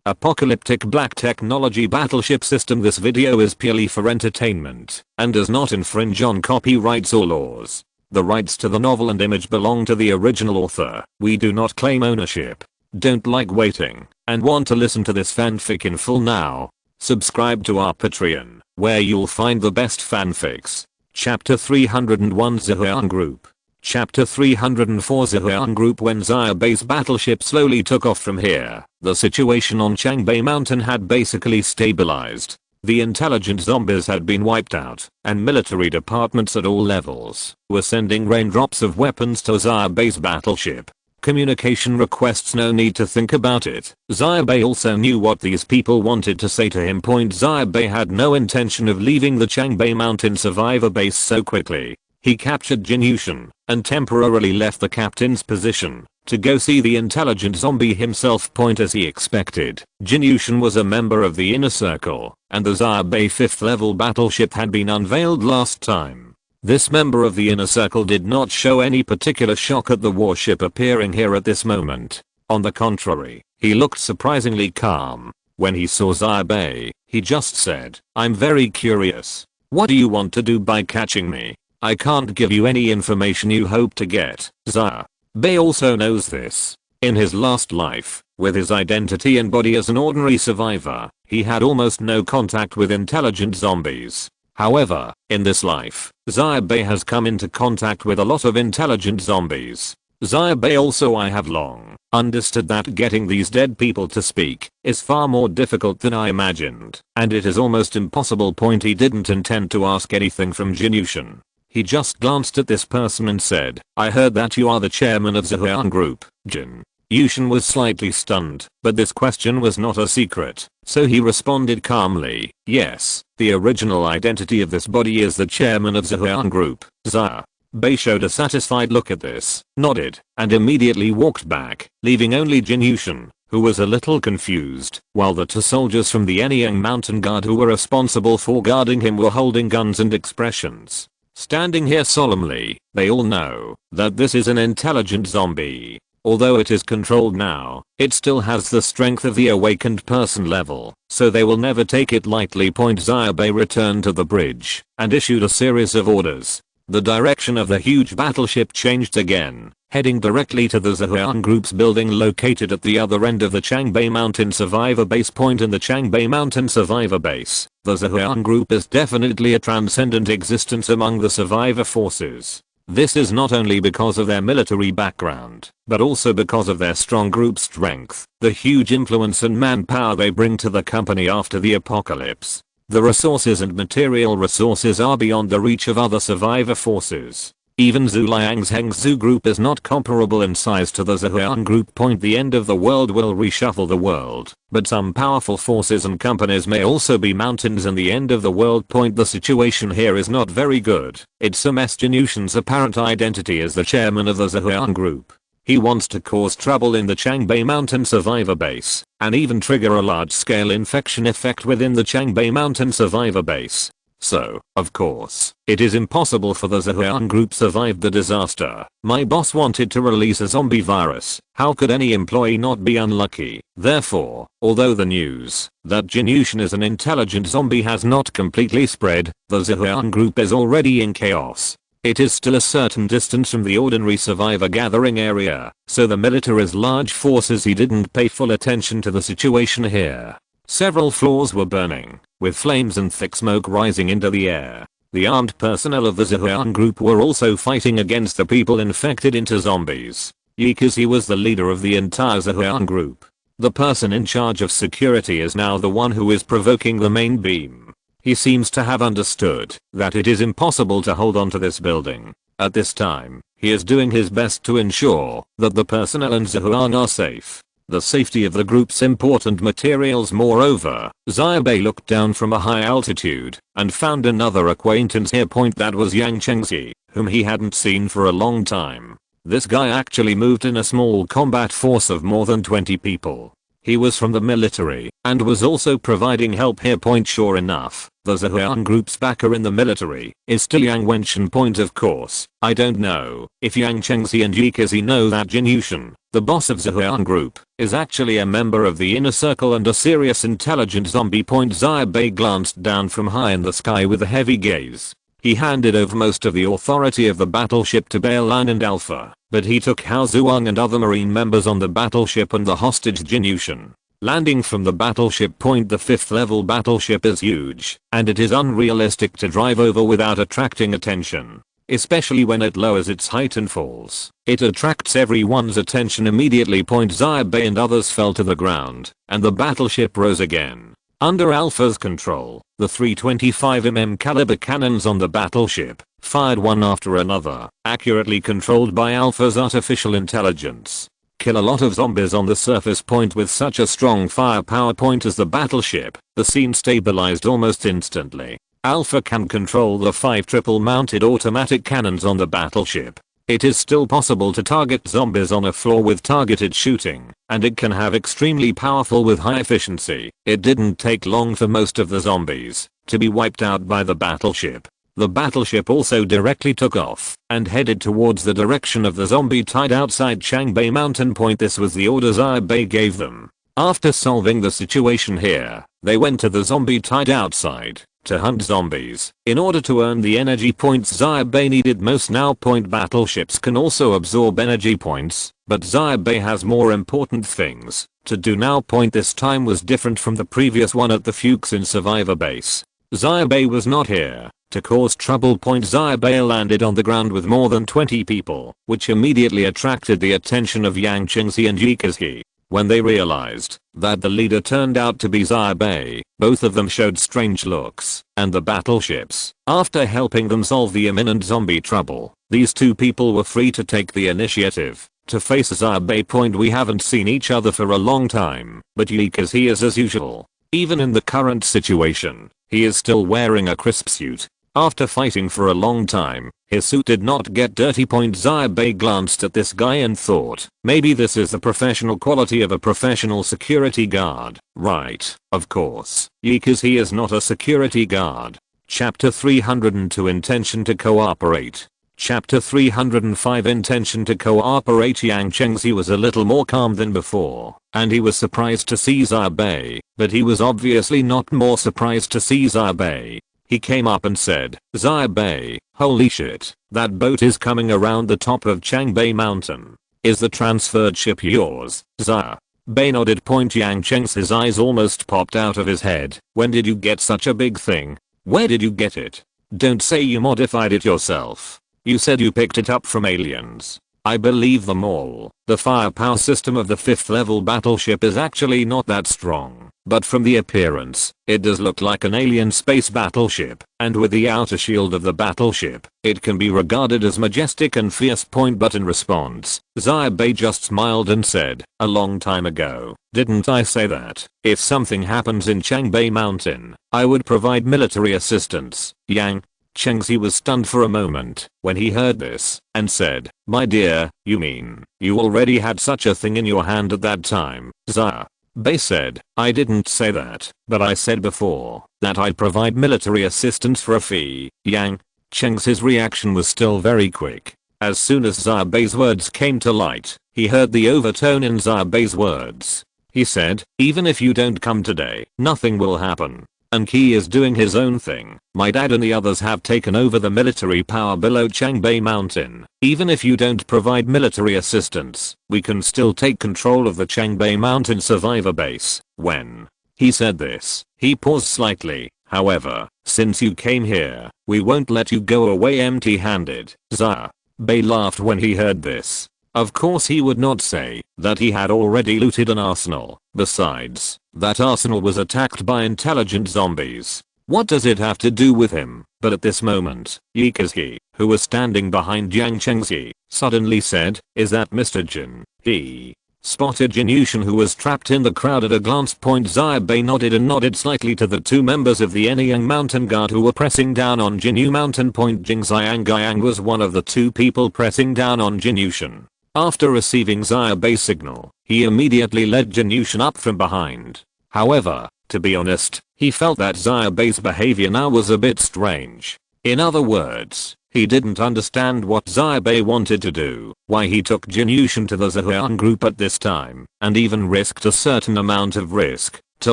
Post-Apocalyptic black technology battleship system. This video is purely for entertainment and does not infringe on copyrights or laws. The rights to the novel and image belong to the original author. We do not claim ownership. Don't like waiting and want to listen to this fanfic in full now? Subscribe to our Patreon, where you'll find the best fanfics. Chapter 301 Xia Group. Chapter 304 Xia Group. When Xia Bai's battleship slowly took off from here, the situation on Bai Mountain had basically stabilized. The intelligent zombies had been wiped out, and military departments at all levels were sending raindrops of weapons to Xia Bai's battleship. Communication requests, no need to think about it. Xia Bai also knew what these people wanted to say to him. Xia Bai had no intention of leaving the Bai Mountain survivor base so quickly. He captured Jin Yushin and temporarily left the captain's position to go see the intelligent zombie himself. As he expected, Jin Yushin was a member of the inner circle, and the Xia Bai 5th level battleship had been unveiled last time. This member of the inner circle did not show any particular shock at the warship appearing here at this moment. On the contrary, he looked surprisingly calm. When he saw Xia Bai, he just said, "I'm very curious. What do you want to do by catching me? I can't give you any information you hope to get." Xia Bai also knows this. In his last life, with his identity and body as an ordinary survivor, he had almost no contact with intelligent zombies. However, in this life, Xia Bai has come into contact with a lot of intelligent zombies. Xia Bai also I have long understood that getting these dead people to speak is far more difficult than I imagined, and it is almost impossible. He didn't intend to ask anything from Jin Yushin. He just glanced at this person and said, "I heard that you are the chairman of Xia Group, Jin." Yushin was slightly stunned, but this question was not a secret, so he responded calmly, "Yes, the original identity of this body is the chairman of Xia Group." Xia Bai showed a satisfied look at this, nodded, and immediately walked back, leaving only Jin Yushin, who was a little confused, while the two soldiers from the Anyang Mountain Guard who were responsible for guarding him were holding guns and expressions. Standing here solemnly, they all know that this is an intelligent zombie. Although it is controlled now, it still has the strength of the awakened person level, so they will never take it lightly. Xia Bai returned to the bridge and issued a series of orders. The direction of the huge battleship changed again, heading directly to the Xia Group's building located at the other end of the Bai Mountain Survivor Base. In the Bai Mountain Survivor Base, the Xia Group is definitely a transcendent existence among the survivor forces. This is not only because of their military background, but also because of their strong group strength, the huge influence and manpower they bring to the company after the apocalypse. The resources and material resources are beyond the reach of other survivor forces. Even Zuliang's Hengzhu group is not comparable in size to the Xia Group. The end of the world will reshuffle the world, but some powerful forces and companies may also be mountains in the end of the world. The situation here is not very good. It's Jin Yushin's apparent identity as the chairman of the Xia Group. He wants to cause trouble in the Bai Mountain Survivor Base, and even trigger a large-scale infection effect within the Bai Mountain Survivor Base. So, of course, it is impossible for the Xia Group survive the disaster. My boss wanted to release a zombie virus. How could any employee not be unlucky? Therefore, although the news that Jin Yushin is an intelligent zombie has not completely spread, the Xia Group is already in chaos. It is still a certain distance from the ordinary survivor gathering area, so the military's large forces he didn't pay full attention to the situation here. Several floors were burning, with flames and thick smoke rising into the air. The armed personnel of the Xia Group were also fighting against the people infected into zombies. Yikazi was the leader of the entire Xia Group. The person in charge of security is now the one who is provoking the main beam. He seems to have understood that it is impossible to hold on to this building. At this time, he is doing his best to ensure that the personnel in Xia are safe. The safety of the group's important materials. Moreover, Xia Bai looked down from a high altitude and found another acquaintance here. That was Yang Chengxi, whom he hadn't seen for a long time. This guy actually moved in a small combat force of more than 20 people. He was from the military and was also providing help here. Sure enough, the The Zhuang group's backer in the military is still Yang Wenchen. Point of course, I don't know if Yang Chengxi and Yi Qizi know that Jin Yushan, the boss of Zhuang group, is actually a member of the inner circle and a serious intelligent zombie. Xia Bai glanced down from high in the sky with a heavy gaze. He handed over most of the authority of the battleship to Bailin and Alpha, but he took Hao Zhuang and other marine members on the battleship and the hostage Jin Yushan. Landing from the battleship. The 5th level battleship is huge, and it is unrealistic to drive over without attracting attention, especially when it lowers its height and falls. It attracts everyone's attention immediately. Xia Bai and others fell to the ground, and the battleship rose again. Under Alpha's control, the 325mm caliber cannons on the battleship fired one after another, accurately controlled by Alpha's artificial intelligence. Kill a lot of zombies on the surface. With such a strong firepower as the battleship, the scene stabilized almost instantly. Alpha can control the 5 triple mounted automatic cannons on the battleship. It is still possible to target zombies on a floor with targeted shooting, and it can have extremely powerful with high efficiency. It didn't take long for most of the zombies to be wiped out by the battleship. The battleship also directly took off and headed towards the direction of the zombie tide outside Changbai Mountain. This was the order Xia Bai gave them. After solving the situation here, they went to the zombie tide outside to hunt zombies in order to earn the energy points Xia Bai needed most now. Battleships can also absorb energy points, but Xia Bai has more important things to do now. This time was different from the previous one at the Fuchsin Survivor base. Xia Bai was not here to cause trouble. Xia Bai landed on the ground with more than 20 people, which immediately attracted the attention of Yang Chengxi and Yi Qizi. When they realized that the leader turned out to be Xia Bai, both of them showed strange looks, and the battleships, after helping them solve the imminent zombie trouble, these two people were free to take the initiative to face Xia Bai. We haven't seen each other for a long time, but Yi Qizi is as usual. Even in the current situation, he is still wearing a crisp suit. After fighting for a long time, his suit did not get dirty. Xia Bai glanced at this guy and thought, maybe this is the professional quality of a professional security guard, right? Of course, Yi Qizi is not a security guard. Chapter 302 Intention to Cooperate. Chapter 305 Intention to Cooperate. Yang Chengxi was a little more calm than before, and he was surprised to see Xia Bai, but he was obviously not more surprised to see Xia Bai. He came up and said, Xia Bai, holy shit, that boat is coming around the top of Changbai Mountain. Is the transferred ship yours? Xia Bai nodded. Yang Chengxi's eyes almost popped out of his head. When did you get such a big thing? Where did you get it? Don't say you modified it yourself. You said you picked it up from aliens. I believe them all. The firepower system of the 5th level battleship is actually not that strong, but from the appearance, it does look like an alien space battleship, and with the outer shield of the battleship, it can be regarded as majestic and fierce. But in response, Xia Bai just smiled and said, a long time ago, didn't I say that if something happens in Changbai Mountain, I would provide military assistance? Yang Chengxi was stunned for a moment when he heard this, and said, my dear, you mean, you already had such a thing in your hand at that time? Xia Bai said, I didn't say that, but I said before that I'd provide military assistance for a fee. Yang Chengxi's reaction was still very quick. As soon as Xia Bai's words came to light, he heard the overtone in Xia Bai's words. He said, even if you don't come today, nothing will happen. And Qi is doing his own thing. My dad and the others have taken over the military power below Changbai Mountain. Even if you don't provide military assistance, we can still take control of the Changbai Mountain survivor base. When he said this, he paused slightly. However, since you came here, we won't let you go away empty-handed. Xia Bai laughed when he heard this. Of course he would not say that he had already looted an arsenal. Besides, that arsenal was attacked by intelligent zombies. What does it have to do with him? But at this moment, Yi Qizi, who was standing behind Yang Chengxi, suddenly said, is that Mr. Jin? He spotted Jin Yushan, who was trapped in the crowd at a glance. Xia Bai nodded and nodded slightly to the two members of the Anyang Mountain Guard who were pressing down on Jinyu Mountain. Jing Xiang was one of the two people pressing down on Jin Yushan. After receiving Xia Bai's signal, he immediately led Jin Yushan up from behind. However, to be honest, he felt that Xia Bai's behavior now was a bit strange. In other words, he didn't understand what Xia Bai wanted to do, why he took Jinyushin to the Xia group at this time, and even risked a certain amount of risk to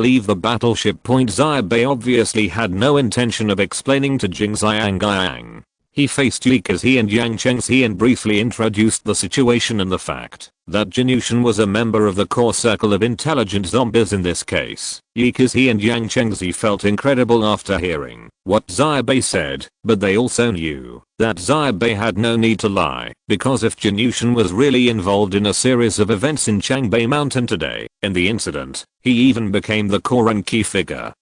leave the battleship point. Xia Bai obviously had no intention of explaining to Jing Xiang. He faced Yi Kexi and Yang Chengxi and briefly introduced the situation and the fact that Jinyushin was a member of the core circle of intelligent zombies in this case. Yi Kexi and Yang Chengxi felt incredible after hearing what Xia Bai said, but they also knew that Xia Bai had no need to lie, because if Jinyushin was really involved in a series of events in Changbei Mountain today, in the incident, he even became the core and key figure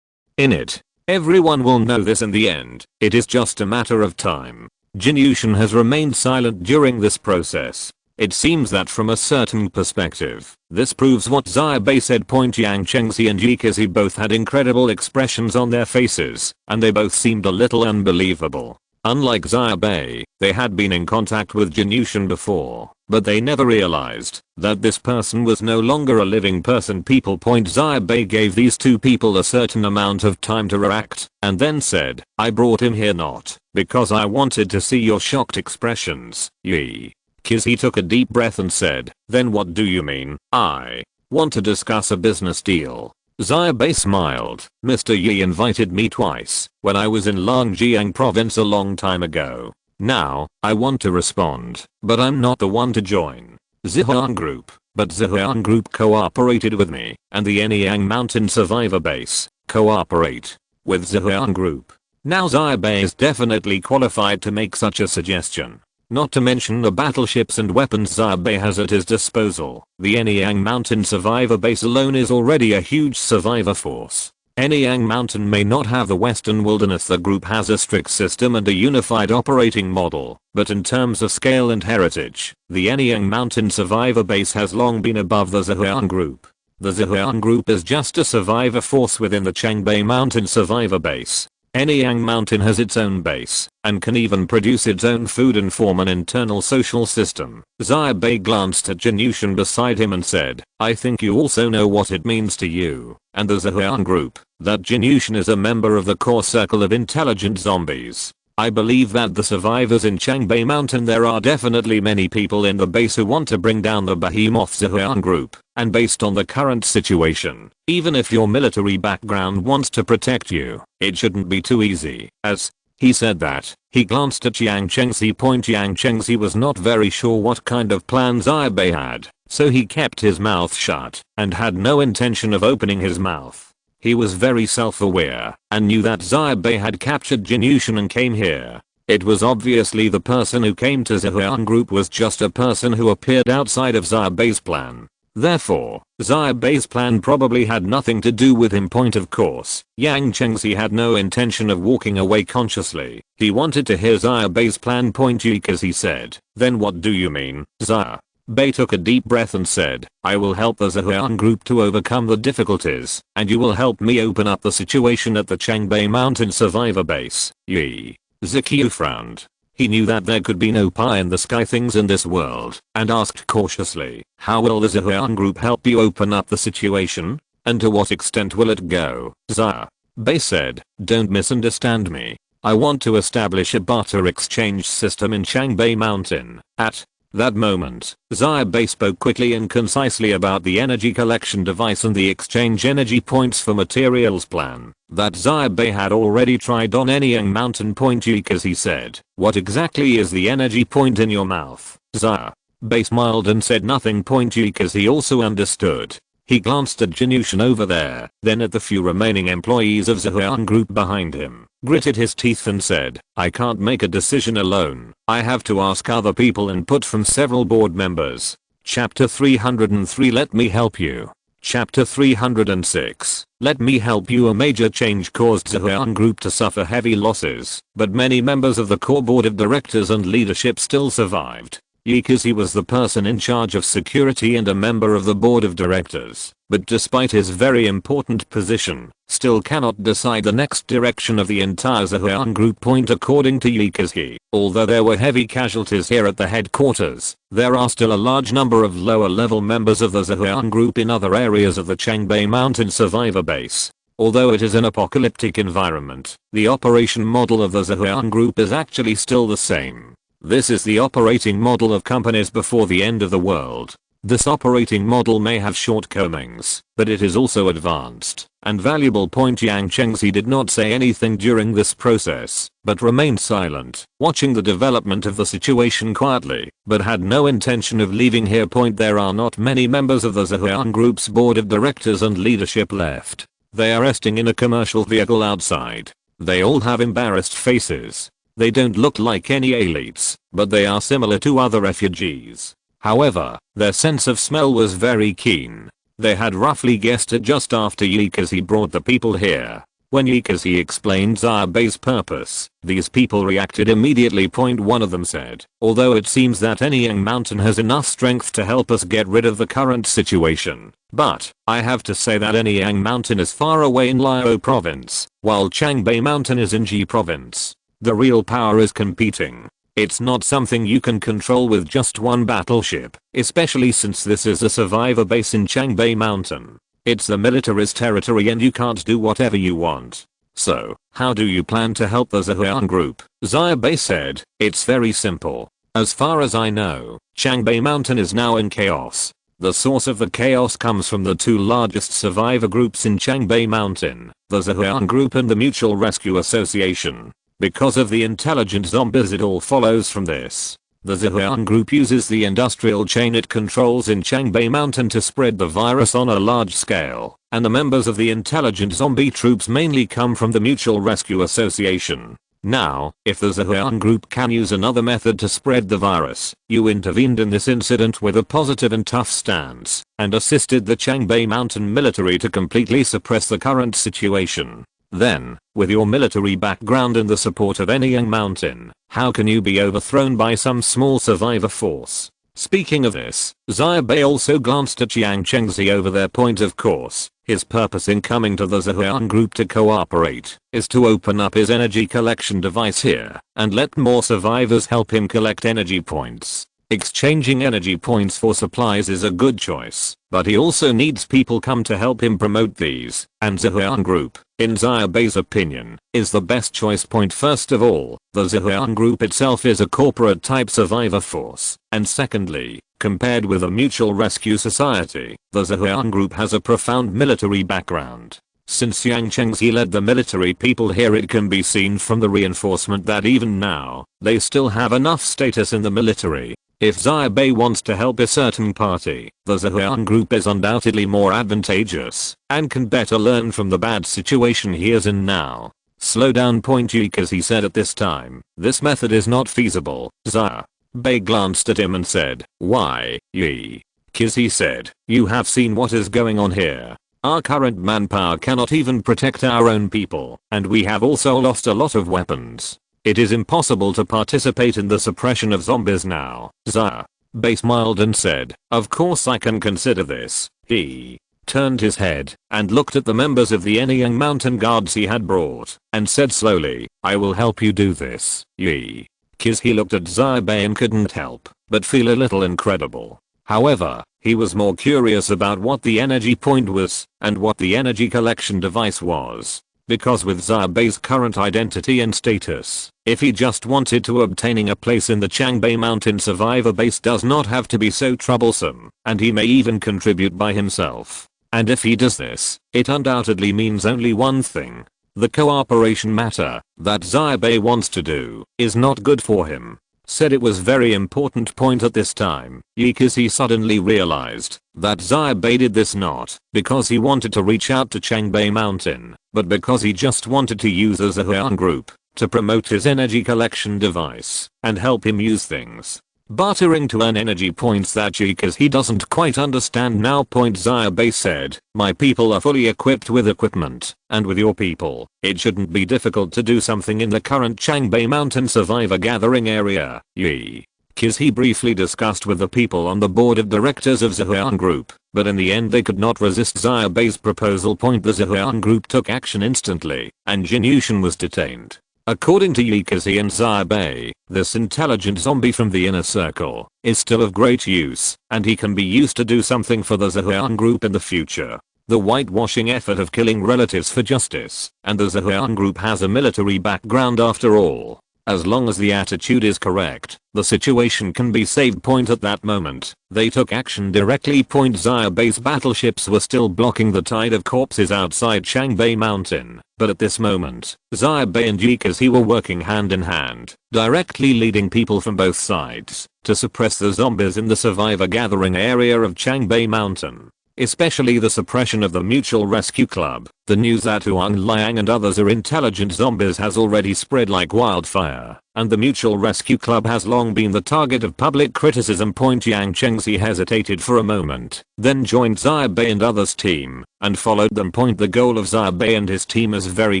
in it. Everyone will know this in the end, it is just a matter of time. Jinyushin has remained silent during this process. It seems that from a certain perspective, this proves what Xia Bai said. Yang Chengxi and Yi Kexi both had incredible expressions on their faces, and they both seemed a little unbelievable. Unlike Xia Bai, they had been in contact with Jinyushin before, but they never realized that this person was no longer a living person. Xia Bai gave these two people a certain amount of time to react, and then said, I brought him here not because I wanted to see your shocked expressions, Yi Kexi took a deep breath and said, then what do you mean? I want to discuss a business deal. Xia Bai smiled. Mr. Yi invited me twice when I was in Langjiang province a long time ago. Now, I want to respond, but I'm not the one to join Xia group, but Xia group cooperated with me, and the Anyang Mountain Survivor Base cooperate with Xia group. Now Xia Bai is definitely qualified to make such a suggestion. Not to mention the battleships and weapons Xia Bai has at his disposal. The Anyang Mountain Survivor Base alone is already a huge survivor force. Anyang Mountain may not have the Western Wilderness. The group has a strict system and a unified operating model, but in terms of scale and heritage, the Anyang Mountain Survivor Base has long been above the Xia group. The Xia group is just a survivor force within the Changbei Mountain Survivor Base. Anyang Mountain has its own base, and can even produce its own food and form an internal social system. Xia Bai glanced at Jinyushin beside him and said, I think you also know what it means to you and the Xia group that Jinyushin is a member of the core circle of intelligent zombies. I believe that the survivors in Changbei Mountain, there are definitely many people in the base who want to bring down the behemoth Xia group, and based on the current situation, even if your military background wants to protect you, it shouldn't be too easy. As he said that, he glanced at Yang Chengxi. Yang Chengxi was not very sure what kind of plan Xia Bai had, so he kept his mouth shut and had no intention of opening his mouth. He was very self-aware and knew that Xia Bai had captured Jinyushin and came here. It was obviously the person who came to Xia group was just a person who appeared outside of Xia Bai's plan. Therefore, Xia Bai's plan probably had nothing to do with him. Of course, Yang Chengxi had no intention of walking away consciously. He wanted to hear Xia Bai's plan. Yi Kexi said, then what do you mean, Xia Bai took a deep breath and said, I will help the Xia group to overcome the difficulties, and you will help me open up the situation at the Changbei Mountain Survivor Base. Yi Kexi frowned. He knew that there could be no pie in the sky things in this world, and asked cautiously, how will the Xia group help you open up the situation? And to what extent will it go? Xia Bai said, don't misunderstand me. I want to establish a barter exchange system in Changbei Mountain. At that moment, Xia Bai spoke quickly and concisely about the energy collection device and the exchange energy points for materials plan that Xia Bai had already tried on Anyang Mountain. Yi Kexi said, what exactly is the energy point in your mouth? Xia Bai smiled and said nothing. Yi Kexi also understood. He glanced at Jinyushin over there, then at the few remaining employees of Xia group behind him, gritted his teeth and said, I can't make a decision alone. I have to ask other people input from several board members. Chapter 303 Let me help you. Chapter 306 Let me help you. A major change caused Xia group to suffer heavy losses, but many members of the core board of directors and leadership still survived. Yi Kexi was the person in charge of security and a member of the board of directors. but despite his very important position, still cannot decide the next direction of the entire Zhuang group point according to Yikazi. Although there were heavy casualties here at the headquarters, there are still a large number of lower level members of the Zhuang group in other areas of the Changbai Mountain survivor base. Although it is an apocalyptic environment, the operation model of the Zhuang group is actually still the same. This is the operating model of companies before the end of the world. This operating model may have shortcomings, but it is also advanced and valuable. Yang Chengxi did not say anything during this process, but remained silent, watching the development of the situation quietly, but had no intention of leaving here. There are not many members of the Zhuang group's board of directors and leadership left. They are resting in a commercial vehicle outside. They all have embarrassed faces. They don't look like any elites, but they are similar to other refugees. However, their sense of smell was very keen. They had roughly guessed it just after Yikazi brought the people here. When Yikazi explained Xia Bai's purpose, these people reacted immediately. One of them said, although it seems that Anyang Mountain has enough strength to help us get rid of the current situation, but I have to say that Anyang Mountain is far away in Liao province, while Changbai Mountain is in Ji province. The real power is competing. It's not something you can control with just one battleship, especially since this is a survivor base in Changbai Mountain. It's the military's territory and you can't do whatever you want. So, how do you plan to help the Zhuang group? Xia Bai said, it's very simple. As far as I know, Changbai Mountain is now in chaos. The source of the chaos comes from the two largest survivor groups in Changbai Mountain, the Zhuang group and the Mutual Rescue Association. Because of the intelligent zombies, it all follows from this. The Zhuang group uses the industrial chain it controls in Changbai Mountain to spread the virus on a large scale, and the members of the intelligent zombie troops mainly come from the Mutual Rescue Association. Now, if the Zhuang group can use another method to spread the virus, you intervened in this incident with a positive and tough stance, and assisted the Changbai Mountain military to completely suppress the current situation. Then, with your military background and the support of Anyang Mountain, how can you be overthrown by some small survivor force? Speaking of this, Xia Bai also glanced at Yang Chengxi over their point. Of course, his purpose in coming to the Zhuang group to cooperate is to open up his energy collection device here and let more survivors help him collect energy points. Exchanging energy points for supplies is a good choice, but he also needs people come to help him promote these, and Zhuang group, in Xia Bai's opinion, is the best choice. First of all, the Zhuang group itself is a corporate type survivor force, and secondly, compared with a mutual rescue society, the Zhuang group has a profound military background. Since Yang Chengxi led the military people here, it can be seen from the reinforcement that even now, they still have enough status in the military. If Xia Bai wants to help a certain party, the Zhuang group is undoubtedly more advantageous, and can better learn from the bad situation he is in now. Slow down. Yikazi said at this time, this method is not feasible. Xia Bai glanced at him and said, why, Yikazi said, you have seen what is going on here. Our current manpower cannot even protect our own people, and we have also lost a lot of weapons. It is impossible to participate in the suppression of zombies now. Xia Bai smiled and said, of course I can consider this. He turned his head and looked at the members of the Anyang Mountain guards he had brought, and said slowly, I will help you do this. He looked at Xia Bai and couldn't help but feel a little incredible. However, he was more curious about what the energy point was, and what the energy collection device was. Because with Xia Bai's current identity and status, if he just wanted to obtaining a place in the Changbai Mountain survivor base does not have to be so troublesome, and he may even contribute by himself. And if he does this, it undoubtedly means only one thing. The cooperation matter that Xia Bai wants to do is not good for him. Said it was very important at this time, because he suddenly realized that Xia Bai did this not because he wanted to reach out to Changbai Mountain, but because he just wanted to use the Zhuang group to promote his energy collection device and help him use things. Bartering to earn energy points that because he doesn't quite understand now. Xia Bai said, my people are fully equipped with equipment, and with your people, it shouldn't be difficult to do something in the current Changbai Mountain survivor gathering area. He briefly discussed with the people on the board of directors of Zhuang group, but in the end they could not resist Xia Bai's proposal. The Xia group took action instantly, and Jinushan was detained. According to Yikazi and Xia Bai, this intelligent zombie from the inner circle is still of great use, and he can be used to do something for the Xia group in the future. The whitewashing effort of killing relatives for justice, and the Xia group has a military background after all. As long as the attitude is correct, the situation can be saved. At that moment, they took action directly. Xia Bai's battleships were still blocking the tide of corpses outside Changbai Mountain, but at this moment, Xia Bai and Yikazi were working hand in hand, directly leading people from both sides to suppress the zombies in the survivor gathering area of Changbai Mountain. Especially the suppression of the Mutual Rescue Club. The news that Huang Liang and others are intelligent zombies has already spread like wildfire, and the Mutual Rescue Club has long been the target of public criticism. Yang Chengxi hesitated for a moment, then joined Xia Bai and others' team, and followed them. The goal of Xia Bai and his team is very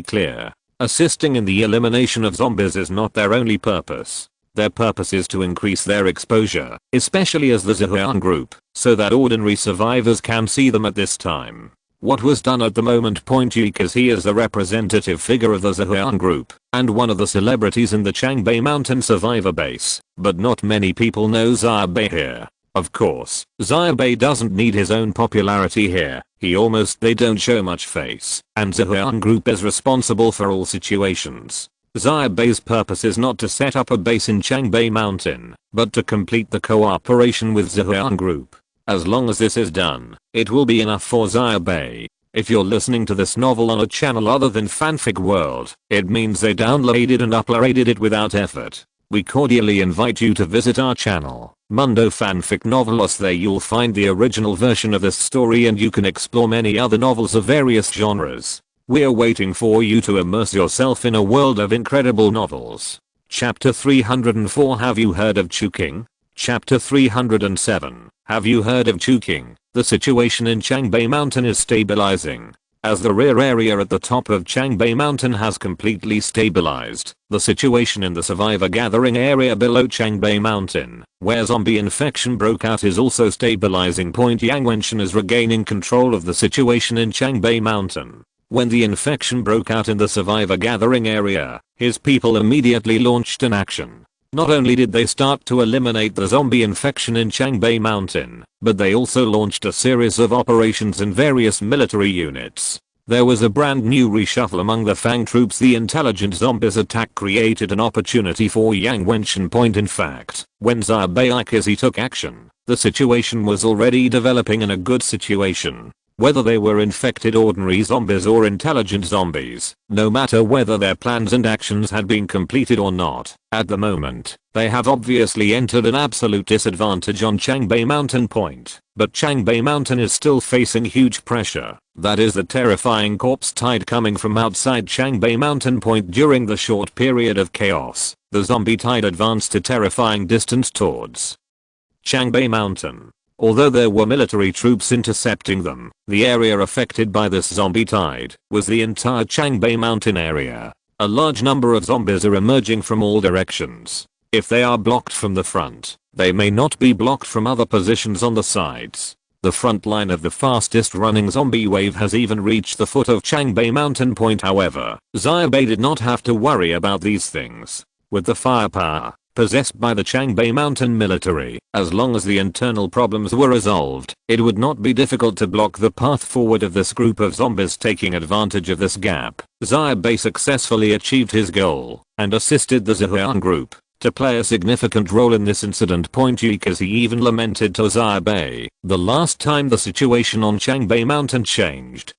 clear. Assisting in the elimination of zombies is not their only purpose. Their purpose is to increase their exposure, especially as the Xia group, so that ordinary survivors can see them at this time. What was done at the moment? Because he is the representative figure of the Xia group, and one of the celebrities in the Changbai Mountain survivor base, but not many people know Xia Bai here. Of course, Xia Bai doesn't need his own popularity here, they don't show much face, and Xia group is responsible for all situations. Xia Bai's purpose is not to set up a base in Changbai Mountain, but to complete the cooperation with Xia group. As long as this is done, it will be enough for Xia Bai. If you're listening to this novel on a channel other than Fanfic World, it means they downloaded and uploaded it without effort. We cordially invite you to visit our channel, Mundo Fanfic Novelos. There you'll find the original version of this story, and you can explore many other novels of various genres. We're waiting for you to immerse yourself in a world of incredible novels. Chapter 304. Have you heard of Chuking? Chapter 307. Have you heard of Chuking? The situation in Changbai Mountain is stabilizing. As the rear area at the top of Changbai Mountain has completely stabilized, the situation in the survivor gathering area below Changbai Mountain, where zombie infection broke out, is also stabilizing. Yang Wenchen is regaining control of the situation in Changbai Mountain. When the infection broke out in the survivor gathering area, his people immediately launched an action. Not only did they start to eliminate the zombie infection in Changbai Mountain, but they also launched a series of operations in various military units. There was a brand new reshuffle among the Fang troops. The intelligent zombies attack created an opportunity for Yang Wenchen. In fact, when Xia Bai took action, the situation was already developing in a good situation. Whether they were infected ordinary zombies or intelligent zombies, no matter whether their plans and actions had been completed or not, at the moment, they have obviously entered an absolute disadvantage on Changbai Mountain. But Changbai Mountain is still facing huge pressure. That is the terrifying corpse tide coming from outside Changbai Mountain. During the short period of chaos, the zombie tide advanced a terrifying distance towards Changbai Mountain. Although there were military troops intercepting them, the area affected by this zombie tide was the entire Changbai Mountain area. A large number of zombies are emerging from all directions. If they are blocked from the front, they may not be blocked from other positions on the sides. The front line of the fastest running zombie wave has even reached the foot of Changbai Mountain. However, Xia Bai did not have to worry about these things. With the firepower possessed by the Changbai Mountain military, as long as the internal problems were resolved, it would not be difficult to block the path forward of this group of zombies. Taking advantage of this gap, Xia Bai successfully achieved his goal, and assisted the Xia group to play a significant role in this incident. Because he even lamented to Xia Bai the last time the situation on Changbai Mountain changed.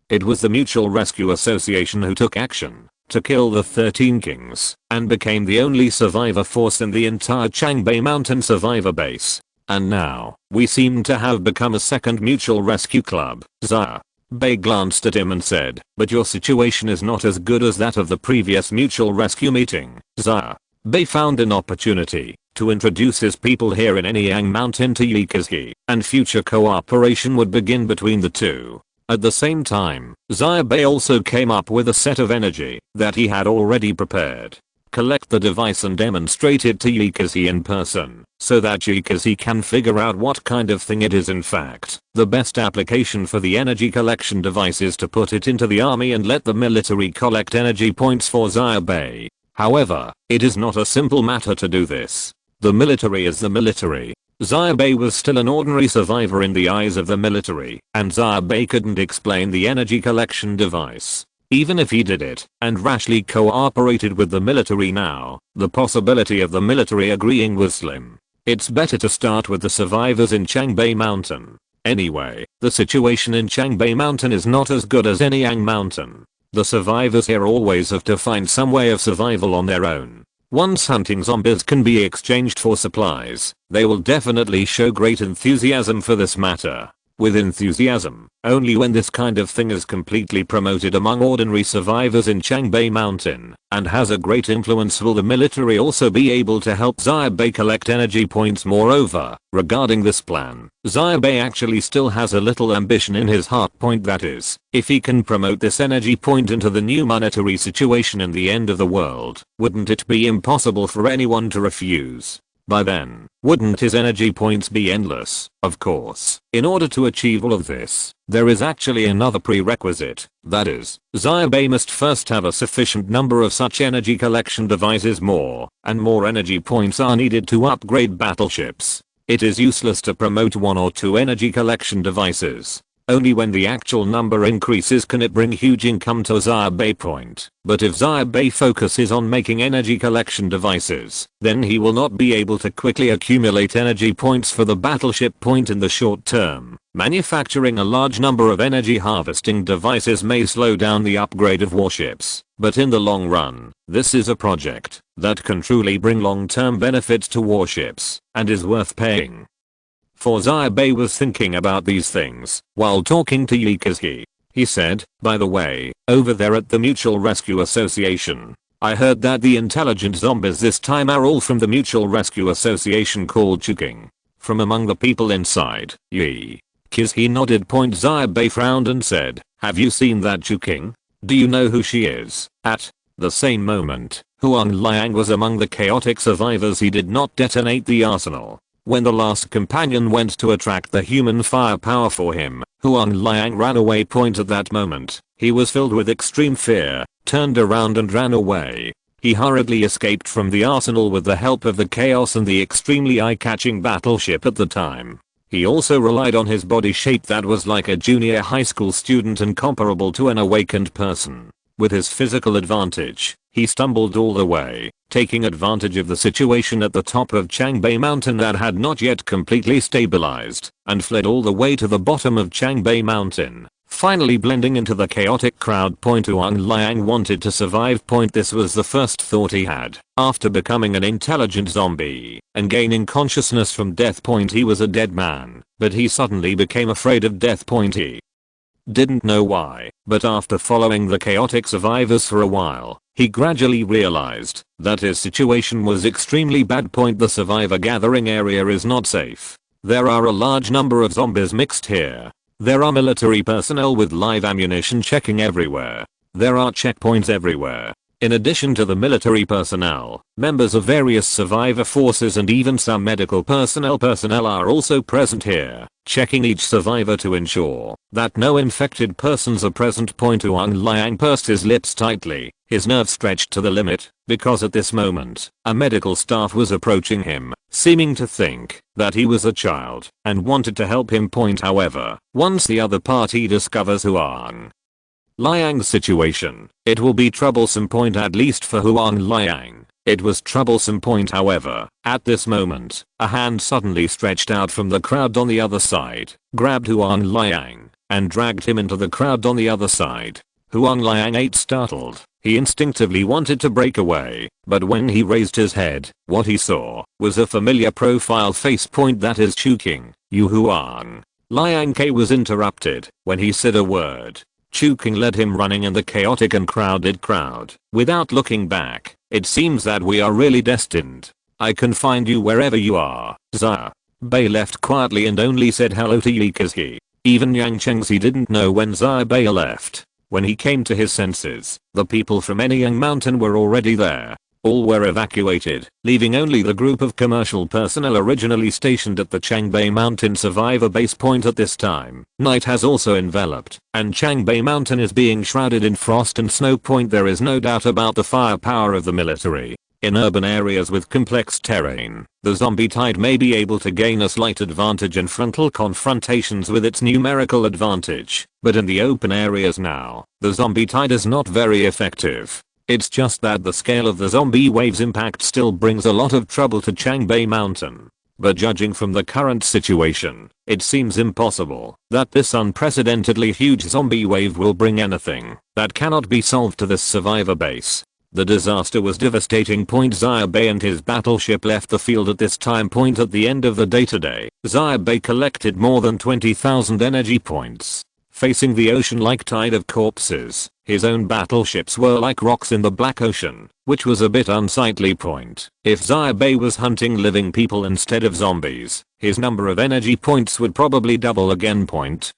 It was the Mutual Rescue Association who took action to kill the 13 kings, and became the only survivor force in the entire Changbai Mountain survivor base. And now, we seem to have become a second Mutual Rescue Club. Xia Bai glanced at him and said, but your situation is not as good as that of the previous Mutual Rescue meeting. Xia Bai found an opportunity to introduce his people here in Anyang Mountain to Yikazi, and future cooperation would begin between the two. At the same time, Xia Bai also came up with a set of energy that he had already prepared. Collect the device and demonstrate it to Yikazi in person, so that Yikazi can figure out what kind of thing it is in fact. The best application for the energy collection device is to put it into the army and let the military collect energy points for Xia Bai. However, it is not a simple matter to do this. The military is the military. Xia Bai was still an ordinary survivor in the eyes of the military, and Xia Bai couldn't explain the energy collection device. Even if he did it, and rashly cooperated with the military now, the possibility of the military agreeing was slim. It's better to start with the survivors in Changbai Mountain. Anyway, the situation in Changbai Mountain is not as good as Anyang Mountain. The survivors here always have to find some way of survival on their own. Once hunting zombies can be exchanged for supplies, they will definitely show great enthusiasm for this matter. With enthusiasm, only when this kind of thing is completely promoted among ordinary survivors in Changbai Mountain, and has a great influence, will the military also be able to help Xia Bai collect energy points. Moreover, regarding this plan, Xia Bai actually still has a little ambition in his heart. That is, if he can promote this energy point into the new monetary situation in the end of the world, wouldn't it be impossible for anyone to refuse? By then, wouldn't his energy points be endless? Of course. In order to achieve all of this, there is actually another prerequisite. That is, Xia Bai must first have a sufficient number of such energy collection devices. More and more energy points are needed to upgrade battleships. It is useless to promote 1 or 2 energy collection devices. Only when the actual number increases can it bring huge income to Xia Bai. But if Xia Bai focuses on making energy collection devices, then he will not be able to quickly accumulate energy points for the battleship point in the short term. Manufacturing a large number of energy harvesting devices may slow down the upgrade of warships, but in the long run, this is a project that can truly bring long-term benefits to warships and is worth paying for. Xia Bai was thinking about these things while talking to Yikazi. He said, by the way, over there at the Mutual Rescue Association, I heard that the intelligent zombies this time are all from the Mutual Rescue Association called cunning. From among the people inside, Yikazi nodded. Xia Bai frowned and said, have you seen that cunning? Do you know who she is? At the same moment, Huang Liang was among the chaotic survivors. He did not detonate the arsenal. When the last companion went to attract the human firepower for him, Huang Liang ran away. At that moment, he was filled with extreme fear, turned around and ran away. He hurriedly escaped from the arsenal with the help of the chaos and the extremely eye-catching battleship at the time. He also relied on his body shape that was like a junior high school student and comparable to an awakened person. With his physical advantage, he stumbled all the way, taking advantage of the situation at the top of Changbai Mountain that had not yet completely stabilized, and fled all the way to the bottom of Changbai Mountain, finally blending into the chaotic crowd. Huang Liang wanted to survive. This was the first thought he had. After becoming an intelligent zombie and gaining consciousness from death. He was a dead man, but he suddenly became afraid of death. He didn't know why, but after following the chaotic survivors for a while, he gradually realized that his situation was extremely bad. The survivor gathering area is not safe. There are a large number of zombies mixed here. There are military personnel with live ammunition checking everywhere. There are checkpoints everywhere. In addition to the military personnel, members of various survivor forces and even some medical personnel are also present here, checking each survivor to ensure that no infected persons are present. Huang Liang pursed his lips tightly, his nerves stretched to the limit, because at this moment, a medical staff was approaching him, seeming to think that he was a child and wanted to help him. However, once the other party discovers Huang Liang's situation, it will be troublesome. At least for Huang Liang, it was troublesome. However, at this moment, a hand suddenly stretched out from the crowd on the other side, grabbed Huang Liang, and dragged him into the crowd on the other side. Huang Liang ate startled. He instinctively wanted to break away, but when he raised his head, what he saw was a familiar profile face. That is cunning. You Huang Liang was interrupted when he said a word. Cunning led him running in the chaotic and crowded crowd. Without looking back, it seems that we are really destined. I can find you wherever you are. Xia Bai left quietly and only said hello to Yikazi. Even Yang Chengzi didn't know when Xia Bai left. When he came to his senses, the people from Anyang Mountain were already there. All were evacuated, leaving only the group of commercial personnel originally stationed at the Changbai Mountain survivor base point at this time. Night has also enveloped, and Changbai Mountain is being shrouded in frost and snow. There is no doubt about the firepower of the military. In urban areas with complex terrain, the zombie tide may be able to gain a slight advantage in frontal confrontations with its numerical advantage, but in the open areas now, the zombie tide is not very effective. It's just that the scale of the zombie wave's impact still brings a lot of trouble to Changbai Mountain. But judging from the current situation, it seems impossible that this unprecedentedly huge zombie wave will bring anything that cannot be solved to this survivor base. The disaster was devastating. Xia Bai and his battleship left the field at this time. At the end of the day today, Xia Bai collected more than 20,000 energy points. Facing the ocean-like tide of corpses, his own battleships were like rocks in the Black Ocean, which was a bit unsightly. If Xia Bai was hunting living people instead of zombies, his number of energy points would probably double again.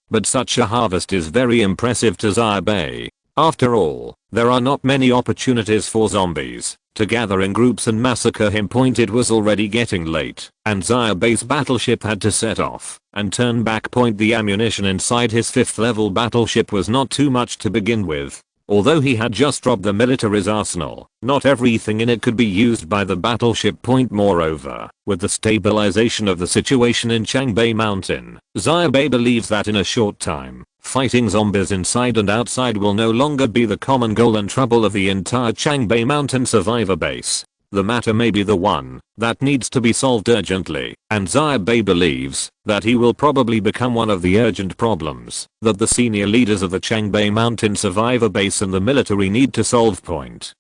But such a harvest is very impressive to Xia Bai. After all, there are not many opportunities for zombies to gather in groups and massacre him. It was already getting late, and Xia Bai's battleship had to set off and turn back. The ammunition inside his 5th level battleship was not too much to begin with. Although he had just robbed the military's arsenal, not everything in it could be used by the battleship. Moreover, with the stabilization of the situation in Changbai Mountain, Xia Bai believes that in a short time, fighting zombies inside and outside will no longer be the common goal and trouble of the entire Changbai Mountain survivor base. The matter may be the one that needs to be solved urgently, and Xia Bai believes that he will probably become one of the urgent problems that the senior leaders of the Changbai Mountain survivor base and the military need to solve.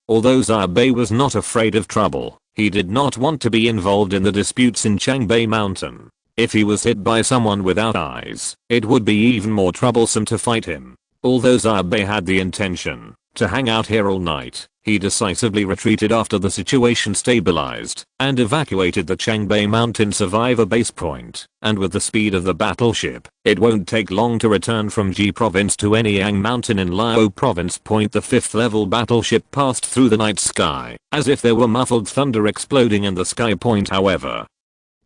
Although Xia Bai was not afraid of trouble, he did not want to be involved in the disputes in Changbai Mountain. If he was hit by someone without eyes, it would be even more troublesome to fight him. Although Xia Bai had the intention to hang out here all night, he decisively retreated after the situation stabilized and evacuated the Changbai Mountain survivor base point. And with the speed of the battleship, it won't take long to return from Ji province to Anyang Mountain in Liao province. The 5th level battleship passed through the night sky as if there were muffled thunder exploding in the sky. However,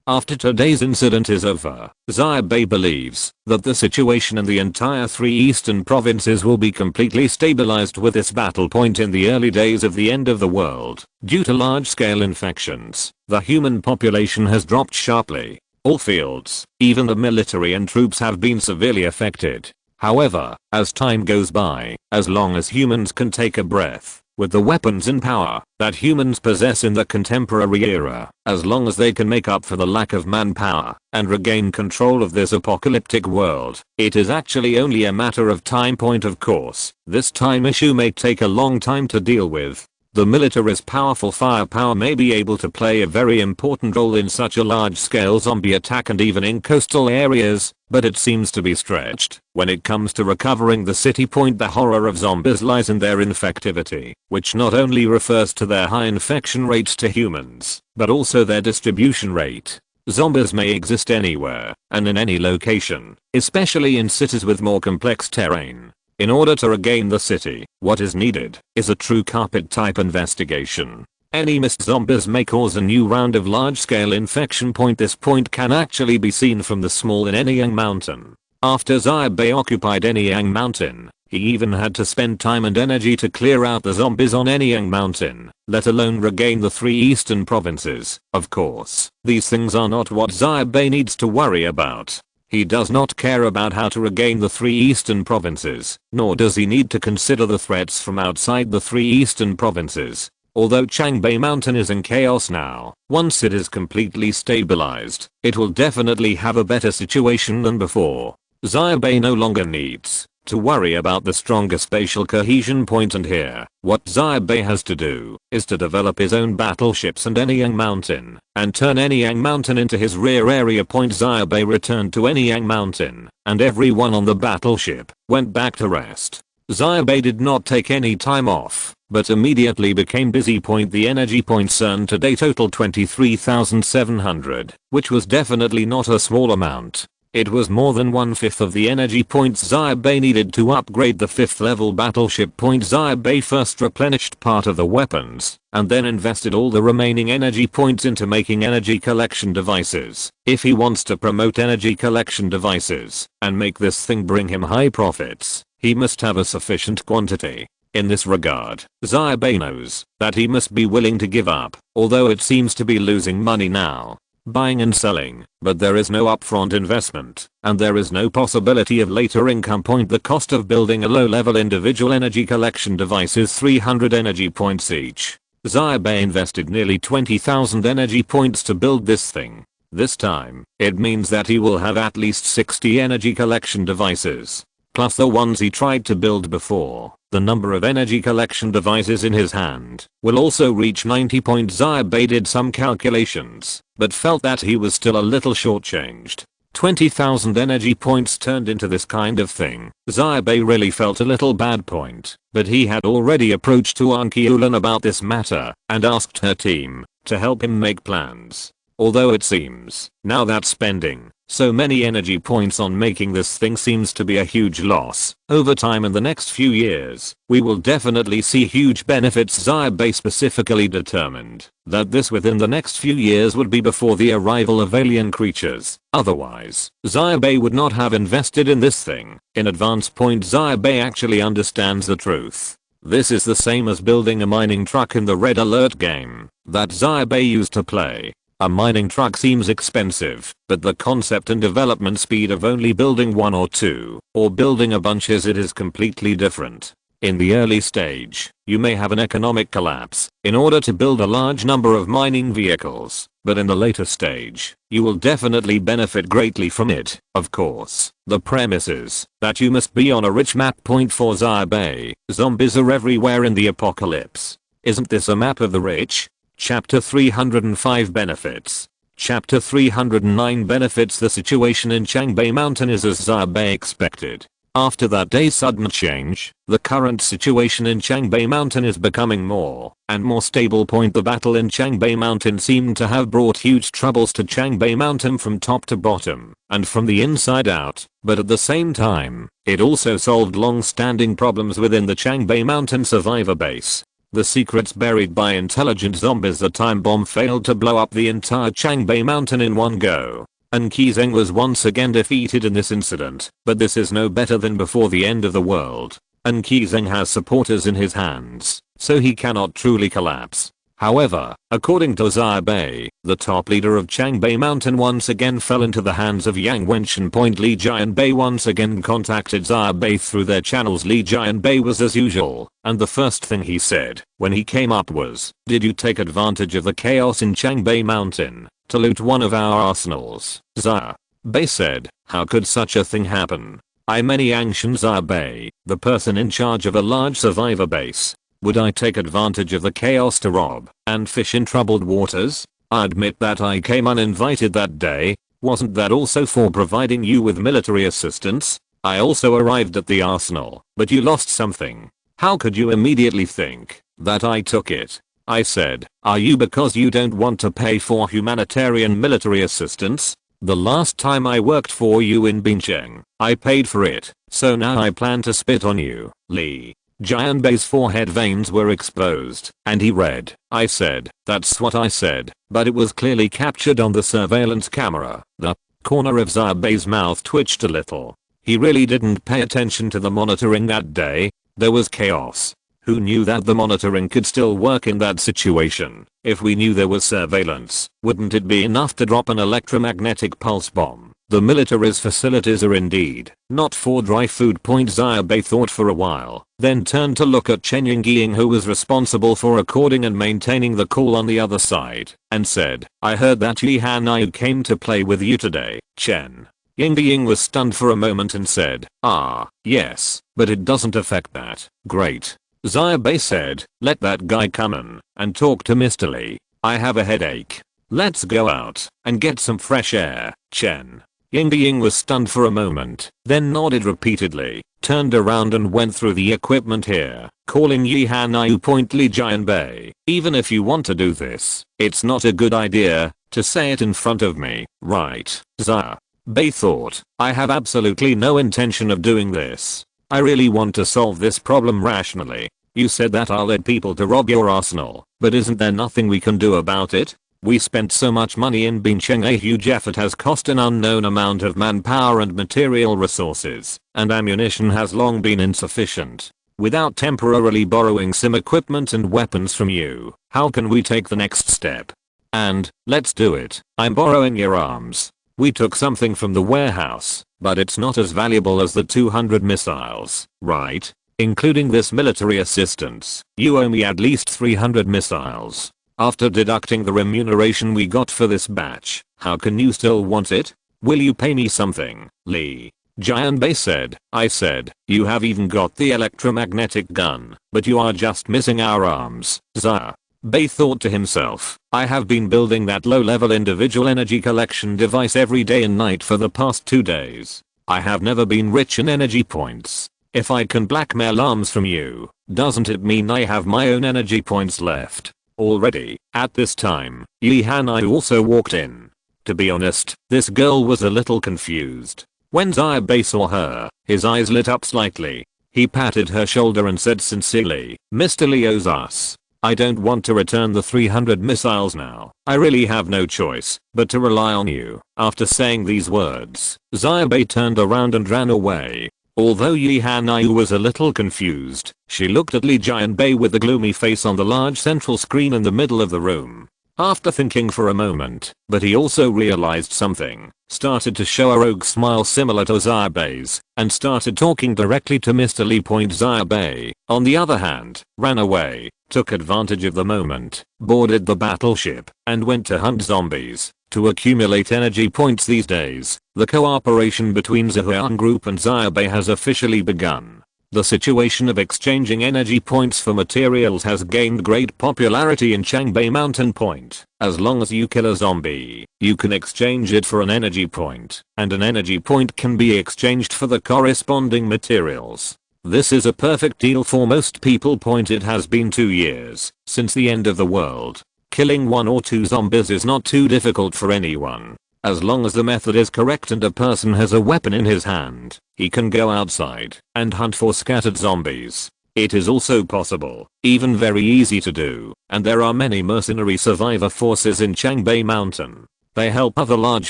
after today's incident is over, Xia Bai believes that the situation in the entire 3 eastern provinces will be completely stabilized with this battle. In the early days of the end of the world, due to large-scale infections, the human population has dropped sharply. All fields, even the military and troops, have been severely affected. However, as time goes by, as long as humans can take a breath, with the weapons and power that humans possess in the contemporary era, as long as they can make up for the lack of manpower and regain control of this apocalyptic world, it is actually only a matter of time. Of course, this time issue may take a long time to deal with. The military's powerful firepower may be able to play a very important role in such a large-scale zombie attack and even in coastal areas, but it seems to be stretched when it comes to recovering the city. The horror of zombies lies in their infectivity, which not only refers to their high infection rates to humans, but also their distribution rate. Zombies may exist anywhere and in any location, especially in cities with more complex terrain. In order to regain the city, what is needed is a true carpet type investigation. Any missed zombies may cause a new round of large-scale infection. This point can actually be seen from the small in Anyang Mountain. After Xia Bai occupied Anyang Mountain, he even had to spend time and energy to clear out the zombies on Anyang Mountain, let alone regain the 3 eastern provinces. Of course, these things are not what Xia Bai needs to worry about. He does not care about how to regain the 3 eastern provinces, nor does he need to consider the threats from outside the 3 eastern provinces. Although Changbai Mountain is in chaos now, once it is completely stabilized, it will definitely have a better situation than before. Xia Bai no longer needs to worry about the stronger spatial cohesion. And here, what Xia Bai has to do is to develop his own battleships and Anyang Mountain, and turn Anyang Mountain into his rear area. Xia Bai returned to Anyang Mountain, and everyone on the battleship went back to rest. Xia Bai did not take any time off, but immediately became busy. The energy points earned today total 23,700, which was definitely not a small amount. It was more than 1/5 of the energy points Xia Bai needed to upgrade the 5th level battleship point. Xia Bai first replenished part of the weapons, and then invested all the remaining energy points into making energy collection devices. If he wants to promote energy collection devices, and make this thing bring him high profits, he must have a sufficient quantity. In this regard, Xia Bai knows that he must be willing to give up, although it seems to be losing money now, buying and selling, but there is no upfront investment, and there is no possibility of later income. The cost of building a low-level individual energy collection device is 300 energy points each. Xia Bai invested nearly 20,000 energy points to build this thing. This time, it means that he will have at least 60 energy collection devices, plus the ones he tried to build before. The number of energy collection devices in his hand will also reach 90 points. Xia Bai did some calculations, but felt that he was still a little shortchanged. 20,000 energy points turned into this kind of thing. Xia Bai really felt a little bad point, but he had already approached Tuan Qiulan about this matter and asked her team to help him make plans. Although it seems now that spending so many energy points on making this thing seems to be a huge loss, over time in the next few years, we will definitely see huge benefits. Xia Bai specifically determined that this within the next few years would be before the arrival of alien creatures. Otherwise, Xia Bai would not have invested in this thing in advance. Xia Bai actually understands the truth. This is the same as building a mining truck in the Red Alert game that Xia Bai used to play. A mining truck seems expensive, but the concept and development speed of only building one or two, or building a bunch it is completely different. In the early stage, you may have an economic collapse in order to build a large number of mining vehicles, but in the later stage, you will definitely benefit greatly from it. Of course, the premise is that you must be on a rich map. For Xia Bai, zombies are everywhere in the apocalypse. Isn't this a map of the rich? Chapter 305 Benefits. Chapter 309 Benefits. The situation in Changbai Mountain is as Xia Bai expected. After that day's sudden change, the current situation in Changbai Mountain is becoming more and more stable. The battle in Changbai Mountain seemed to have brought huge troubles to Changbai Mountain from top to bottom and from the inside out, but at the same time, it also solved long-standing problems within the Changbai Mountain survivor base. The secrets buried by intelligent zombies. The time bomb failed to blow up the entire Changbai Mountain in one go, and Qizeng was once again defeated in this incident, but this is no better than before the end of the world, and Qizeng has supporters in his hands, so he cannot truly collapse. However, according to Xia Bai, the top leader of Changbai Mountain once again fell into the hands of Yang Wenchen. Li Jianbei once again contacted Xia Bai through their channels. Li Jianbei was as usual, and the first thing he said when he came up was, "Did you take advantage of the chaos in Changbai Mountain to loot one of our arsenals?" Xia Bai said, "How could such a thing happen? I'm Yangshan Xia Bai, the person in charge of a large survivor base. Would I take advantage of the chaos to rob and fish in troubled waters? I admit that I came uninvited that day. Wasn't that also for providing you with military assistance? I also arrived at the arsenal, but you lost something. How could you immediately think that I took it?" I said, "Are you because you don't want to pay for humanitarian military assistance? The last time I worked for you in Bincheng, I paid for it, so now I plan to spit on you." Li Jianbei's forehead veins were exposed, and he read, "I said, that's what I said," but it was clearly captured on the surveillance camera. The corner of Xia Bai's mouth twitched a little. He really didn't pay attention to the monitoring that day. There was chaos. Who knew that the monitoring could still work in that situation? If we knew there was surveillance, wouldn't it be enough to drop an electromagnetic pulse bomb? The military's facilities are indeed not for dry food. Xia Bai thought for a while, then turned to look at Chen Yingying, who was responsible for recording and maintaining the call on the other side, and said, "I heard that Yi Hanyu came to play with you today, Chen." Yingying was stunned for a moment and said, "Ah, yes, but it doesn't affect that." "Great." Xia Bai said, "Let that guy come in and talk to Mr. Li. I have a headache. Let's go out and get some fresh air, Chen." Yingying was stunned for a moment, then nodded repeatedly, turned around and went through the equipment here, calling Yi Hanyu. Li Jianbei, "Even if you want to do this, it's not a good idea to say it in front of me, right, Xia?" Bai thought, I have absolutely no intention of doing this. I really want to solve this problem rationally. You said that I'll let people to rob your arsenal, but isn't there nothing we can do about it? We spent so much money in benching a huge effort has cost an unknown amount of manpower and material resources, and ammunition has long been insufficient. Without temporarily borrowing some equipment and weapons from you, how can we take the next step? And, let's do it. I'm borrowing your arms. We took something from the warehouse, but it's not as valuable as the 200 missiles, right? Including this military assistance, you owe me at least 300 missiles. After deducting the remuneration we got for this batch, how can you still want it? Will you pay me something, Lee? Xia Bai said. I said, you have even got the electromagnetic gun, but you are just missing our arms, Xia Bai thought to himself. I have been building that low-level individual energy collection device every day and night for the past 2 days. I have never been rich in energy points. If I can blackmail arms from you, doesn't it mean I have my own energy points left? Already, at this time, Yi Hanai also walked in. To be honest, this girl was a little confused. When Xia Bai saw her, his eyes lit up slightly. He patted her shoulder and said sincerely, Mr. Lee owes us. I don't want to return the 300 missiles now. I really have no choice but to rely on you. After saying these words, Xia Bai turned around and ran away. Although Yi Hanai was a little confused, she looked at Li Jianbei with a gloomy face on the large central screen in the middle of the room. After thinking for a moment, but he also realized something, started to show a rogue smile similar to Xia Bai's, and started talking directly to Mr. Lee. Xia Bai, on the other hand, ran away, took advantage of the moment, boarded the battleship, and went to hunt zombies. To accumulate energy points these days, the cooperation between Zhuang Group and Xia Bai has officially begun. The situation of exchanging energy points for materials has gained great popularity in Changbei Mountain Point. As long as you kill a zombie, you can exchange it for an energy point, and an energy point can be exchanged for the corresponding materials. This is a perfect deal for most people. It has been 2 years since the end of the world. Killing 1 or 2 zombies is not too difficult for anyone. As long as the method is correct and a person has a weapon in his hand, he can go outside and hunt for scattered zombies. It is also possible, even very easy to do, and there are many mercenary survivor forces in Changbei Mountain. They help other large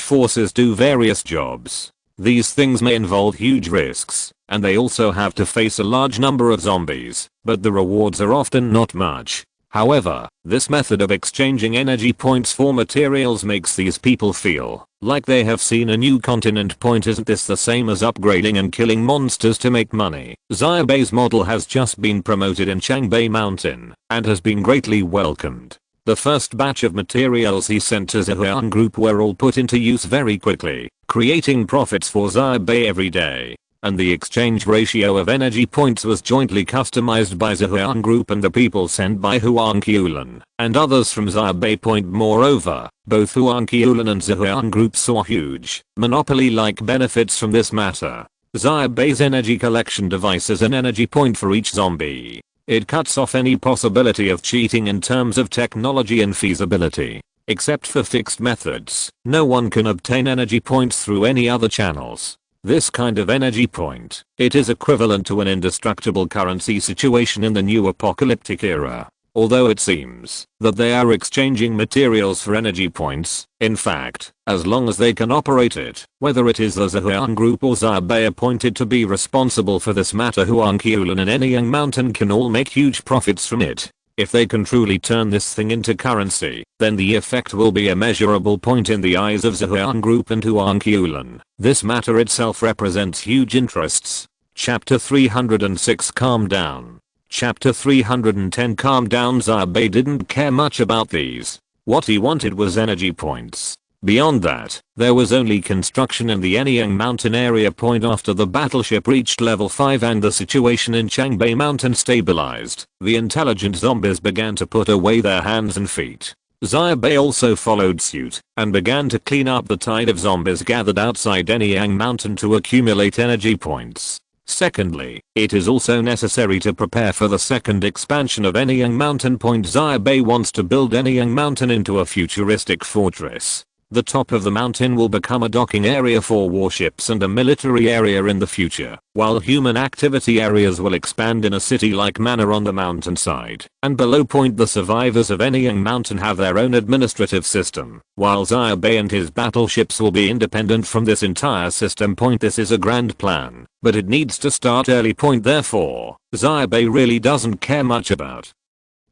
forces do various jobs. These things may involve huge risks, and they also have to face a large number of zombies, but the rewards are often not much. However, this method of exchanging energy points for materials makes these people feel like they have seen a new continent. Isn't this the same as upgrading and killing monsters to make money? Xia Bai's model has just been promoted in Changbei Mountain and has been greatly welcomed. The first batch of materials he sent to Zhuang Group were all put into use very quickly, creating profits for Xia Bai every day. And the exchange ratio of energy points was jointly customized by Zhuang Group and the people sent by Huang Qiulan and others from Xia Bai. Moreover, both Huang Qiulan and Zhuang Group saw huge, monopoly-like benefits from this matter. Xia Bai's energy collection device is an energy point for each zombie. It cuts off any possibility of cheating in terms of technology and feasibility. Except for fixed methods, no one can obtain energy points through any other channels. This kind of energy point, it is equivalent to an indestructible currency situation in the new apocalyptic era. Although it seems that they are exchanging materials for energy points, in fact, as long as they can operate it, whether it is the Zhuang Group or Xia Bai appointed to be responsible for this matter, Huang Qiulan and Anyang Mountain can all make huge profits from it. If they can truly turn this thing into currency, then the effect will be a measurable point in the eyes of Zhuang Group and Huang Qiulan. This matter itself represents huge interests. Chapter 306 Calm Down. Chapter 310 Calm Down. Xia Bai didn't care much about these. What he wanted was energy points. Beyond that, there was only construction in the Anyang Mountain area. After the battleship reached level 5 and the situation in Changbei Mountain stabilized, the intelligent zombies began to put away their hands and feet. Xia Bai also followed suit and began to clean up the tide of zombies gathered outside Anyang Mountain to accumulate energy points. Secondly, it is also necessary to prepare for the second expansion of Anyang Mountain. Xia Bai wants to build Anyang Mountain into a futuristic fortress. The top of the mountain will become a docking area for warships and a military area in the future, while human activity areas will expand in a city-like manner on the mountainside. And below point the survivors of Anyang Mountain have their own administrative system, while Xia Bai and his battleships will be independent from this entire system. Point this is a grand plan, but it needs to start early. Point therefore, Xia Bai really doesn't care much about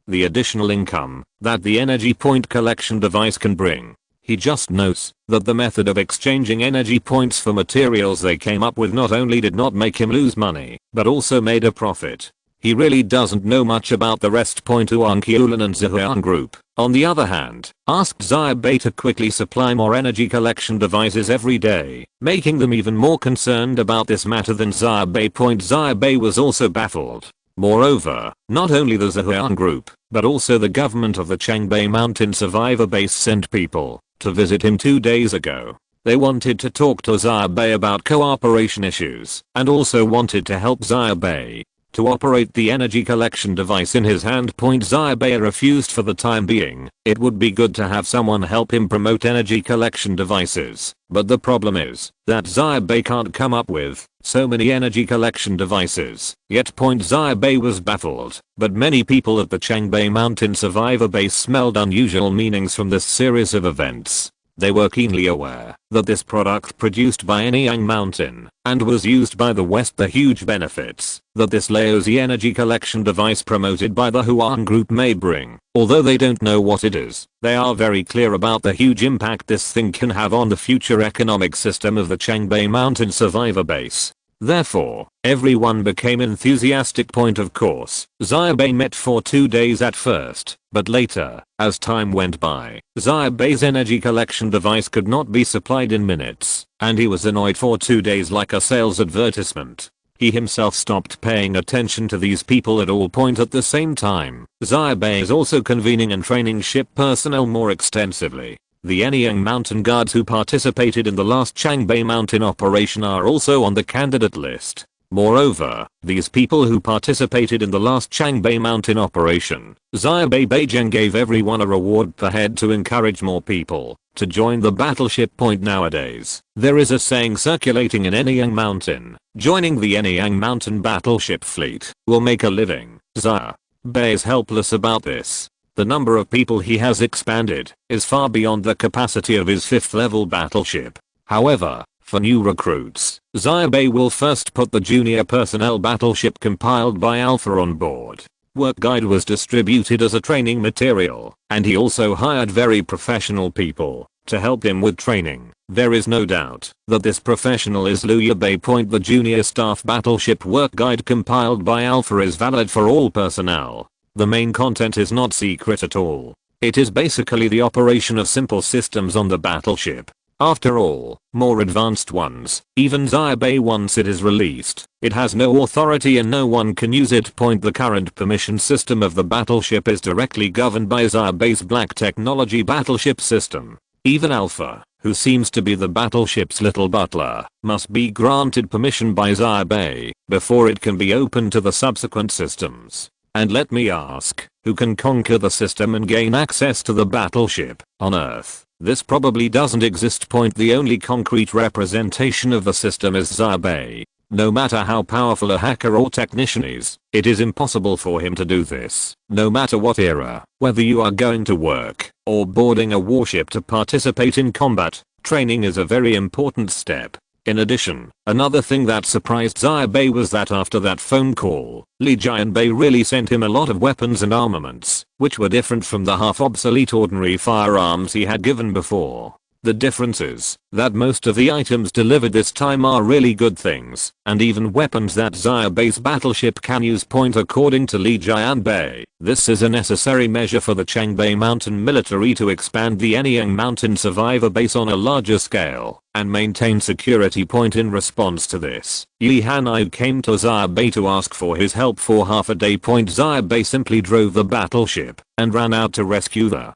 the additional income that the energy point collection device can bring. He just knows that the method of exchanging energy points for materials they came up with not only did not make him lose money, but also made a profit. He really doesn't know much about the rest. Huang Qiulan and Zhuang Group, on the other hand, asked Xia Bai to quickly supply more energy collection devices every day, making them even more concerned about this matter than Xia Bai. Xia Bai was also baffled. Moreover, not only the Zhuang Group, but also the government of the Changbai Mountain Survivor Base sent people to visit him 2 days ago. They wanted to talk to Xia Bai about cooperation issues, and also wanted to help Xia Bai to operate the energy collection device in his hand. Xia Bai refused for the time being. It would be good to have someone help him promote energy collection devices, but the problem is that Xia Bai can't come up with so many energy collection devices. Yet Xia Bai was baffled, but many people at the Changbai Mountain Survivor Base smelled unusual meanings from this series of events. They were keenly aware that this product produced by Anyang Mountain and was used by the West, the huge benefits that this Laozi energy collection device promoted by the Huang Group may bring. Although they don't know what it is, they are very clear about the huge impact this thing can have on the future economic system of the Changbai Mountain Survivor Base. Therefore, everyone became enthusiastic. Of course, Xia Bai met for 2 days at first, but later, as time went by, Xia Bai's energy collection device could not be supplied in minutes, and he was annoyed for 2 days like a sales advertisement. He himself stopped paying attention to these people at all. At the same time, Xia Bai is also convening and training ship personnel more extensively. The Anyang Mountain Guards who participated in the last Changbai Mountain operation are also on the candidate list. Moreover, these people who participated in the last Changbai Mountain operation, Xia Bai Beijing gave everyone a reward per head to encourage more people to join the battleship. Nowadays, there is a saying circulating in Anyang Mountain, joining the Anyang Mountain battleship fleet will make a living. Xia Bai is helpless about this. The number of people he has expanded is far beyond the capacity of his 5th level battleship. However, for new recruits, Xia Bai will first put the junior personnel battleship compiled by Alpha on board. Work guide was distributed as a training material, and he also hired very professional people to help him with training. There is no doubt that this professional is Xia Bai. The junior staff battleship work guide compiled by Alpha is valid for all personnel. The main content is not secret at all. It is basically the operation of simple systems on the battleship. After all, more advanced ones, even Xia Bai once it is released, it has no authority and no one can use it. The current permission system of the battleship is directly governed by Xia Bai's black technology battleship system. Even Alpha, who seems to be the battleship's little butler, must be granted permission by Xia Bai before it can be opened to the subsequent systems. And let me ask, who can conquer the system and gain access to the battleship on Earth? This probably doesn't exist. The only concrete representation of the system is Xia Bai. No matter how powerful a hacker or technician is, it is impossible for him to do this. No matter what era, whether you are going to work or boarding a warship to participate in combat, training is a very important step. In addition, another thing that surprised Xia Bai was that after that phone call, Li Jianbei really sent him a lot of weapons and armaments, which were different from the half-obsolete ordinary firearms he had given before. The difference is that most of the items delivered this time are really good things, and even weapons that Xia Bai's battleship can use. According to Li Jianbei, this is a necessary measure for the Changbai Mountain military to expand the Anyang Mountain Survivor Base on a larger scale and maintain security. In response to this, Yi Hanai came to Xia Bai to ask for his help for half a day. Xia Bai simply drove the battleship and ran out to rescue the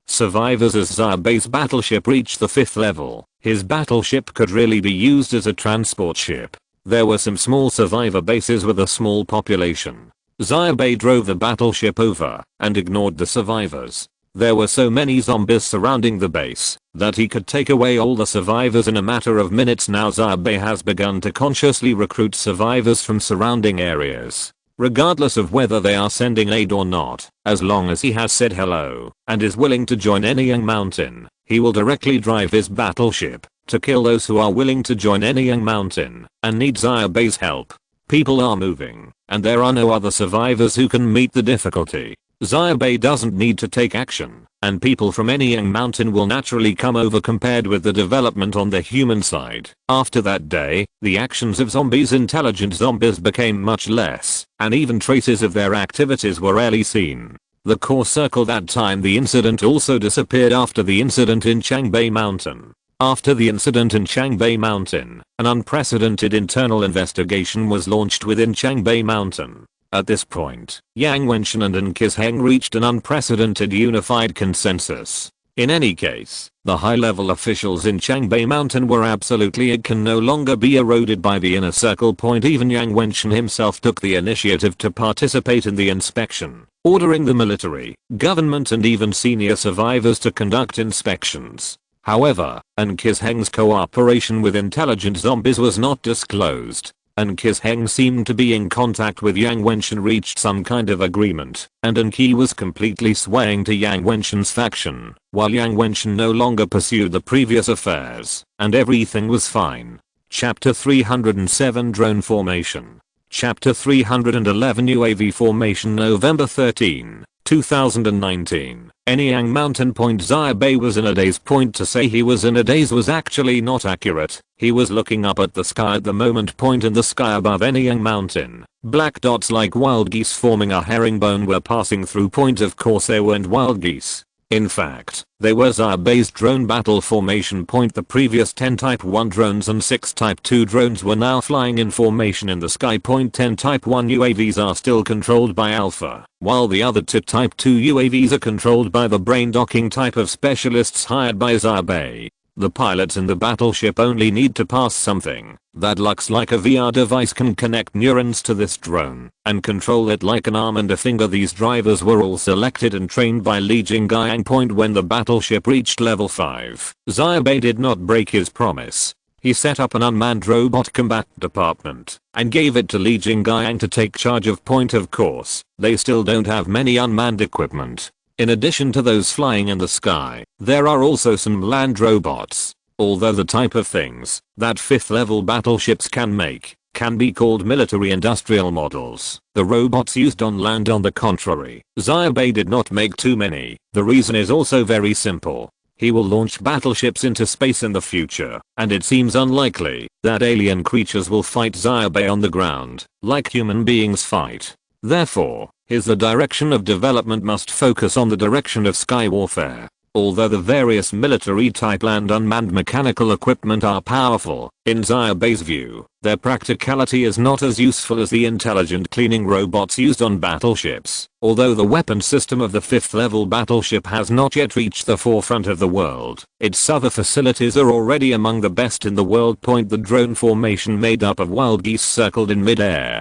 survivors. As Xia Bai's battleship reached the 5th level, his battleship could really be used as a transport ship. There were some small survivor bases with a small population. Xia Bai drove the battleship over and ignored the survivors. There were so many zombies surrounding the base that he could take away all the survivors in a matter of minutes. Now Xia Bai has begun to consciously recruit survivors from surrounding areas. Regardless of whether they are sending aid or not, as long as he has said hello and is willing to join any young mountain, he will directly drive his battleship to kill those who are willing to join any young mountain and need Xia Bai's help. People are moving, and there are no other survivors who can meet the difficulty. Xia Bai doesn't need to take action, and people from any young mountain will naturally come over compared with the development on the human side. After that day, the actions of intelligent zombies became much less, and even traces of their activities were rarely seen. The core circle that time the incident also disappeared after the incident in Bai Mountain. After the incident in Bai Mountain, an unprecedented internal investigation was launched within Bai Mountain. At this point, Yang Wenshun and Xia reached an unprecedented unified consensus. In any case, the high-level officials in Bai Mountain were absolutely it can no longer be eroded by the inner circle point. Even Yang Wenshun himself took the initiative to participate in the inspection, ordering the military, government and even senior survivors to conduct inspections. However, Xia's cooperation with intelligent zombies was not disclosed. Xia seemed to be in contact with Yang Wenshun, reached some kind of agreement, and Qi was completely swaying to Yang Wenshun's faction, while Yang Wenshun no longer pursued the previous affairs, and everything was fine. Chapter 307 Drone Formation. Chapter 311 UAV Formation. November 13, 2019. Any Yang Mountain point. Xia Bai was in a daze. Point to say he was in a daze was actually not accurate. He was looking up at the sky at the moment. Point in the sky above any Yang Mountain. Black dots like wild geese forming a herringbone were passing through. Point of course they weren't wild geese. In fact, they were Xia Bai's drone battle formation. Point the previous 10 Type 1 drones and 6 Type 2 drones were now flying in formation in the sky. Point 10 Type 1 UAVs are still controlled by Alpha, while the other 2 Type 2 UAVs are controlled by the brain docking type of specialists hired by Xia Bai. The pilots in the battleship only need to pass something that looks like a VR device, can connect neurons to this drone and control it like an arm and a finger. These drivers were all selected and trained by Li Jingyang. Point when the battleship reached level 5, Xia Bai did not break his promise. He set up an unmanned robot combat department and gave it to Li Jingyang to take charge of. Point of course, they still don't have many unmanned equipment. In addition to those flying in the sky, there are also some land robots. Although the type of things that 5th level battleships can make can be called military industrial models, the robots used on land on the contrary, Xia Bai did not make too many. The reason is also very simple. He will launch battleships into space in the future, and it seems unlikely that alien creatures will fight Xia Bai on the ground like human beings fight. Therefore, the direction of development must focus on the direction of sky warfare. Although the various military type land unmanned mechanical equipment are powerful, in Xia Bai's view, their practicality is not as useful as the intelligent cleaning robots used on battleships. Although the weapon system of the 5th level battleship has not yet reached the forefront of the world, its other facilities are already among the best in the world. Point the drone formation made up of wild geese circled in mid-air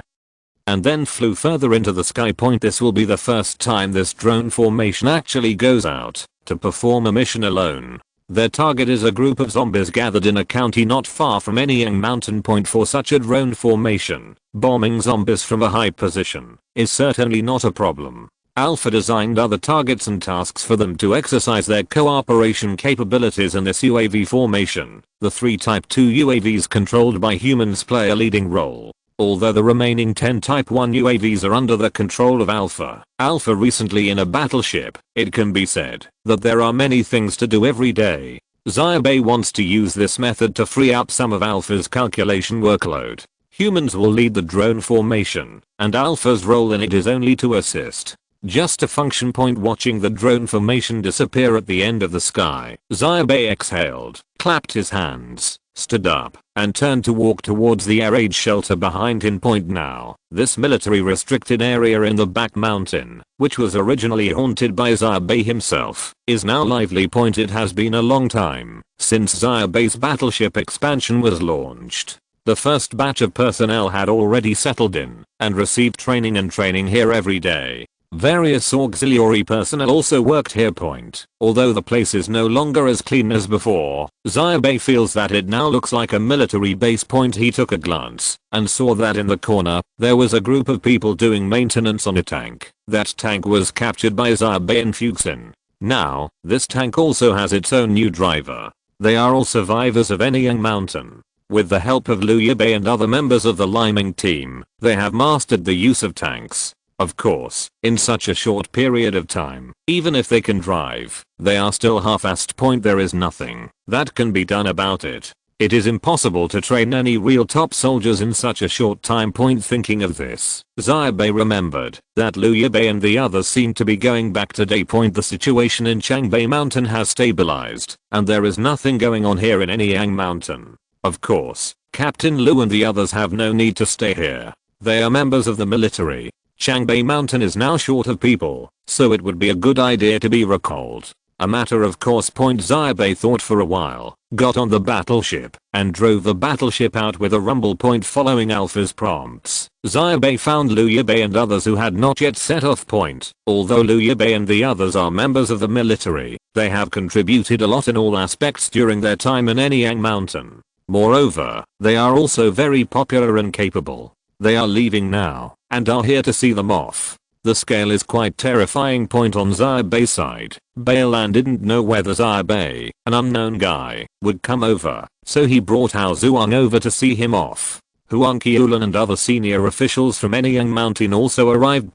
and then flew further into the sky. Point this will be the first time this drone formation actually goes out to perform a mission alone. Their target is a group of zombies gathered in a county not far from any young mountain. Point for such a drone formation, bombing zombies from a high position is certainly not a problem. Alpha designed other targets and tasks for them to exercise their cooperation capabilities in this UAV formation. The 3 Type 2 UAVs controlled by humans play a leading role. Although the remaining 10 Type 1 UAVs are under the control of Alpha. Recently in a battleship, it can be said that there are many things to do every day. Xia Bai wants to use this method to free up some of Alpha's calculation workload. Humans will lead the drone formation, and Alpha's role in it is only to assist. Just to function. Point watching the drone formation disappear at the end of the sky, Xia Bai exhaled, clapped his hands, stood up, and turned to walk towards the air raid shelter behind him. Point now, this military restricted area in the back mountain, which was originally haunted by Xia Bai himself, is now lively. Point it has been a long time since Xia Bai's battleship expansion was launched. The first batch of personnel had already settled in and received training here every day. Various auxiliary personnel also worked here. Although the place is no longer as clean as before, Xia Bai feels that it now looks like a military base. He took a glance and saw that in the corner there was a group of people doing maintenance on a tank. That tank was captured by Xia Bai and Fuxin. Now, this tank also has its own new driver. They are all survivors of Anyang Mountain. With the help of Liu Bei and other members of the liming team, they have mastered the use of tanks. Of course, in such a short period of time, even if they can drive, they are still half-assed. There is nothing that can be done about it. It is impossible to train any real top soldiers in such a short time. Thinking of this, Xia Bai remembered that Liu Bei and the others seemed to be going back to day. The situation in Changbei Mountain has stabilized, and there is nothing going on here in Anyang Mountain. Of course, Captain Lu and the others have no need to stay here. They are members of the military. Changbei Mountain is now short of people, so it would be a good idea to be recalled. A matter of course. Xia Bai thought for a while, got on the battleship, and drove the battleship out with a rumble. Following Alpha's prompts, Xia Bai found Liu Bei and others who had not yet set off. Although Liu Bei and the others are members of the military, they have contributed a lot in all aspects during their time in Anyang Mountain. Moreover, they are also very popular and capable. They are leaving now, and are here to see them off. The scale is quite terrifying. On Xia Bai's side, Bailan didn't know whether Xia Bai, an unknown guy, would come over, so he brought Hao Zhuang over to see him off. Huang Qiulan and other senior officials from Anyang Mountain also arrived.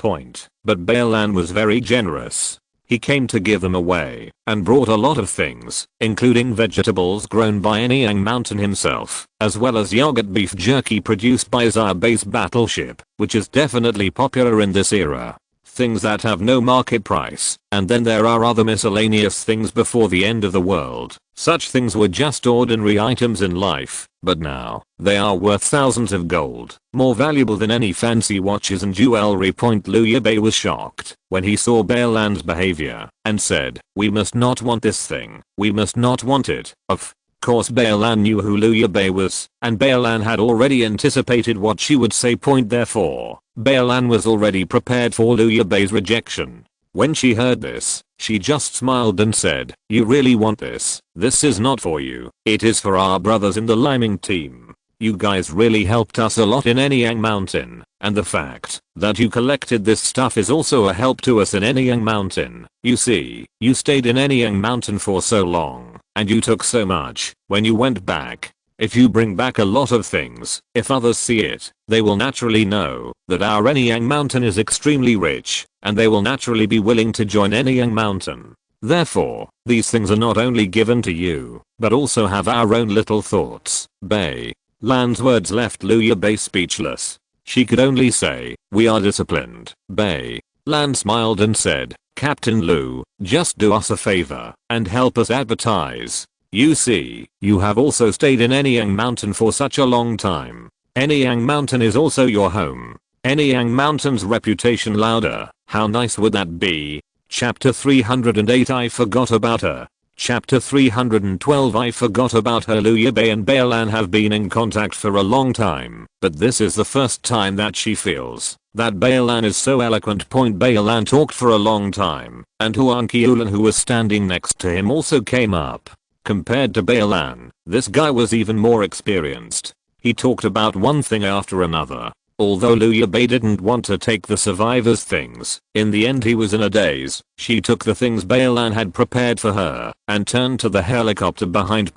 But Bailan was very generous. He came to give them away, and brought a lot of things, including vegetables grown by Anyang Mountain himself, as well as yogurt beef jerky produced by Xia Bai's battleship, which is definitely popular in this era. Things that have no market price, and then there are other miscellaneous things before the end of the world. Such things were just ordinary items in life, but now, they are worth thousands of gold, more valuable than any fancy watches and jewelry. Liu Bei was shocked when he saw Bailan's behavior, and said, "We must not want this thing, we must not want it." Of course Bailan knew who Liu Bei was, and Bailan had already anticipated what she would say. Therefore, Bailan was already prepared for Liu Bei's rejection. When she heard this, she just smiled and said, "You really want this? This is not for you. It is for our brothers in the liming team. You guys really helped us a lot in Anyang Mountain, and the fact that you collected this stuff is also a help to us in Anyang Mountain. You see, you stayed in Anyang Mountain for so long, and you took so much when you went back. If you bring back a lot of things, if others see it, they will naturally know that our Anyang Mountain is extremely rich, and they will naturally be willing to join Anyang Mountain. Therefore, these things are not only given to you, but also have our own little thoughts." Bai Lan's words left Liu Bei speechless. She could only say, "We are disciplined." Bai Lan smiled and said, "Captain Lu, just do us a favor, and help us advertise. You see, you have also stayed in Anyang Mountain for such a long time. Anyang Mountain is also your home. Anyang Mountain's reputation louder. How nice would that be?" Chapter 308 I forgot about her. Chapter 312 I forgot about her. Liu Bei and Bailan have been in contact for a long time, but this is the first time that she feels that Bailan is so eloquent. Bailan talked for a long time, and Huang Qiulan, who was standing next to him, also came up. Compared to Bailan, this guy was even more experienced. He talked about one thing after another. Although Liu Bei didn't want to take the survivors' things, in the end he was in a daze. She took the things Bailan had prepared for her, and turned to the helicopter behind.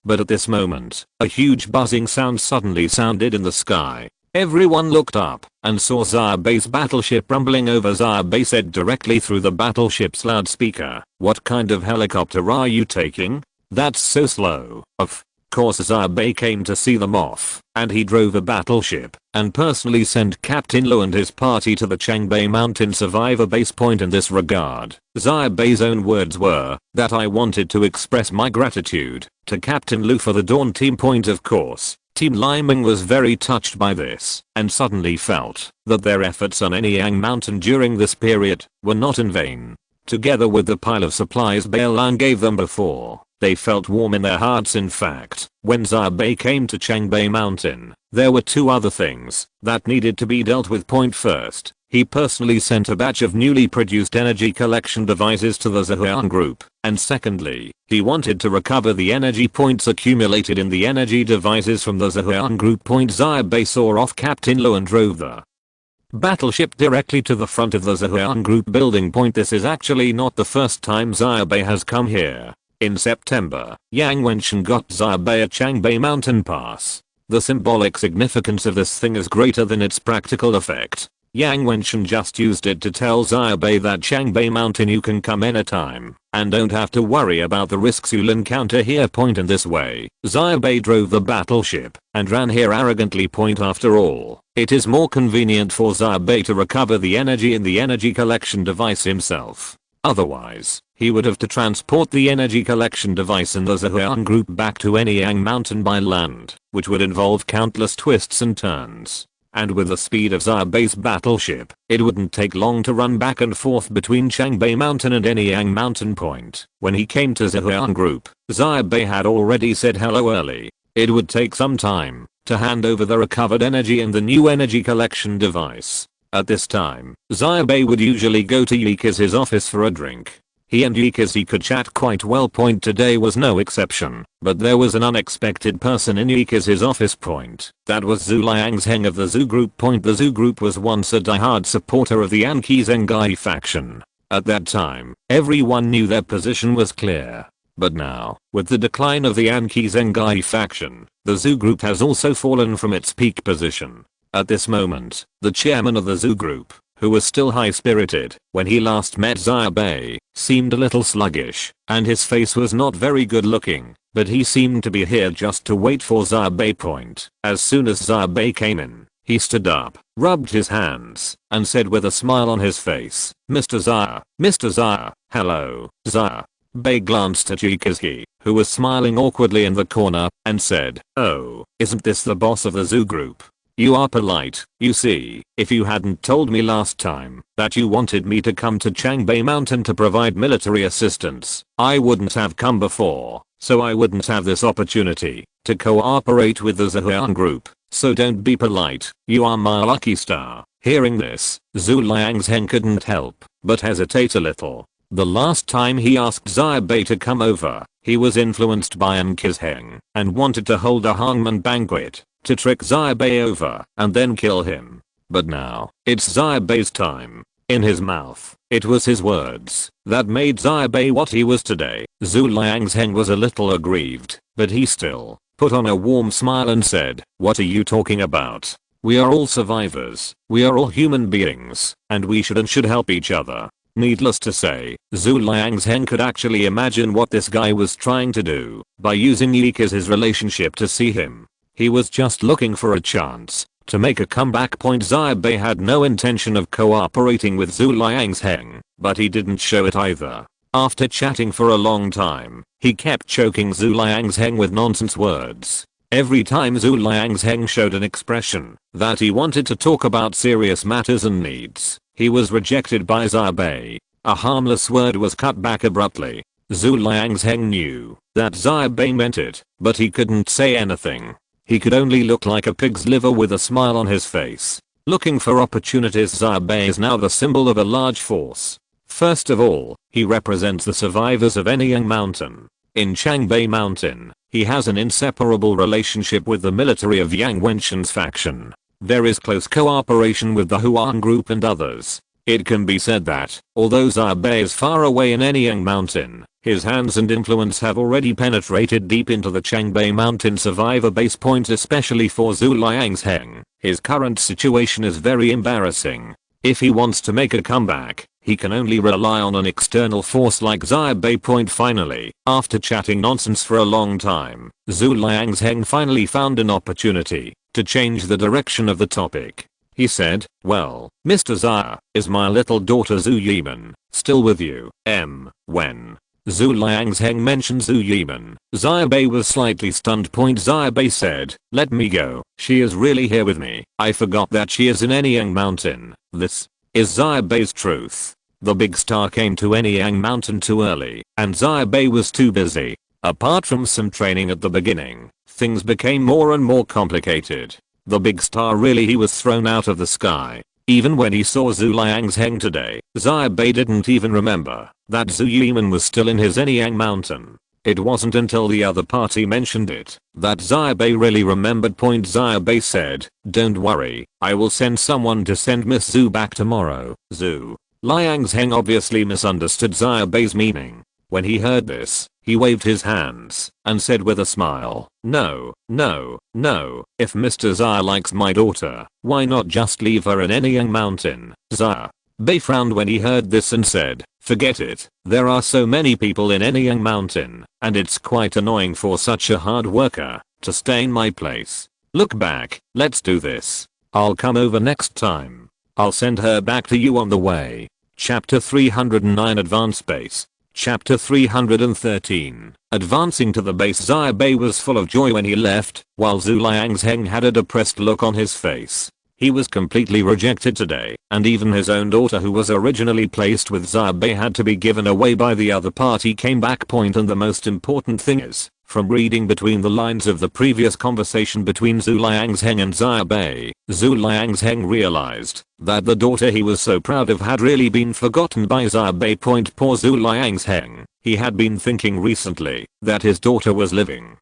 But at this moment, a huge buzzing sound suddenly sounded in the sky. Everyone looked up, and saw Xia Bai's battleship rumbling over. Xia Bai said directly through the battleship's loudspeaker, "What kind of helicopter are you taking? That's so slow." Of course Xia Bai came to see them off, and he drove a battleship, and personally sent Captain Lu and his party to the Changbei Mountain survivor base. In this regard, Xia Bai's own words were that I wanted to express my gratitude to Captain Lu for the Dawn team. Of course, Team Liming was very touched by this, and suddenly felt that their efforts on Anyang Mountain during this period were not in vain. Together with the pile of supplies Bailan gave them before, they felt warm in their hearts. In fact, when Xia Bai came to Changbei Mountain, there were two other things that needed to be dealt with. First, He personally sent a batch of newly produced energy collection devices to the Xia group, and secondly, he wanted to recover the energy points accumulated in the energy devices from the Xia group. Xia Bai saw off Captain Lo and drove the battleship directly to the front of the Xia group building. This is actually not the first time Xia Bai has come here. In September, Yang Wenchen got Xia Bai a Changbai Mountain Pass. The symbolic significance of this thing is greater than its practical effect. Yang Wenchen just used it to tell Xia Bai that Changbai Mountain you can come anytime, and don't have to worry about the risks you'll encounter here. In this way, Xia Bai drove the battleship, and ran here arrogantly. After all, it is more convenient for Xia Bai to recover the energy in the energy collection device himself. Otherwise, he would have to transport the energy collection device in the Xia group back to Anyang Mountain by land, which would involve countless twists and turns. And with the speed of Xia Bai's battleship, it wouldn't take long to run back and forth between Changbai Mountain and Anyang Mountain. When he came to Xia group, Xia Bai had already said hello early. It would take some time to hand over the recovered energy in the new energy collection device. At this time, Xia Bai would usually go to Yika's office for a drink. He and Yika's could chat quite well. Today was no exception, but there was an unexpected person in Yika's office. That was Zhu Liangzheng of the Zhu group. The Zhu group was once a diehard supporter of the Anki Zengai faction. At that time, everyone knew their position was clear. But now, with the decline of the Anki Zengai faction, the Zhu group has also fallen from its peak position. At this moment, the chairman of the Zhu group, who was still high-spirited when he last met Xia Bai, seemed a little sluggish, and his face was not very good looking, but he seemed to be here just to wait for Xia Bai. As soon as Xia Bai came in, he stood up, rubbed his hands, and said with a smile on his face, Mr. Xia, hello, Xia. Bai glanced at Yika's, who was smiling awkwardly in the corner, and said, oh, isn't this the boss of the Zhu group? You are polite, you see. If you hadn't told me last time that you wanted me to come to Changbai Mountain to provide military assistance, I wouldn't have come before, so I wouldn't have this opportunity to cooperate with the Xia group. So don't be polite, you are my lucky star. Hearing this, Zhu Liangzheng couldn't help but hesitate a little. The last time he asked Xia Bai to come over, he was influenced by Nkizheng and wanted to hold a hangman banquet to trick Xia Bai over and then kill him. But now, it's Xia Bai's time. In his mouth, it was his words that made Xia Bai what he was today. Zhu Liangzheng was a little aggrieved, but he still put on a warm smile and said, what are you talking about? We are all survivors, we are all human beings, and we should help each other. Needless to say, Zhu Liangzheng could actually imagine what this guy was trying to do by using Yika's relationship to see him. He was just looking for a chance to make a comeback. Xia Bai had no intention of cooperating with Zhu Liangzheng, but he didn't show it either. After chatting for a long time, he kept choking Zhu Liangzheng with nonsense words. Every time Zhu Liangzheng showed an expression that he wanted to talk about serious matters and needs, he was rejected by Xia Bai. A harmless word was cut back abruptly. Zhu Liangzheng knew that Xia Bai meant it, but he couldn't say anything. He could only look like a pig's liver with a smile on his face. Looking for opportunities. Xia Bai is now the symbol of a large force. First of all, he represents the survivors of Anyang Mountain. In Changbai Mountain, he has an inseparable relationship with the military of Yang Wenchen's faction. There is close cooperation with the Huang group and others. It can be said that, although Xia Bai is far away in Anyang Mountain, his hands and influence have already penetrated deep into the Changbai Mountain survivor base. Especially for Zhu Liangzheng, his current situation is very embarrassing. If he wants to make a comeback, he can only rely on an external force like Xia Bai. Finally, after chatting nonsense for a long time, Zhu Liangzheng finally found an opportunity to change the direction of the topic. He said, well, Mr. Xia, is my little daughter Zhu Yiman still with you? When Zhu Liangzheng mentioned Zhu Yiman, Xia Bai was slightly stunned. Xia Bai said, let me go, she is really here with me. I forgot that she is in Anyang Mountain. This is Xia Bai's truth. The big star came to Anyang Mountain too early, and Xia Bai was too busy. Apart from some training at the beginning, things became more and more complicated. The big star he was thrown out of the sky. Even when he saw Zhu Liang's Heng today, Xia Bai didn't even remember that Zhu Yiman was still in his Anyang mountain. It wasn't until the other party mentioned it that Xia Bai really remembered. Xia Bai said, "Don't worry, I will send someone to send Miss Zhu back tomorrow." Zhu Liang's Heng obviously misunderstood Xia Bai's meaning. When he heard this, he waved his hands and said with a smile, "No, no, no, if Mr. Xia likes my daughter, why not just leave her in Anyang mountain?" Xia Bai frowned when he heard this and said, "Forget it, there are so many people in Anyang mountain, and it's quite annoying for such a hard worker to stay in my place. Look back, let's do this. I'll come over next time. I'll send her back to you on the way." Chapter 309 Advanced Base. Chapter 313. Advancing to the base. Xia Bai was full of joy when he left, while Zhu Liang's Heng had a depressed look on his face. He was completely rejected today, and even his own daughter, who was originally placed with Xia Bai, had to be given away by the other party. Came back. And the most important thing is, from reading between the lines of the previous conversation between Zhu Liang's Heng and Xia Bai, Zhu Liang's Heng realized that the daughter he was so proud of had really been forgotten by Xia Bai. Poor Zhu Liang's Heng. He had been thinking recently that his daughter was living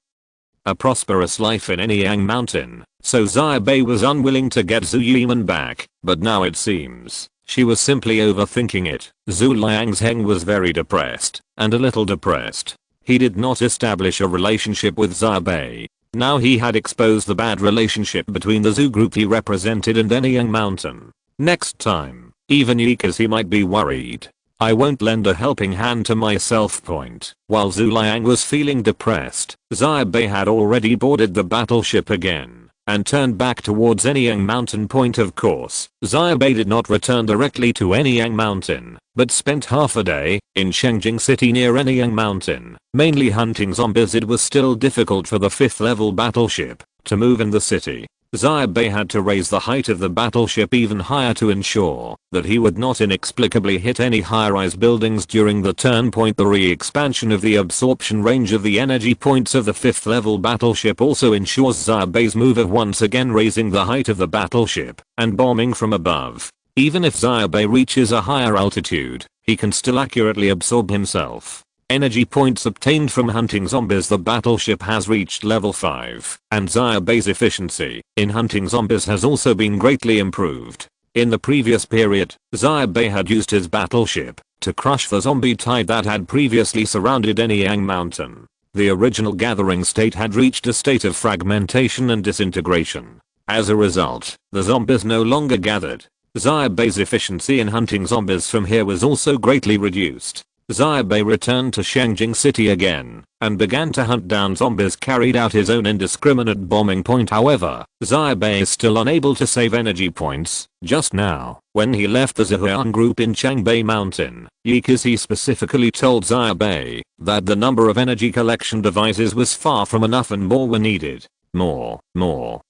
a prosperous life in Anyang mountain, so Xia Bai was unwilling to get Zhu Yiman back, but now it seems she was simply overthinking it. Zhu Liang's Heng was very depressed, and a little depressed. He did not establish a relationship with Xia Bai. Now he had exposed the bad relationship between the Zhu group he represented and Anyang mountain. Next time, even because he might be worried, I won't lend a helping hand to myself. While Zhu Liang was feeling depressed, Xia Bai had already boarded the battleship again and turned back towards Anyang mountain. Of course, Xia Bai did not return directly to Anyang mountain, but spent half a day in Shengjing city near Anyang mountain, mainly hunting zombies. It was still difficult for the 5th level battleship to move in the city. Xia Bai had to raise the height of the battleship even higher to ensure that he would not inexplicably hit any high-rise buildings during the turn. The re-expansion of the absorption range of the energy points of the 5th level battleship also ensures Xia Bai's move of once again raising the height of the battleship and bombing from above. Even if Xia Bai reaches a higher altitude, he can still accurately absorb himself. Energy points obtained from hunting zombies. The battleship has reached level 5, and Xia Bai's efficiency in hunting zombies has also been greatly improved. In the previous period, Xia Bai had used his battleship to crush the zombie tide that had previously surrounded Anyang mountain. The original gathering state had reached a state of fragmentation and disintegration. As a result, the zombies no longer gathered. Xia Bai's efficiency in hunting zombies from here was also greatly reduced. Xia Bai returned to Shengjing city again and began to hunt down zombies. Carried out his own indiscriminate bombing. However, Xia Bai is still unable to save energy points. Just now, when he left the Zhuan group in Changbei mountain, Yikazi specifically told Xia Bai that the number of energy collection devices was far from enough and more were needed. More.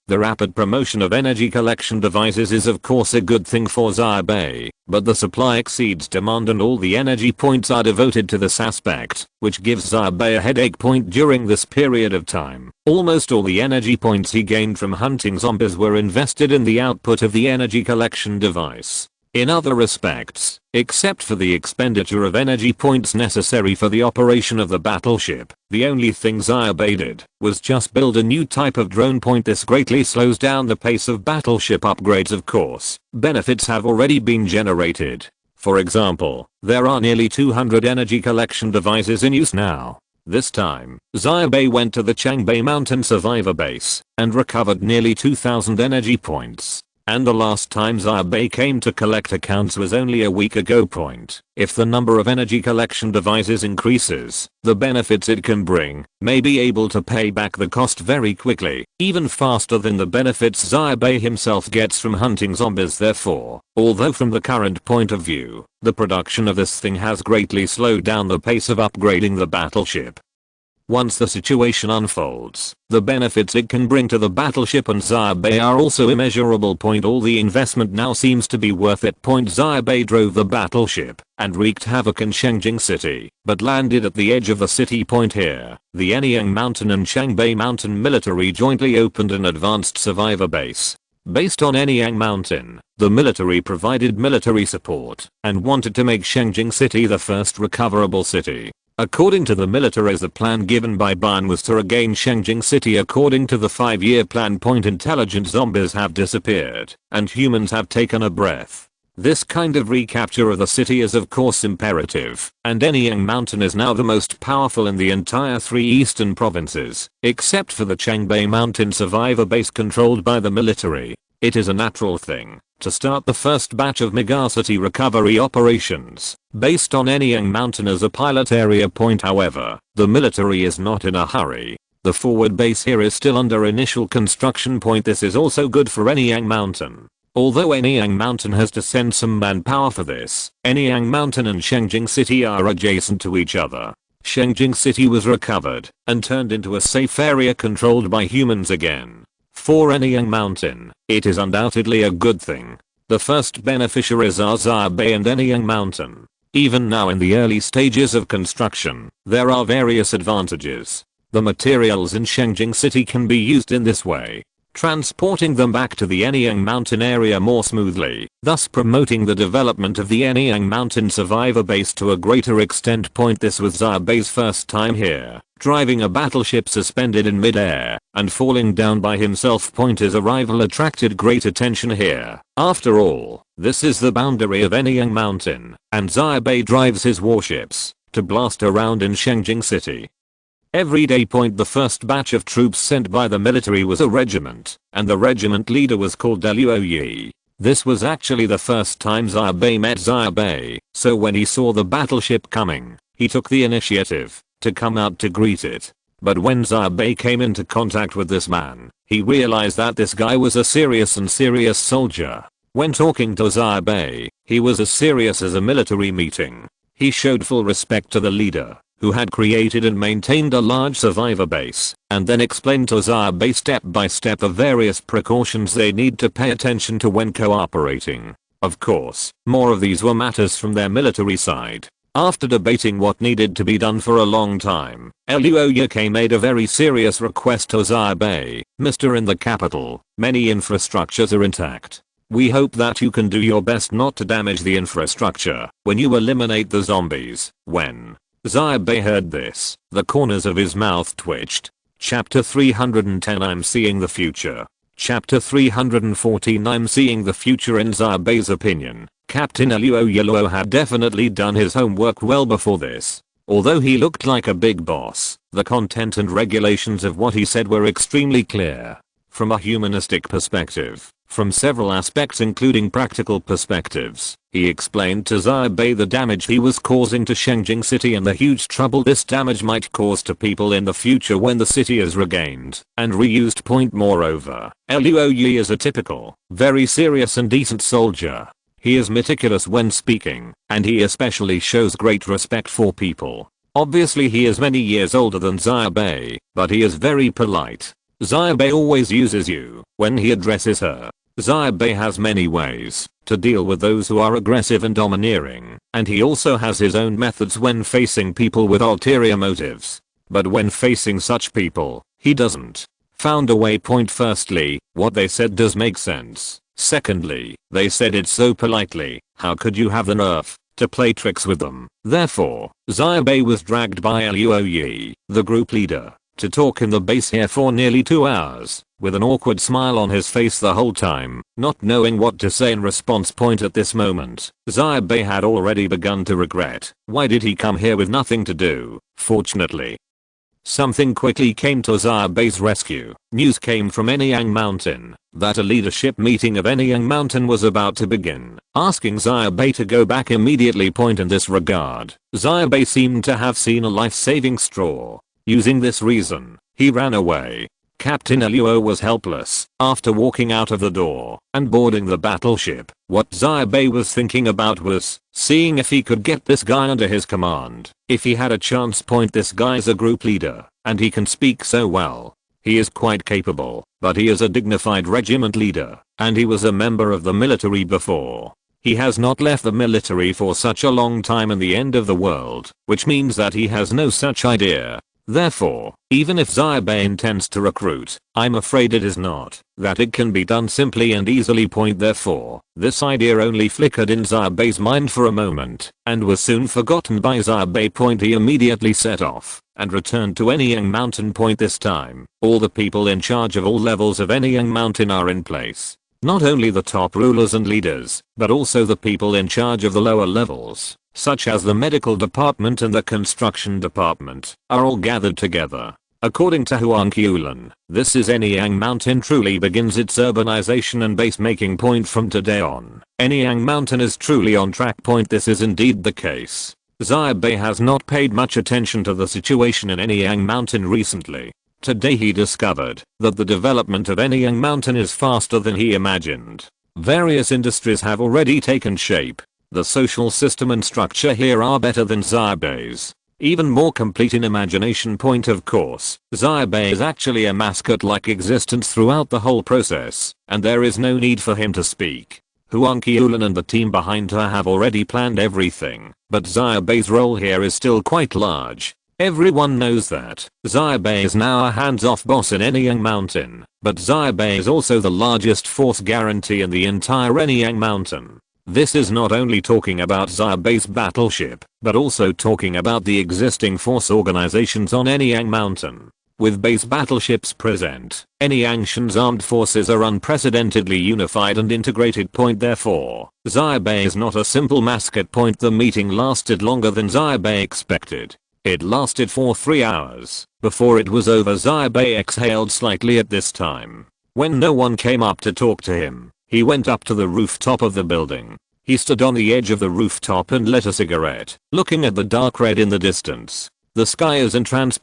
The rapid promotion of energy collection devices is of course a good thing for Xia Bai, but the supply exceeds demand and all the energy points are devoted to this aspect, which gives Xia Bai a headache. During this period of time, almost all the energy points he gained from hunting zombies were invested in the output of the energy collection device. In other respects, except for the expenditure of energy points necessary for the operation of the battleship, the only thing Xia Bai did was just build a new type of drone. This greatly slows down the pace of battleship upgrades. Of course, benefits have already been generated. For example, there are nearly 200 energy collection devices in use now. This time, Xia Bai went to the Changbei mountain survivor base and recovered nearly 2000 energy points. And the last time Xia Bai came to collect accounts was only a week ago. If the number of energy collection devices increases, the benefits it can bring may be able to pay back the cost very quickly, even faster than the benefits Xia Bai himself gets from hunting zombies. Therefore, although from the current point of view, the production of this thing has greatly slowed down the pace of upgrading the battleship. Once the situation unfolds, the benefits it can bring to the battleship and Xia Bai are also immeasurable. All the investment now seems to be worth it. Xia Bai drove the battleship and wreaked havoc in Shengjing city, but landed at the edge of the city. Here, the Anyang mountain and Changbei mountain military jointly opened an advanced survivor base. Based on Anyang Mountain, the military provided military support and wanted to make Shengjing City the first recoverable city. According to the military, the plan given by Ban was to regain Shengjing City. According to the 5-year plan, intelligent zombies have disappeared and humans have taken a breath. This kind of recapture of the city is of course imperative, and Anyang Mountain is now the most powerful in the entire 3 eastern provinces, except for the Bai Mountain survivor base controlled by the military. It is a natural thing to start the first batch of megacity recovery operations based on Anyang Mountain as a pilot area point. However, the military is not in a hurry. The forward base here is still under initial construction point. This is also good for Anyang Mountain. Although Anyang Mountain has to send some manpower for this, Anyang Mountain and Shengjing City are adjacent to each other. Shengjing City was recovered and turned into a safe area controlled by humans again. For Anyang Mountain, it is undoubtedly a good thing. The first beneficiaries are Xia Bai and Anyang Mountain. Even now in the early stages of construction, there are various advantages. The materials in Shengjing City can be used in this way, transporting them back to the Anyang Mountain area more smoothly, thus promoting the development of the Anyang Mountain survivor base to a greater extent. This was Xia Bai's first time here, driving a battleship suspended in mid-air and falling down by himself. His arrival attracted great attention here. After all, this is the boundary of Anyang Mountain, and Xia Bai drives his warships to blast around in Shengjing City. Every day. The first batch of troops sent by the military was a regiment, and the regiment leader was called Luo Yi. This was actually the first time Xia Bai met Xia Bai, so when he saw the battleship coming, he took the initiative to come out to greet it. But when Xia Bai came into contact with this man, he realized that this guy was a serious soldier. When talking to Xia Bai, he was as serious as a military meeting. He showed full respect to the leader, who had created and maintained a large survivor base, and then explained to Xia Bai step by step the various precautions they need to pay attention to when cooperating. Of course, more of these were matters from their military side. After debating what needed to be done for a long time, Luo Yi made a very serious request to Xia Bai. Mr. In the capital, many infrastructures are intact. We hope that you can do your best not to damage the infrastructure when you eliminate the zombies. When Xia Bai heard this, the corners of his mouth twitched. Chapter 310 I'm seeing the future. Chapter 314 I'm seeing the future. In Xia Bai's opinion, Captain Luo Yi had definitely done his homework well before this. Although he looked like a big boss, the content and regulations of what he said were extremely clear. From a humanistic perspective, from several aspects including practical perspectives, he explained to Xia Bai the damage he was causing to Shengjing City and the huge trouble this damage might cause to people in the future when the city is regained and reused. Moreover, Luo Yi is a typical, very serious and decent soldier. He is meticulous when speaking, and he especially shows great respect for people. Obviously he is many years older than Xia Bai, but he is very polite. Xia Bai always uses you when he addresses her. Xia Bai has many ways to deal with those who are aggressive and domineering, and he also has his own methods when facing people with ulterior motives. But when facing such people, he doesn't found a way. Firstly, what they said does make sense. Secondly, they said it so politely. How could you have the nerve to play tricks with them? Therefore, Xia Bai was dragged by Luo Yi, the group leader, to talk in the base here for nearly 2 hours, with an awkward smile on his face the whole time, not knowing what to say in response. At this moment, Xia Bai had already begun to regret. Why did he come here with nothing to do? Fortunately, something quickly came to Xia Bai's rescue. News came from Anyang Mountain that a leadership meeting of Anyang Mountain was about to begin, asking Xia Bai to go back immediately. In this regard, Xia Bai seemed to have seen a life-saving straw. Using this reason, he ran away. Captain Luo was helpless after walking out of the door and boarding the battleship. What Xia Bai was thinking about was seeing if he could get this guy under his command. If he had a chance. This guy's a group leader, and he can speak so well. He is quite capable, but he is a dignified regiment leader, and he was a member of the military before. He has not left the military for such a long time in the end of the world, which means that he has no such idea Therefore, even if Xia Bai intends to recruit, I'm afraid it is not that it can be done simply and easily. Therefore, this idea only flickered in Xia Bai's mind for a moment and was soon forgotten by Xia Bai. He immediately set off and returned to Anyang Mountain. This time, all the people in charge of all levels of Anyang Mountain are in place. Not only the top rulers and leaders, but also the people in charge of the lower levels, such as the medical department and the construction department, are all gathered together. According to Huang Qiulan, this is Anyang Mountain truly begins its urbanization and base making. From today on, Anyang Mountain is truly on track. This is indeed the case. Xia Bai has not paid much attention to the situation in Anyang Mountain recently. Today he discovered that the development of Anyang Mountain is faster than he imagined. Various industries have already taken shape. The social system and structure here are better than Xia Bai's. Even more complete in imagination. Of course, Xia Bai is actually a mascot-like existence throughout the whole process, and there is no need for him to speak. Huang Qiulan and the team behind her have already planned everything, but Xia Bai's role here is still quite large. Everyone knows that Xia Bai is now a hands-off boss in Anyang Mountain, but Xia Bai is also the largest force guarantee in the entire Anyang Mountain. This is not only talking about Xia Bai's battleship, but also talking about the existing force organizations on Anyang Mountain. With base battleships present, Anyangshan's armed forces are unprecedentedly unified and integrated. Therefore, Xia Bai is not a simple mascot. The meeting lasted longer than Xia Bai expected. It lasted for 3 hours. Before it was over, Xia Bai exhaled slightly at this time. When no one came up to talk to him, he went up to the rooftop of the building. He stood on the edge of the rooftop and lit a cigarette, looking at the dark red in the distance. The sky is in trance.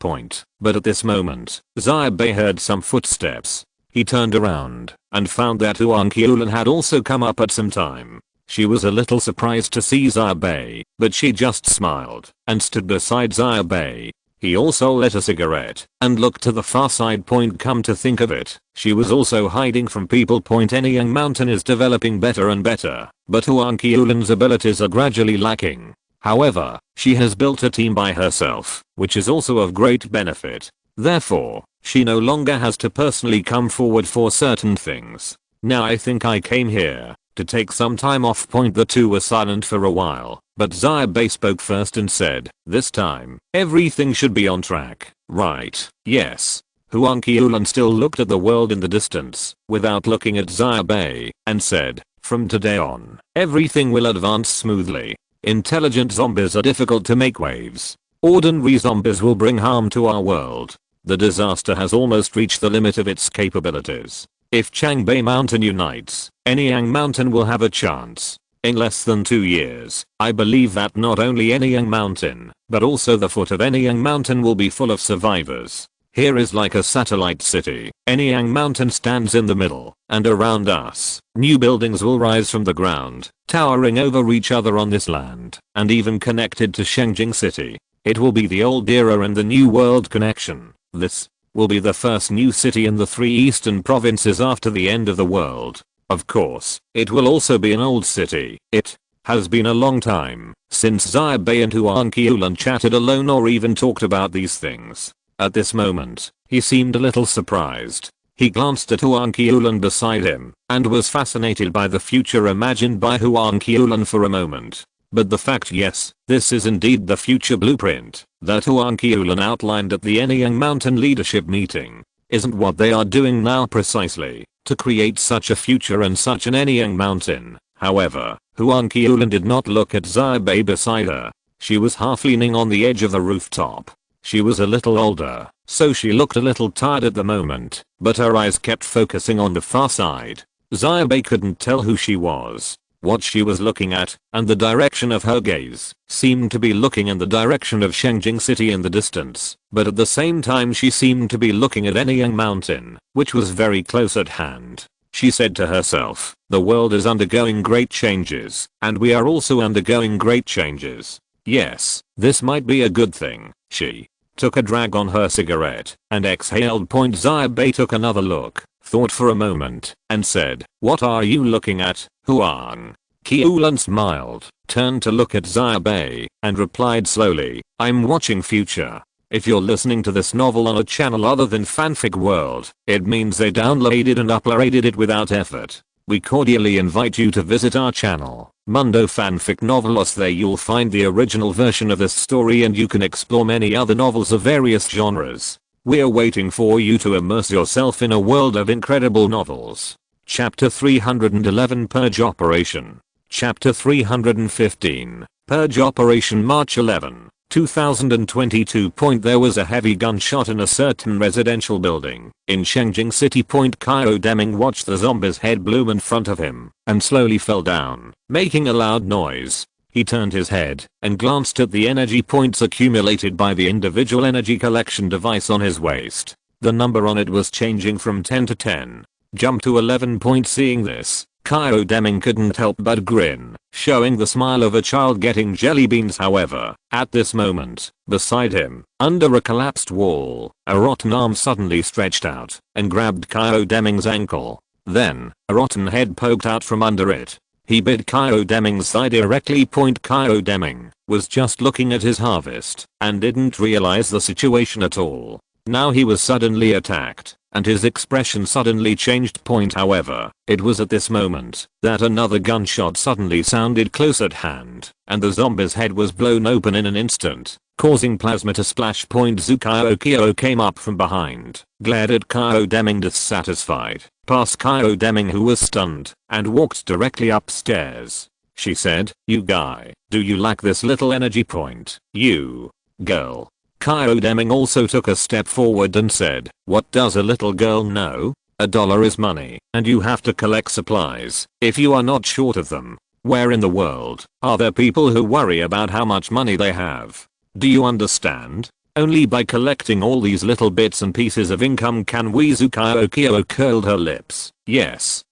But at this moment, Xia Bai heard some footsteps. He turned around and found that Huang Qiulan had also come up at some time. She was a little surprised to see Xia Bai, but she just smiled and stood beside Xia Bai. He also lit a cigarette and looked to the far side. Come to think of it, she was also hiding from people. Anyang Mountain is developing better and better, but Huang Qiulan's abilities are gradually lacking. However, she has built a team by herself, which is also of great benefit. Therefore, she no longer has to personally come forward for certain things. Now I think I came here to take some time off. The two were silent for a while, but Xia Bai spoke first and said, this time, everything should be on track, right? Yes. Huang Qiulan still looked at the world in the distance, without looking at Xia Bai, and said, from today on, everything will advance smoothly. Intelligent zombies are difficult to make waves. Ordinary zombies will bring harm to our world. The disaster has almost reached the limit of its capabilities. If Changbai Mountain unites, Anyang Mountain will have a chance. In less than 2 years, I believe that not only Anyang Mountain, but also the foot of Anyang Mountain will be full of survivors. Here is like a satellite city. Anyang Mountain stands in the middle, and around us, new buildings will rise from the ground, towering over each other on this land, and even connected to Shengjing City. It will be the old era and the new world connection. This will be the first new city in the 3 eastern provinces after the end of the world. Of course, it will also be an old city. It has been a long time since Xia Bai and Huang Qiulan chatted alone or even talked about these things. At this moment, he seemed a little surprised. He glanced at Huang Qiulan beside him and was fascinated by the future imagined by Huang Qiulan for a moment. But the fact, yes, this is indeed the future blueprint that Huang Qiulan outlined at the Anyang Mountain leadership meeting. Isn't what they are doing now precisely to create such a future and such an Anyang Mountain? However, Huang Qiulan did not look at Xia Bai beside her. She was half leaning on the edge of the rooftop. She was a little older, so she looked a little tired at the moment, but her eyes kept focusing on the far side. Xia Bai couldn't tell who she was, what she was looking at, and the direction of her gaze seemed to be looking in the direction of Shengjing City in the distance, but at the same time she seemed to be looking at Anyang Mountain, which was very close at hand. She said to herself, the world is undergoing great changes, and we are also undergoing great changes. Yes, this might be a good thing. She took a drag on her cigarette and exhaled. Xia Bai took another look, thought for a moment, and said, what are you looking at, Huang? Qiulan smiled, turned to look at Xia Bai, and replied slowly, I'm watching future. If you're listening to this novel on a channel other than Fanfic World, it means they downloaded and uploaded it without effort. We cordially invite you to visit our channel, Mundo Fanfic Novelos. There you'll find the original version of this story and you can explore many other novels of various genres. We're waiting for you to immerse yourself in a world of incredible novels. Chapter 311 Purge Operation. Chapter 315 Purge Operation March 11, 2022. There was a heavy gunshot in a certain residential building in Shengjing City. Kyle Deming watched the zombie's head bloom in front of him and slowly fell down, making a loud noise. He turned his head and glanced at the energy points accumulated by the individual energy collection device on his waist. The number on it was changing from 10 to 10. Jump to 11. Seeing this, Kyle Deming couldn't help but grin, showing the smile of a child getting jelly beans. However, at this moment, beside him, under a collapsed wall, a rotten arm suddenly stretched out and grabbed Kyle Deming's ankle. Then, a rotten head poked out from under it. He bit Kyle Deming's thigh directly. Kyle Deming was just looking at his harvest and didn't realize the situation at all. Now he was suddenly attacked, and his expression suddenly changed. However, it was at this moment that another gunshot suddenly sounded close at hand, and the zombie's head was blown open in an instant, causing plasma to splash. Zukaio came up from behind, glared at Kyle Deming dissatisfied, past Kyle Deming who was stunned, and walked directly upstairs. She said, "You guy, do you like this little energy point, you girl?" Kyle Deming also took a step forward and said, "What does a little girl know? $1 is money, and you have to collect supplies if you are not short of them. Where in the world are there people who worry about how much money they have? Do you understand? Only by collecting all these little bits and pieces of income can we." Zukaio curled her lips. Yes,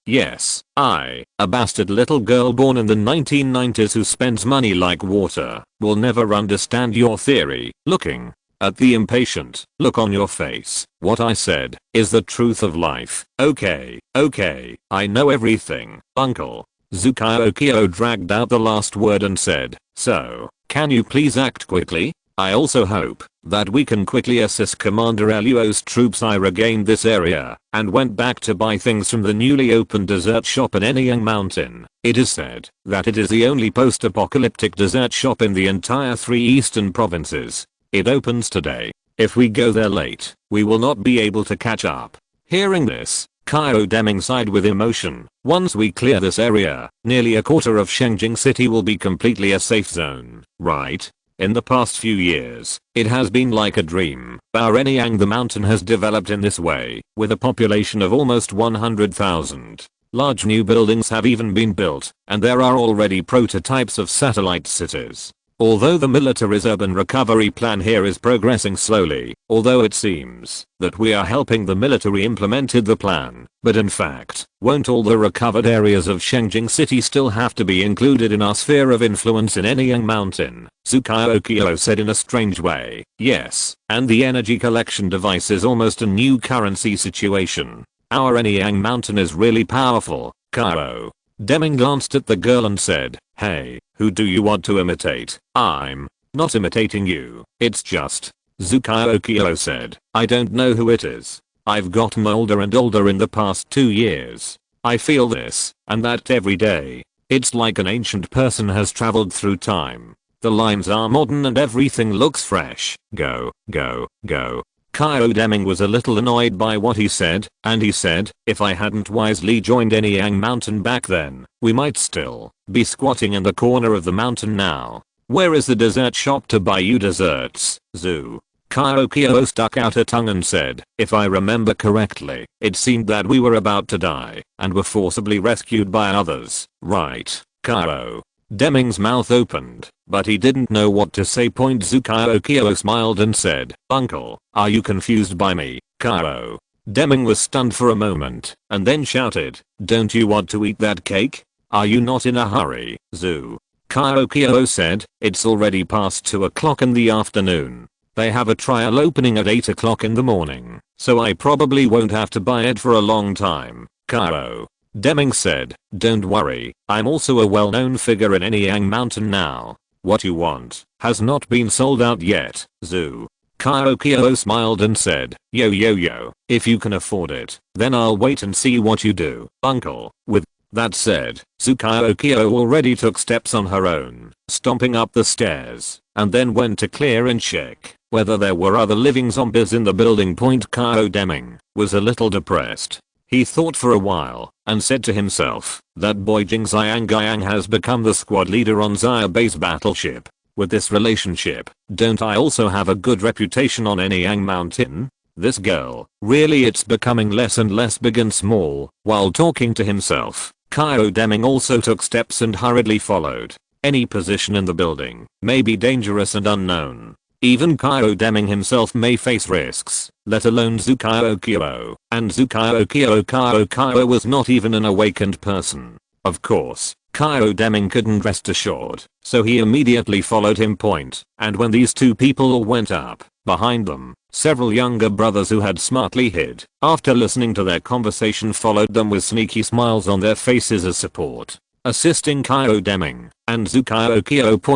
I, a bastard little girl born in the 1990s who spends money like water, will never understand your theory. Looking at the impatient look on your face, what I said is the truth of life. Okay, I know everything, uncle. Zukaio dragged out the last word and said, "So, can you please act quickly? I also hope that we can quickly assist Commander Luo's troops." I regained this area and went back to buy things from the newly opened dessert shop in Anyang Mountain. It is said that it is the only post-apocalyptic dessert shop in the entire 3 eastern provinces. It opens today. If we go there late, we will not be able to catch up. Hearing this, Kyle Deming sighed with emotion. Once we clear this area, nearly a quarter of Shengjing City will be completely a safe zone, right? In the past few years, it has been like a dream. Our Anyang the mountain has developed in this way, with a population of almost 100,000. Large new buildings have even been built, and there are already prototypes of satellite cities. Although the military's urban recovery plan here is progressing slowly, although it seems that we are helping the military implemented the plan, but in fact, won't all the recovered areas of Shengjing City still have to be included in our sphere of influence in Anyang Mountain? Zukaio said in a strange way. Yes, and the energy collection device is almost a new currency situation. Our Anyang Mountain is really powerful, Kyle. Deming glanced at the girl and said, "Hey, who do you want to imitate?" "I'm not imitating you, it's just," Zukaio said, "I don't know who it is. I've gotten older and older in the past 2 years. I feel this and that every day. It's like an ancient person has traveled through time. The lines are modern and everything looks fresh. Go. Kyle Deming was a little annoyed by what he said, and he said, "If I hadn't wisely joined Anyang Mountain back then, we might still be squatting in the corner of the mountain now. Where is the dessert shop to buy you desserts, Zoo?" Kyle stuck out a tongue and said, "If I remember correctly, it seemed that we were about to die and were forcibly rescued by others, right, Kyle?" Deming's mouth opened, but he didn't know what to say. Zukaio smiled and said, "Uncle, are you confused by me, Kyle?" Deming was stunned for a moment, and then shouted, "Don't you want to eat that cake? Are you not in a hurry, Zoo?" Kyle said, "It's already past 2 o'clock in the afternoon. They have a trial opening at 8 o'clock in the morning, so I probably won't have to buy it for a long time, Kyle." Deming said, "Don't worry, I'm also a well-known figure in Anyang Mountain now. What you want has not been sold out yet, Zoo." Kyo smiled and said, yo, if you can afford it, then I'll wait and see what you do, uncle. With that said, Kyo already took steps on her own, stomping up the stairs, and then went to clear and check whether there were other living zombies in the building. Kyo Deming was a little depressed. He thought for a while, and said to himself, that boy Jing Xiang has become the squad leader on Xia Bai's battleship. With this relationship, don't I also have a good reputation on Anyang Mountain? This girl, really it's becoming less and less big and small. While talking to himself, Kyo Deming also took steps and hurriedly followed. Any position in the building may be dangerous and unknown. Even Kyo Deming himself may face risks, let alone Kyo. And Kyo was not even an awakened person. Of course, Kyo Deming couldn't rest assured, so he immediately followed him. And when these two people all went up, behind them, several younger brothers who had smartly hid, after listening to their conversation, followed them with sneaky smiles on their faces as support, assisting Kyo Deming and Kyo.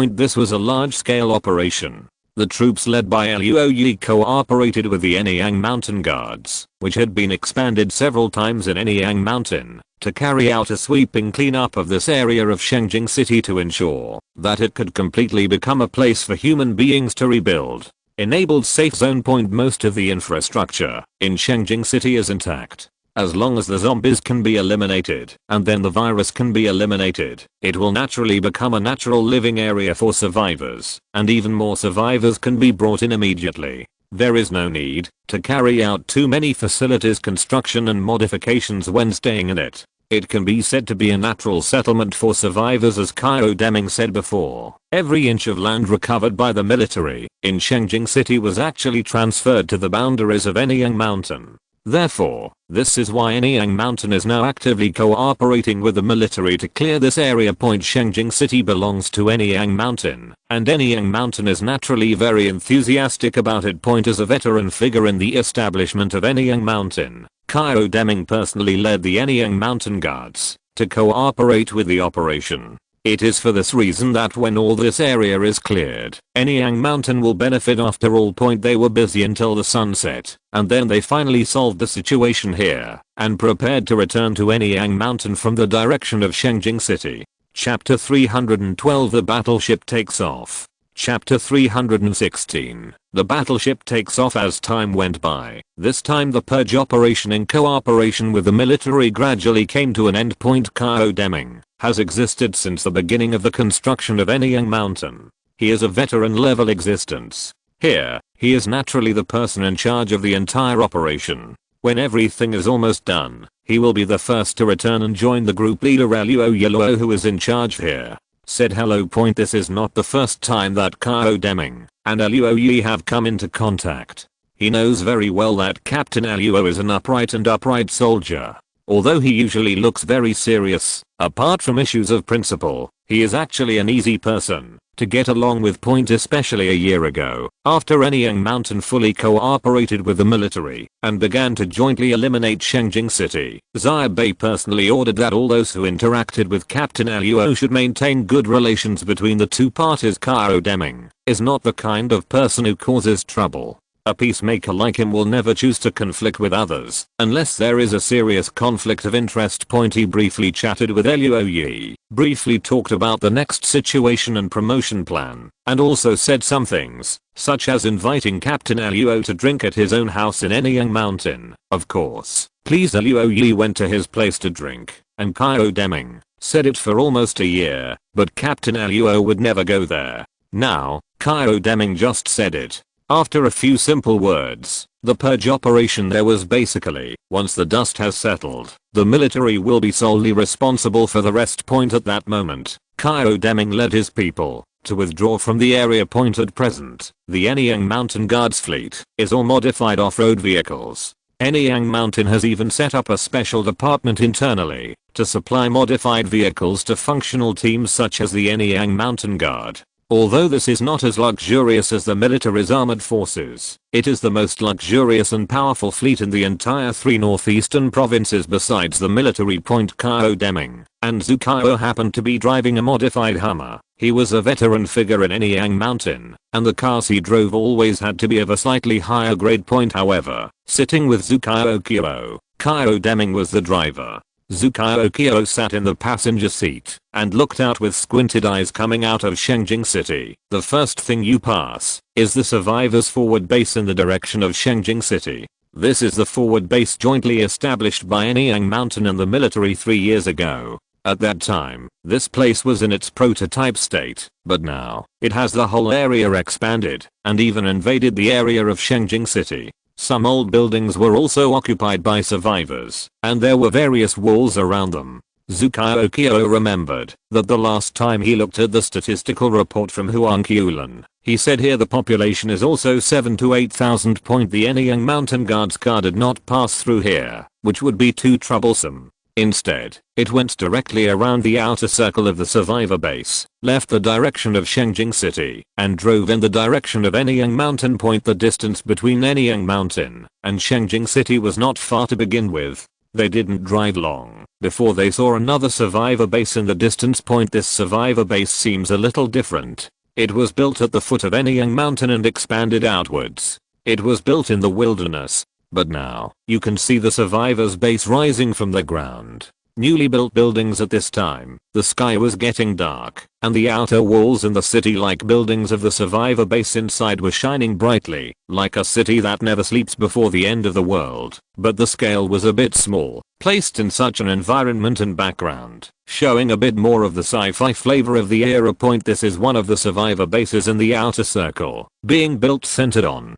This was a large-scale operation. The troops led by Luo Yi cooperated with the Anyang Mountain Guards, which had been expanded several times in Anyang Mountain, to carry out a sweeping cleanup of this area of Shengjing City to ensure that it could completely become a place for human beings to rebuild. Enabled safe zone. Most of the infrastructure in Shengjing City is intact. As long as the zombies can be eliminated and then the virus can be eliminated, it will naturally become a natural living area for survivors, and even more survivors can be brought in immediately. There is no need to carry out too many facilities construction and modifications when staying in it. It can be said to be a natural settlement for survivors. As Kyo Deming said before, every inch of land recovered by the military in Shengjing City was actually transferred to the boundaries of Anyang Mountain. Therefore, this is why Anyang Mountain is now actively cooperating with the military to clear this area. Shengjing City belongs to Anyang Mountain, and Anyang Mountain is naturally very enthusiastic about it. As a veteran figure in the establishment of Anyang Mountain, Kyo Deming personally led the Anyang Mountain Guards to cooperate with the operation. It is for this reason that when all this area is cleared, Anyang Mountain will benefit. After all, they were busy until the sunset, and then they finally solved the situation here, and prepared to return to Anyang Mountain from the direction of Shengjing City. Chapter 312 The Battleship Takes Off. Chapter 316 The battleship takes off. As time went by, this time the purge operation in cooperation with the military gradually came to an end. Kyo Deming has existed since the beginning of the construction of Anyang Mountain. He is a veteran level existence. Here, he is naturally the person in charge of the entire operation. When everything is almost done, he will be the first to return and join the group leader Luo Yi, who is in charge here. Said hello. This is not the first time that Kyo Deming and Luo Yi have come into contact. He knows very well that Captain Luo is an upright soldier. Although he usually looks very serious, apart from issues of principle, he is actually an easy person to get along with. Especially a year ago, after Anyang Mountain fully cooperated with the military and began to jointly eliminate Shengjing City, Xia Bai personally ordered that all those who interacted with Captain Luo should maintain good relations between the two parties. Kyo Deming is not the kind of person who causes trouble. A peacemaker like him will never choose to conflict with others unless there is a serious conflict of interest. He briefly chatted with Luo Yi, briefly talked about the next situation and promotion plan, and also said some things, such as inviting Captain Luo to drink at his own house in Anyang Mountain. Of course, pleased Luo Yi went to his place to drink, and Kyo Deming said it for almost a year, but Captain Luo would never go there. Now, Kyo Deming just said it. After a few simple words, the purge operation there was basically, once the dust has settled, the military will be solely responsible for the rest. At that moment, Kyo Deming led his people to withdraw from the area. At present, the Anyang Mountain Guards fleet is all modified off-road vehicles. Anyang Mountain has even set up a special department internally to supply modified vehicles to functional teams such as the Anyang Mountain Guard. Although this is not as luxurious as the military's armored forces, it is the most luxurious and powerful fleet in the entire 3 northeastern provinces besides the military point. Kao Deming and Zukao happened to be driving a modified Hummer. He was a veteran figure in Anyang Mountain, and the cars he drove always had to be of a slightly higher grade point. However, sitting with Zukao Kyo, Kao Deming was the driver. Zukao Kyo sat in the passenger seat and looked out with squinted eyes. Coming out of Shengjing City, the first thing you pass is the survivors forward base in the direction of Shengjing City. This is the forward base jointly established by Anyang Mountain and the military 3 years ago. At that time, this place was in its prototype state, but now, it has the whole area expanded and even invaded the area of Shengjing City. Some old buildings were also occupied by survivors, and there were various walls around them. Zukao Kyo remembered that the last time he looked at the statistical report from Huang Qiulan, he said here the population is also 7 to 8,000. The Anyang Mountain Guards car did not pass through here, which would be too troublesome. Instead, it went directly around the outer circle of the survivor base, left the direction of Shengjing City, and drove in the direction of Anyang Mountain Point. The distance between Anyang Mountain and Shengjing City was not far to begin with. They didn't drive long before they saw another survivor base in the distance. This survivor base seems a little different. It was built at the foot of Anyang Mountain and expanded outwards. It was built in the wilderness. But now, you can see the survivors base rising from the ground. Newly built buildings at this time, the sky was getting dark, and the outer walls in the city-like buildings of the survivor base inside were shining brightly, like a city that never sleeps before the end of the world. But the scale was a bit small, placed in such an environment and background, showing a bit more of the sci-fi flavor of the era. This is one of the survivor bases in the outer circle, being built centered on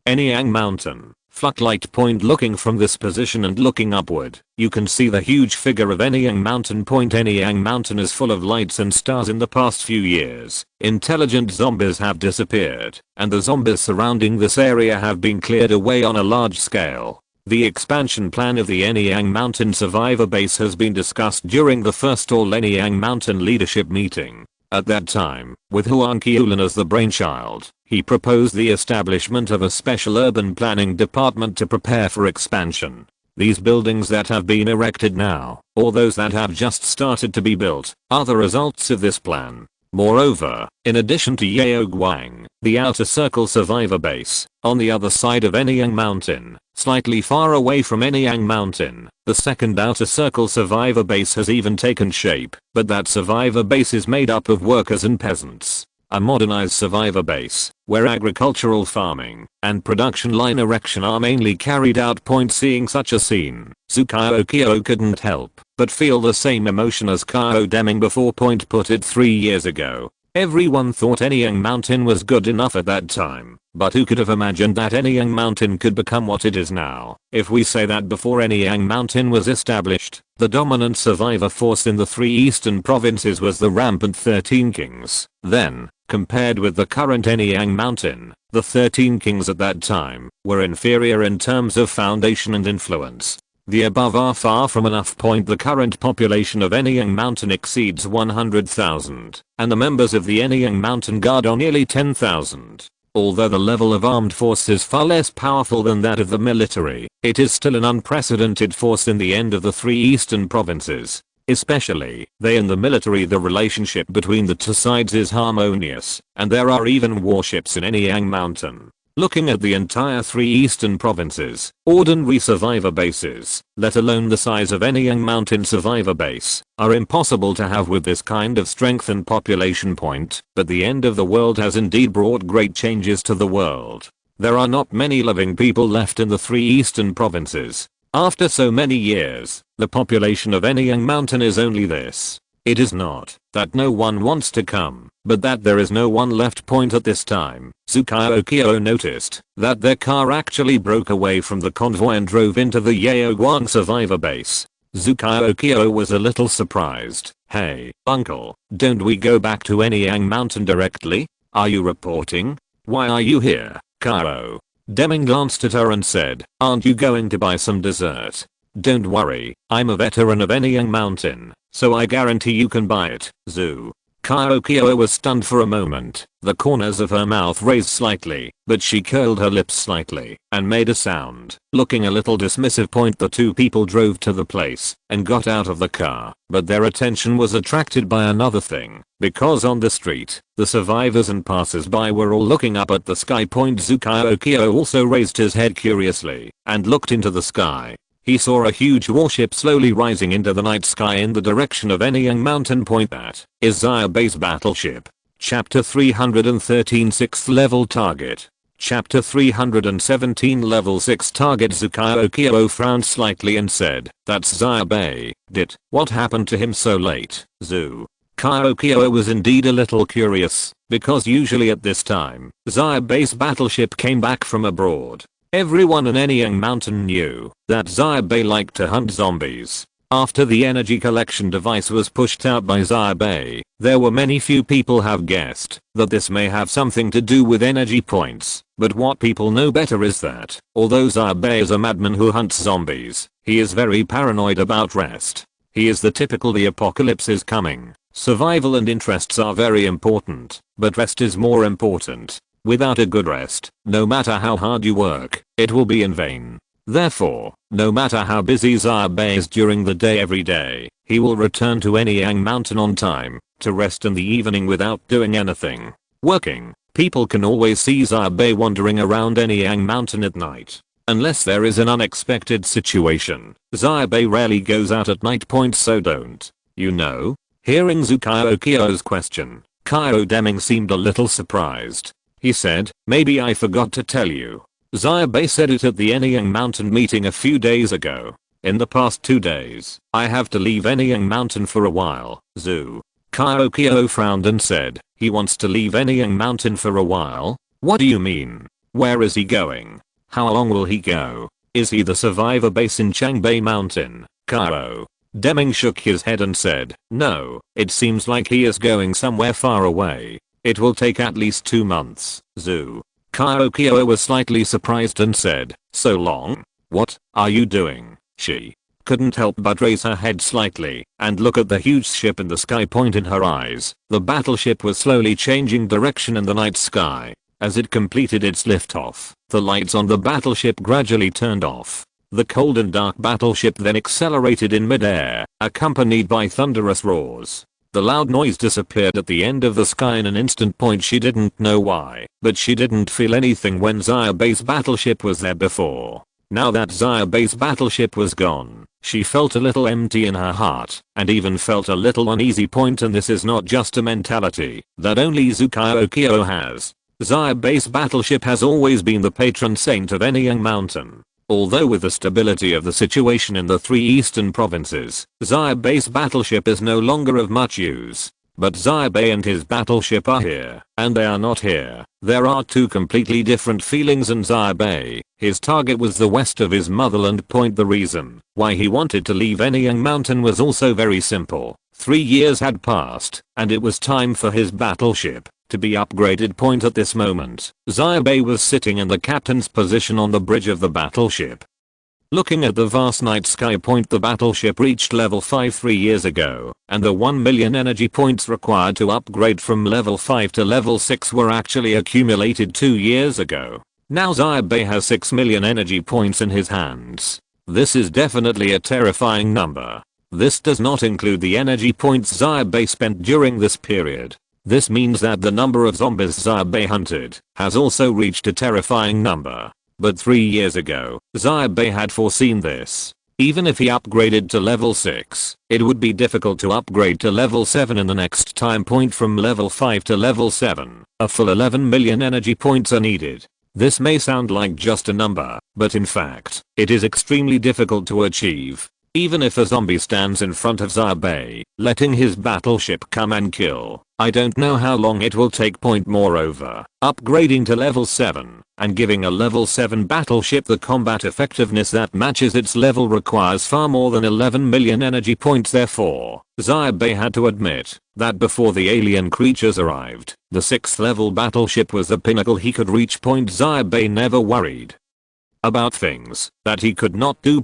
Anyang Mountain. Floodlight point. Looking from this position and looking upward, you can see the huge figure of Anyang Mountain Point. Anyang Mountain is full of lights and stars. In the past few years, intelligent zombies have disappeared, and the zombies surrounding this area have been cleared away on a large scale. The expansion plan of the Anyang Mountain Survivor Base has been discussed during the first All Anyang Mountain Leadership meeting. At that time, with Huang Qiulan as the brainchild, he proposed the establishment of a special urban planning department to prepare for expansion. These buildings that have been erected now, or those that have just started to be built, are the results of this plan. Moreover, in addition to Yaoguang, the outer circle survivor base, on the other side of Anyang Mountain, slightly far away from Anyang Mountain, the second outer circle survivor base has even taken shape, but that survivor base is made up of workers and peasants. A modernized survivor base, where agricultural farming and production line erection are mainly carried out. Seeing such a scene, Zukao Kyo couldn't help but feel the same emotion as Kao Deming before. Put it 3 years ago, everyone thought Anyang Mountain was good enough at that time, but who could have imagined that Anyang Mountain could become what it is now? If we say that before Anyang Mountain was established, the dominant survivor force in the 3 eastern provinces was the rampant 13 kings, then, compared with the current Anyang Mountain, the 13 kings at that time were inferior in terms of foundation and influence. The above are far from enough. The current population of Anyang Mountain exceeds 100,000, and the members of the Anyang Mountain Guard are nearly 10,000. Although the level of armed force is far less powerful than that of the military, it is still an unprecedented force in the end of the 3 eastern provinces. Especially, they and the military. The relationship between the two sides is harmonious, and there are even warships in Anyang Mountain. Looking at the entire 3 eastern provinces, ordinary survivor bases, let alone the size of Anyang Mountain Survivor Base, are impossible to have with this kind of strength and population. But the end of the world has indeed brought great changes to the world. There are not many living people left in the 3 eastern provinces. After so many years, the population of Anyang Mountain is only this. It is not that no one wants to come, but that there is no one left. At this time, Zukao Kyo noticed that their car actually broke away from the convoy and drove into the Yaoguang survivor base. Zukao Kyo was a little surprised. Hey, uncle, don't we go back to Anyang Mountain directly? Are you reporting? Why are you here, Kao? Deming glanced at her and said, aren't you going to buy some dessert? Don't worry, I'm a veteran of Anyang Mountain, so I guarantee you can buy it, Zoo. Kyo was stunned for a moment. The corners of her mouth raised slightly, but she curled her lips slightly and made a sound. Looking a little dismissive. The two people drove to the place and got out of the car, but their attention was attracted by another thing, because on the street, the survivors and passers-by were all looking up at the sky. Kyo also raised his head curiously and looked into the sky. He saw a huge warship slowly rising into the night sky in the direction of Anyang Mountain. That is Xia Bai's battleship. Chapter 313 6th level target. Chapter 317 level 6 target. Kyo frowned slightly and said, "That's Xia Bai. What happened to him so late?" Kyo was indeed a little curious, because usually at this time, Xia Bai's battleship came back from abroad. Everyone in Anyang Mountain knew that Xia Bai liked to hunt zombies. After the energy collection device was pushed out by Xia Bai, there were few people have guessed that this may have something to do with energy points, but what people know better is that, although Xia Bai is a madman who hunts zombies, he is very paranoid about rest. He is the typical "the apocalypse is coming. Survival and interests are very important, but rest is more important. Without a good rest, no matter how hard you work, it will be in vain." Therefore, no matter how busy Xia Bai is during the day every day, he will return to Anyang Mountain on time to rest in the evening without doing anything. Working, people can always see Xia Bai wandering around Anyang Mountain at night. Unless there is an unexpected situation, Xia Bai rarely goes out at night. So don't you know? Hearing Kyo's question, Kyo Deming seemed a little surprised. He said, "Maybe I forgot to tell you. Xia Bai said it at the Anyang Mountain meeting a few days ago. In the past 2 days, I have to leave Anyang Mountain for a while." Kyo frowned and said, "He wants to leave Anyang Mountain for a while? What do you mean? Where is he going? How long will he go? Is he the survivor base in Changbei Mountain?" Kyo Deming shook his head and said, "No, it seems like he is going somewhere far away. It will take at least 2 months." Kyo was slightly surprised and said, "So long? What are you doing?" She couldn't help but raise her head slightly and look at the huge ship in the sky. In her eyes, the battleship was slowly changing direction in the night sky. As it completed its liftoff, the lights on the battleship gradually turned off. The cold and dark battleship then accelerated in midair, accompanied by thunderous roars. The loud noise disappeared at the end of the sky in an instant. She didn't know why, but she didn't feel anything when Xia Bai's battleship was there before. Now that Xia Bai's battleship was gone, she felt a little empty in her heart, and even felt a little uneasy. And this is not just a mentality that only Kyo has. Xia Bai's battleship has always been the patron saint of Anyang Mountain. Although with the stability of the situation in the 3 eastern provinces, Xia Bai's battleship is no longer of much use. But Xia Bai and his battleship are here, and they are not here. There are 2 completely different feelings in Xia Bai. His target was the west of his motherland. The reason why he wanted to leave Anyang Mountain was also very simple. 3 years had passed, and it was time for his battleship to be upgraded. At this moment, Xia Bai was sitting in the captain's position on the bridge of the battleship. Looking at the vast night sky. The battleship reached level 5 3 years ago, and the 1 million energy points required to upgrade from level 5 to level 6 were actually accumulated 2 years ago. Now Xia Bai has 6 million energy points in his hands. This is definitely a terrifying number. This does not include the energy points Xia Bai spent during this period. This means that the number of zombies Xia Bai hunted has also reached a terrifying number. But 3 years ago, Xia Bai had foreseen this. Even if he upgraded to level 6, it would be difficult to upgrade to level 7 in the next time. From level 5 to level 7, a full 11 million energy points are needed. This may sound like just a number, but in fact, it is extremely difficult to achieve. Even if a zombie stands in front of Xia Bai, letting his battleship come and kill, I don't know how long it will take. Moreover, upgrading to level 7 and giving a level 7 battleship the combat effectiveness that matches its level requires far more than 11 million energy points. Therefore, Xia Bai had to admit that before the alien creatures arrived, the 6th level battleship was the pinnacle he could reach. Xia Bai never worried about things that he could not do.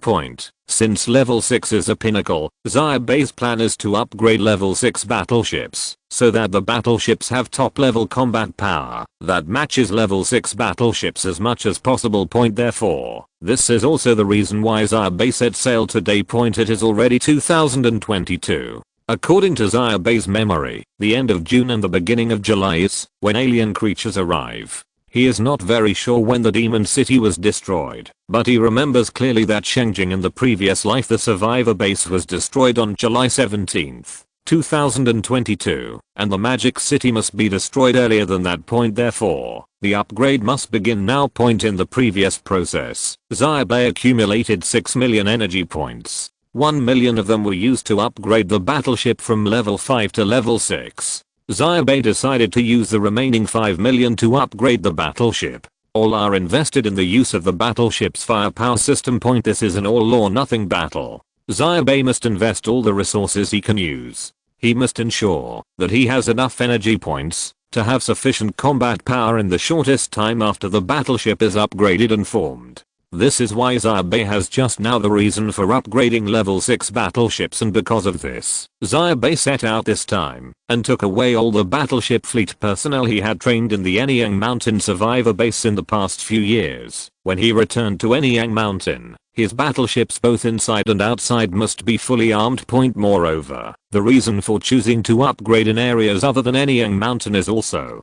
Since level 6 is a pinnacle, Xia Bai's plan is to upgrade level 6 battleships so that the battleships have top level combat power that matches level 6 battleships as much as possible. Therefore, this is also the reason why Xia Bai set sail today. It is already 2022. According to Xia Bai's memory, the end of June and the beginning of July is when alien creatures arrive. He is not very sure when the demon city was destroyed, but he remembers clearly that Shengjing in the previous life the survivor base was destroyed on July 17th, 2022, and the magic city must be destroyed earlier than that. Therefore, the upgrade must begin now. In the previous process, Xia Bai accumulated 6 million energy points. 1 million of them were used to upgrade the battleship from level 5 to level 6. Xia Bai decided to use the remaining 5 million to upgrade the battleship. All are invested in the use of the battleship's firepower system. This is an all or nothing battle. Xia Bai must invest all the resources he can use. He must ensure that he has enough energy points to have sufficient combat power in the shortest time after the battleship is upgraded and formed. This is why Xia Bai has just now the reason for upgrading level 6 battleships, and because of this, Xia Bai set out this time and took away all the battleship fleet personnel he had trained in the Anyang Mountain survivor base in the past few years. When he returned to Anyang Mountain, his battleships both inside and outside must be fully armed. Moreover, the reason for choosing to upgrade in areas other than Anyang Mountain is also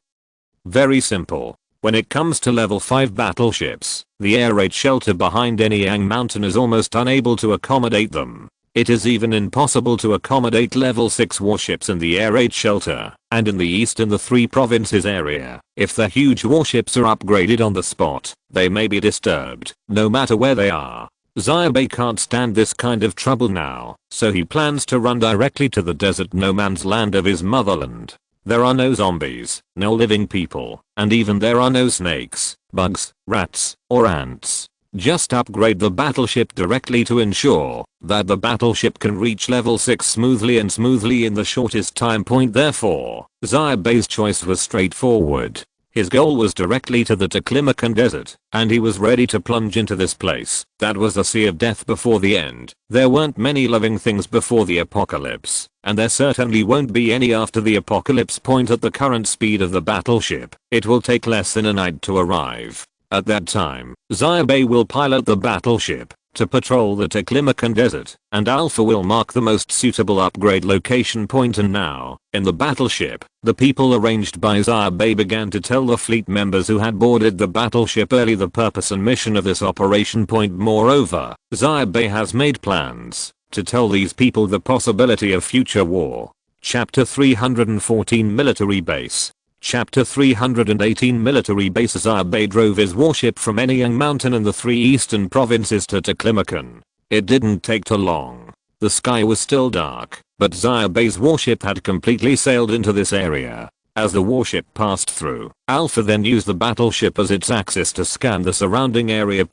very simple. When it comes to level 5 battleships, the air raid shelter behind Anyang Mountain is almost unable to accommodate them. It is even impossible to accommodate level 6 warships in the air raid shelter, and in the east in the 3 provinces area. If the huge warships are upgraded on the spot, they may be disturbed, no matter where they are. Xia Bai can't stand this kind of trouble now, so he plans to run directly to the desert no man's land of his motherland. There are no zombies, no living people, and even there are no snakes, bugs, rats, or ants. Just upgrade the battleship directly to ensure that the battleship can reach level 6 smoothly in the shortest time. Therefore, Xia Bai's choice was straightforward. His goal was directly to the Taclimacan desert, and he was ready to plunge into this place that was a sea of death before the end. There weren't many living things before the apocalypse, and there certainly won't be any after the apocalypse. At the current speed of the battleship, it will take less than a night to arrive. At that time, Xia Bai will pilot the battleship to patrol the Taclimacan desert, and Alpha will mark the most suitable upgrade location. And now, in the battleship, the people arranged by Xia Bai began to tell the fleet members who had boarded the battleship early the purpose and mission of this operation. Moreover, Xia Bai has made plans to tell these people the possibility of future war. Chapter 314 Military Base. Chapter 318 Military Base. Xia Bai drove his warship from Anyang Mountain and the 3 eastern provinces to Taclimacan. It didn't take too long. The sky was still dark, but Xia Bai's warship had completely sailed into this area. As the warship passed through, Alpha then used the battleship as its axis to scan the surrounding area.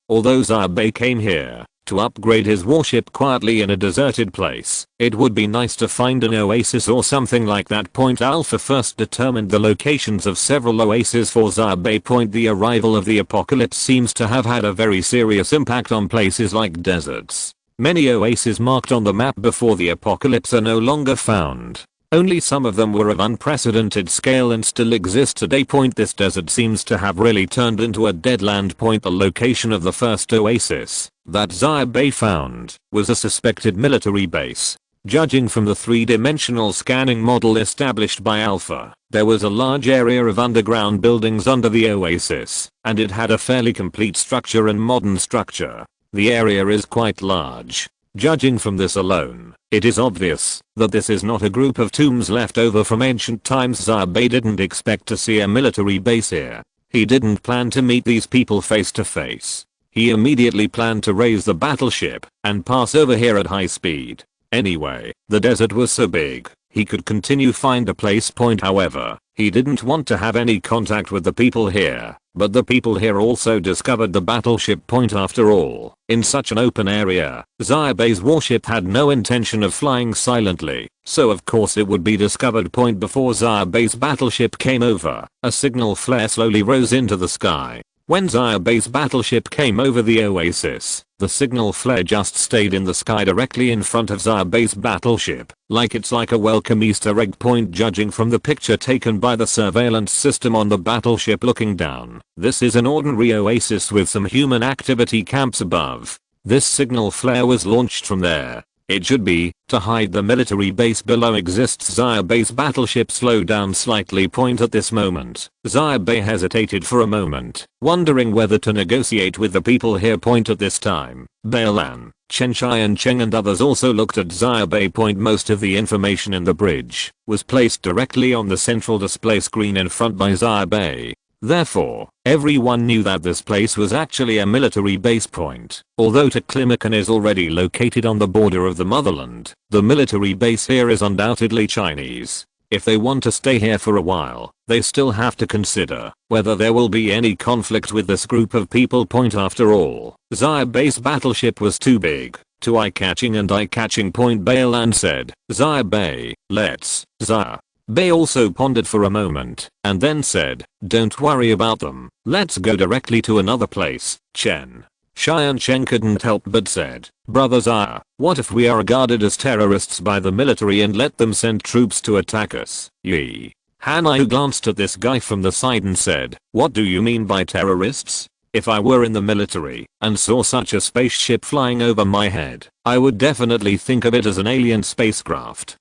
Although Xia Bai came here to upgrade his warship quietly in a deserted place, it would be nice to find an oasis or something like that. Alpha first determined the locations of several oases for Xia Bai. The arrival of the apocalypse seems to have had a very serious impact on places like deserts. Many oases marked on the map before the apocalypse are no longer found. Only some of them were of unprecedented scale and still exist today. This desert seems to have really turned into a dead land. The location of the first oasis that Xia Bai found was a suspected military base. Judging from the 3-dimensional scanning model established by Alpha, there was a large area of underground buildings under the oasis, and it had a fairly complete structure and modern structure. The area is quite large. Judging from this alone, it is obvious that this is not a group of tombs left over from ancient times. Xia Bai didn't expect to see a military base here. He didn't plan to meet these people face to face. He immediately planned to raise the battleship and pass over here at high speed. Anyway, the desert was so big, he could continue find a place. However, he didn't want to have any contact with the people here, but the people here also discovered the battleship. After all, in such an open area, Xia Bai's warship had no intention of flying silently, so of course it would be discovered. Before Xia Bai's battleship came over, a signal flare slowly rose into the sky. When Xia Bai's battleship came over the oasis, the signal flare just stayed in the sky directly in front of Xia Bai's battleship, it's like a welcome Easter egg point judging from the picture taken by the surveillance system on the battleship looking down. This is an ordinary oasis with some human activity camps above. This signal flare was launched from there. It should be to hide the military base below exists. Xia Bai's battleship slowed down slightly. At this moment, Xia Bai hesitated for a moment, wondering whether to negotiate with the people here. At this time, Bailan, Chen Shai and Cheng and others also looked at Xia Bai. Most of the information in the bridge was placed directly on the central display screen in front by Xia Bai. Therefore, everyone knew that this place was actually a military base point. Although Taklamakan is already located on the border of the motherland, the military base here is undoubtedly Chinese. If they want to stay here for a while, they still have to consider whether there will be any conflict with this group of people. After all, Xia Bai's battleship was too big, too eye-catching and eye-catching. Bailan said, Xia Bai, let's. Xia Bai also pondered for a moment, and then said, don't worry about them, let's go directly to another place. Chen Shai and Cheng couldn't help but said, brother Xia, what if we are regarded as terrorists by the military and let them send troops to attack us? Yi Hanyu glanced at this guy from the side and said, what do you mean by terrorists? If I were in the military and saw such a spaceship flying over my head, I would definitely think of it as an alien spacecraft.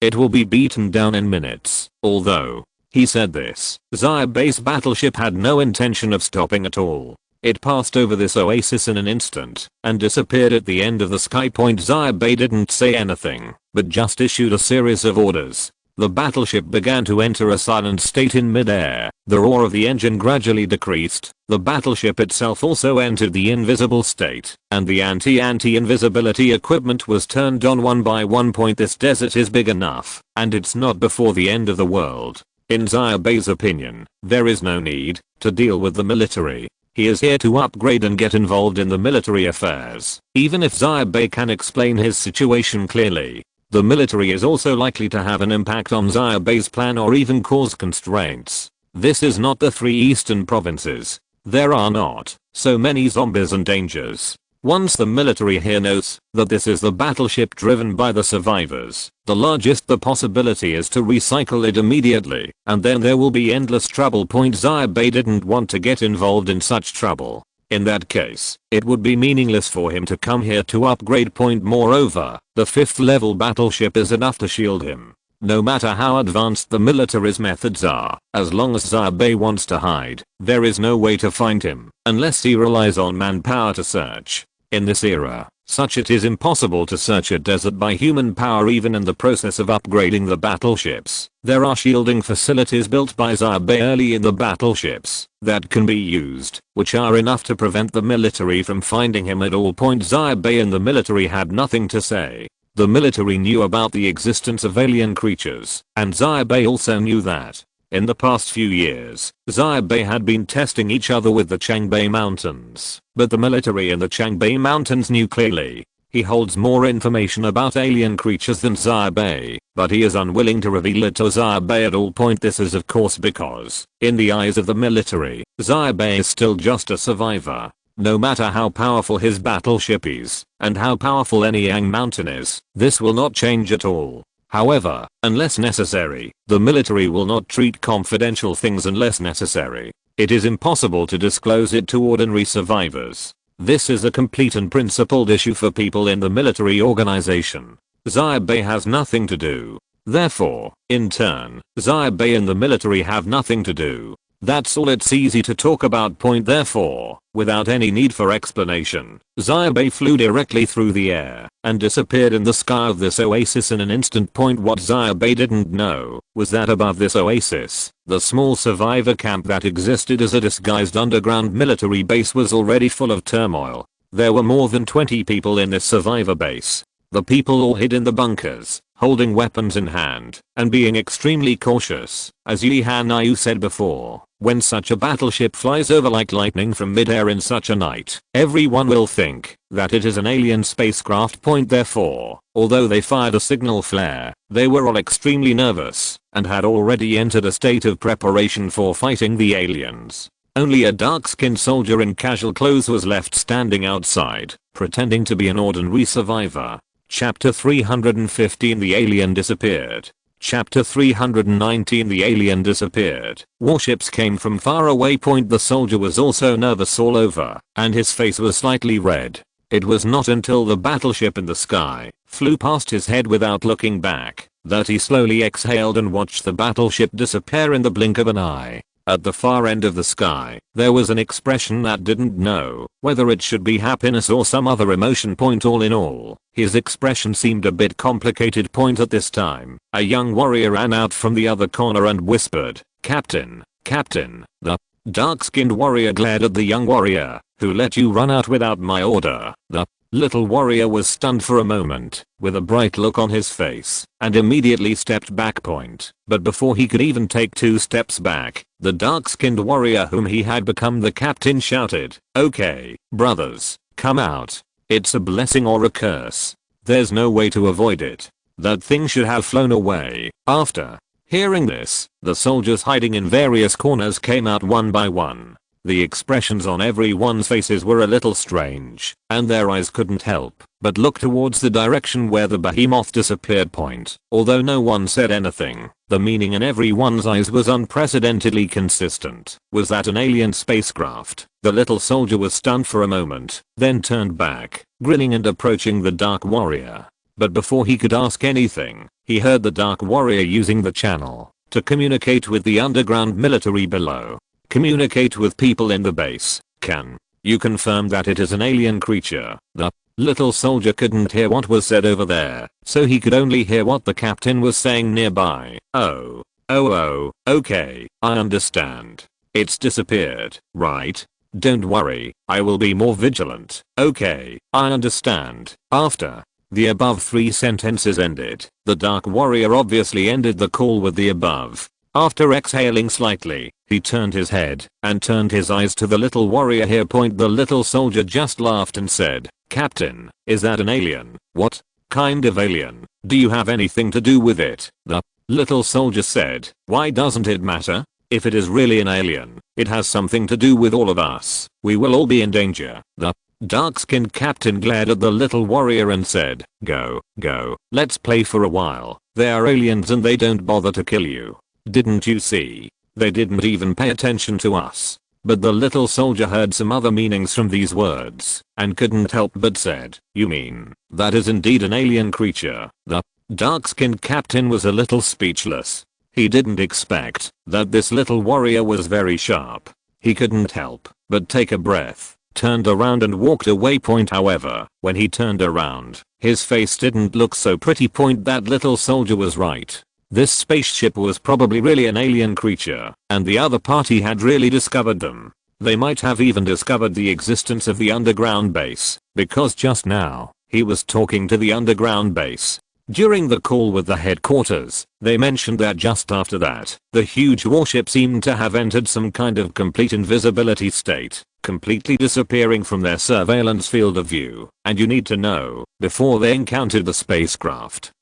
It will be beaten down in minutes. Although he said this, Xia Bai's battleship had no intention of stopping at all. It passed over this oasis in an instant and disappeared at the end of the sky. Xia Bai didn't say anything, but just issued a series of orders. The battleship began to enter a silent state in mid-air. The roar of the engine gradually decreased. The battleship itself also entered the invisible state, and the anti-invisibility equipment was turned on one by one. This desert is big enough, and it's not before the end of the world. In Xia Bai's opinion, there is no need to deal with the military. He is here to upgrade and get involved in the military affairs. Even if Xia Bai can explain his situation clearly, the military is also likely to have an impact on Xia Bai's plan or even cause constraints. This is not the 3 eastern provinces. There are not so many zombies and dangers. Once the military here knows that this is the battleship driven by the survivors, the largest the possibility is to recycle it immediately, and then there will be endless trouble. Xia Bai didn't want to get involved in such trouble. In that case, it would be meaningless for him to come here to upgrade. Moreover, the 5th level battleship is enough to shield him. No matter how advanced the military's methods are, as long as Xia Bai wants to hide, there is no way to find him, unless he relies on manpower to search. In this era, it is impossible to search a desert by human power. Even in the process of upgrading the battleships, there are shielding facilities built by Xia Bai early in the battleships that can be used, which are enough to prevent the military from finding him at all. Xia Bai and the military had nothing to say. The military knew about the existence of alien creatures, and Xia Bai also knew that. In the past few years, Xia Bai had been testing each other with the Changbei Mountains, but the military in the Changbei Mountains knew clearly. He holds more information about alien creatures than Xia Bai, but he is unwilling to reveal it to Xia Bai at all. This is of course because, in the eyes of the military, Xia Bai is still just a survivor. No matter how powerful his battleship is, and how powerful any Yang Mountain is, this will not change at all. However, unless necessary, the military will not treat confidential things unless necessary. It is impossible to disclose it to ordinary survivors. This is a complete and principled issue for people in the military organization. Xia Bai has nothing to do. Therefore, in turn, Xia Bai and the military have nothing to do. That's all. It's easy to talk about. Therefore, without any need for explanation, Xia Bai flew directly through the air and disappeared in the sky of this oasis in an instant. What Xia Bai didn't know was that above this oasis, the small survivor camp that existed as a disguised underground military base was already full of turmoil. There were more than 20 people in this survivor base. The people all hid in the bunkers, holding weapons in hand, and being extremely cautious. As Yi Hanyu said before, when such a battleship flies over like lightning from mid-air in such a night, everyone will think that it is an alien spacecraft. Therefore, although they fired a signal flare, they were all extremely nervous, and had already entered a state of preparation for fighting the aliens. Only a dark-skinned soldier in casual clothes was left standing outside, pretending to be an ordinary survivor. Chapter 315 The alien disappeared. Chapter 319 The alien disappeared. Warships came from far away. The soldier was also nervous all over, and his face was slightly red. It was not until the battleship in the sky flew past his head without looking back that he slowly exhaled and watched the battleship disappear in the blink of an eye. At the far end of the sky, there was an expression that didn't know whether it should be happiness or some other emotion. All in all, his expression seemed a bit complicated. At this time, a young warrior ran out from the other corner and whispered, "Captain, Captain." The dark-skinned warrior glared at the young warrior. "Who let you run out without my order?" The little warrior was stunned for a moment, with a bright look on his face, and immediately stepped back. But before he could even take 2 steps back, the dark-skinned warrior whom he had become the captain shouted, "Okay, brothers, come out. It's a blessing or a curse. There's no way to avoid it. That thing should have flown away." After hearing this, the soldiers hiding in various corners came out one by one. The expressions on everyone's faces were a little strange, and their eyes couldn't help but look towards the direction where the behemoth disappeared. Although no one said anything, the meaning in everyone's eyes was unprecedentedly consistent. Was that an alien spacecraft? The little soldier was stunned for a moment, then turned back, grinning and approaching the dark warrior. But before he could ask anything, he heard the dark warrior using the channel to communicate with the underground military below. "Communicate with people in the base. Can you confirm that it is an alien creature?" The little soldier couldn't hear what was said over there, so he could only hear what the captain was saying nearby. Oh, okay, I understand. It's disappeared, right? Don't worry, I will be more vigilant. Okay, I understand. After the above 3 sentences ended, the dark warrior obviously ended the call with the above. After exhaling slightly, he turned his head and turned his eyes to the little warrior here. The little soldier just laughed and said, "Captain, is that an alien?" "What kind of alien? Do you have anything to do with it?" The little soldier said, "Why doesn't it matter? If it is really an alien, it has something to do with all of us. We will all be in danger." The dark-skinned captain glared at the little warrior and said, Go, let's play for a while. They are aliens and they don't bother to kill you. Didn't you see? They didn't even pay attention to us." But the little soldier heard some other meanings from these words, and couldn't help but said, "You mean, that is indeed an alien creature?" The dark-skinned captain was a little speechless. He didn't expect that this little warrior was very sharp. He couldn't help but take a breath, turned around and walked away. However, when he turned around, his face didn't look so pretty. That little soldier was right. This spaceship was probably really an alien creature, and the other party had really discovered them. They might have even discovered the existence of the underground base, because just now, he was talking to the underground base. During the call with the headquarters, they mentioned that just after that, the huge warship seemed to have entered some kind of complete invisibility state, completely disappearing from their surveillance field of view. And you need to know, before they encountered the spacecraft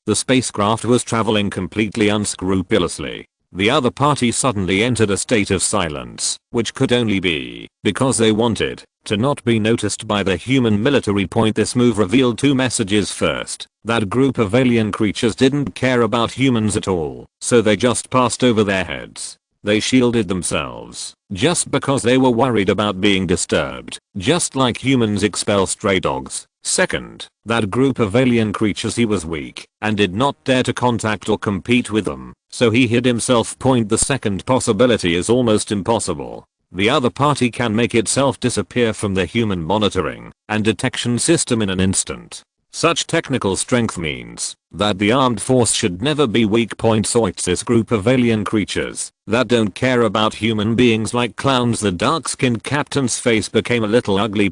was traveling completely unscrupulously. The other party suddenly entered a state of silence, which could only be because they wanted to not be noticed by the human military. This move revealed 2 messages. First, that group of alien creatures didn't care about humans at all, so they just passed over their heads. They shielded themselves just because they were worried about being disturbed, just like humans expel stray dogs. Second, that group of alien creatures, he was weak and did not dare to contact or compete with them, so he hid himself. The second possibility is almost impossible. The other party can make itself disappear from the human monitoring and detection system in an instant. Such technical strength means that the armed force should never be weak. So it's this group of alien creatures that don't care about human beings like clowns. The dark-skinned captain's face became a little ugly.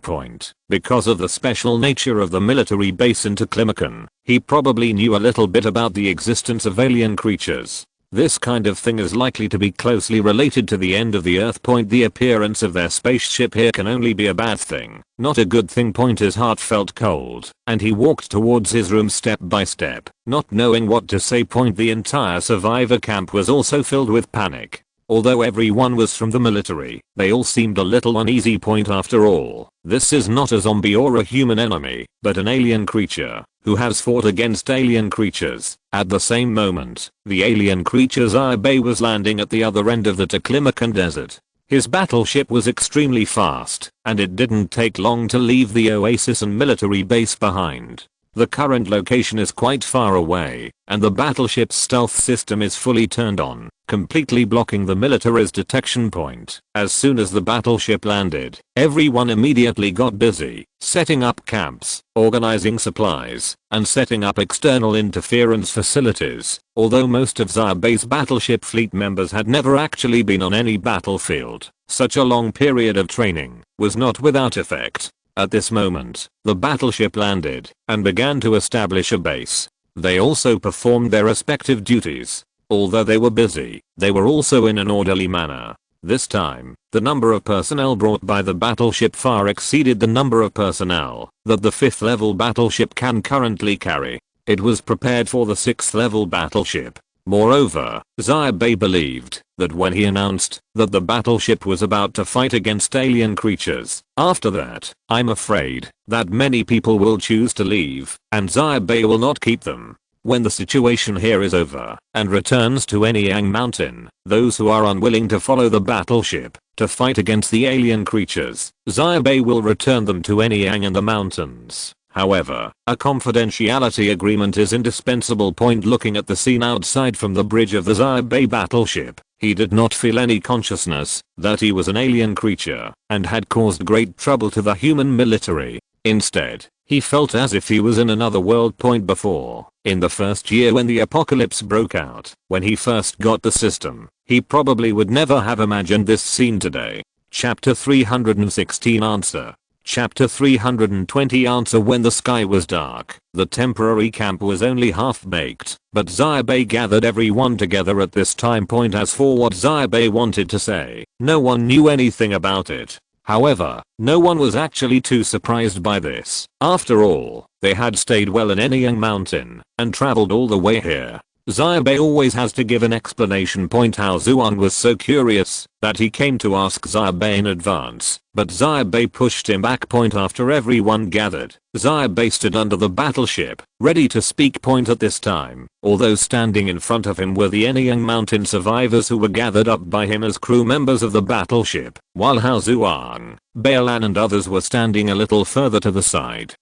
Because of the special nature of the military base in Taclimacan, he probably knew a little bit about the existence of alien creatures. This kind of thing is likely to be closely related to the end of the Earth. The appearance of their spaceship here can only be a bad thing, not a good thing. His heart felt cold, and he walked towards his room step by step, not knowing what to say. The entire survivor camp was also filled with panic. Although everyone was from the military, they all seemed a little uneasy. Point after all, this is not a zombie or a human enemy, but an alien creature who has fought against alien creatures. At the same moment, the alien creature Xia Bai was landing at the other end of the Taclimacan desert. His battleship was extremely fast, and it didn't take long to leave the oasis and military base behind. The current location is quite far away, and the battleship's stealth system is fully turned on, completely blocking the military's detection point. As soon as the battleship landed, everyone immediately got busy, setting up camps, organizing supplies, and setting up external interference facilities. Although most of Xia Bai's battleship fleet members had never actually been on any battlefield, such a long period of training was not without effect. At this moment, the battleship landed and began to establish a base. They also performed their respective duties. Although they were busy, they were also in an orderly manner. This time, the number of personnel brought by the battleship far exceeded the number of personnel that the 5th level battleship can currently carry. It was prepared for the 6th level battleship. Moreover, Xia Bai believed that when he announced that the battleship was about to fight against alien creatures, after that, I'm afraid that many people will choose to leave, and Xia Bai will not keep them. When the situation here is over and returns to Anyang Mountain, those who are unwilling to follow the battleship to fight against the alien creatures, Xia Bai will return them to Anyang and the mountains. However, a confidentiality agreement is indispensable. Point looking at the scene outside from the bridge of the Xia Bai battleship, he did not feel any consciousness that he was an alien creature and had caused great trouble to the human military. Instead, he felt as if he was in another world. Point before, in the first year when the apocalypse broke out, when he first got the system, he probably would never have imagined this scene today. Chapter 316 Answer. Chapter 320 Answer. When the sky was dark, the temporary camp was only half-baked, but Xia Bai gathered everyone together at this time. Point as for what Xia Bai wanted to say, no one knew anything about it. However, no one was actually too surprised by this. After all, they had stayed well in Anyang Mountain and traveled all the way here. Xia Bai always has to give an explanation. Point how Xuan was so curious that he came to ask Xia Bai in advance, but Xia Bai pushed him back. Point after everyone gathered, Xia Bai stood under the battleship, ready to speak. Point at this time, although standing in front of him were the Anyang Mountain survivors who were gathered up by him as crew members of the battleship, while Hao Zuang, Bailan and others were standing a little further to the side,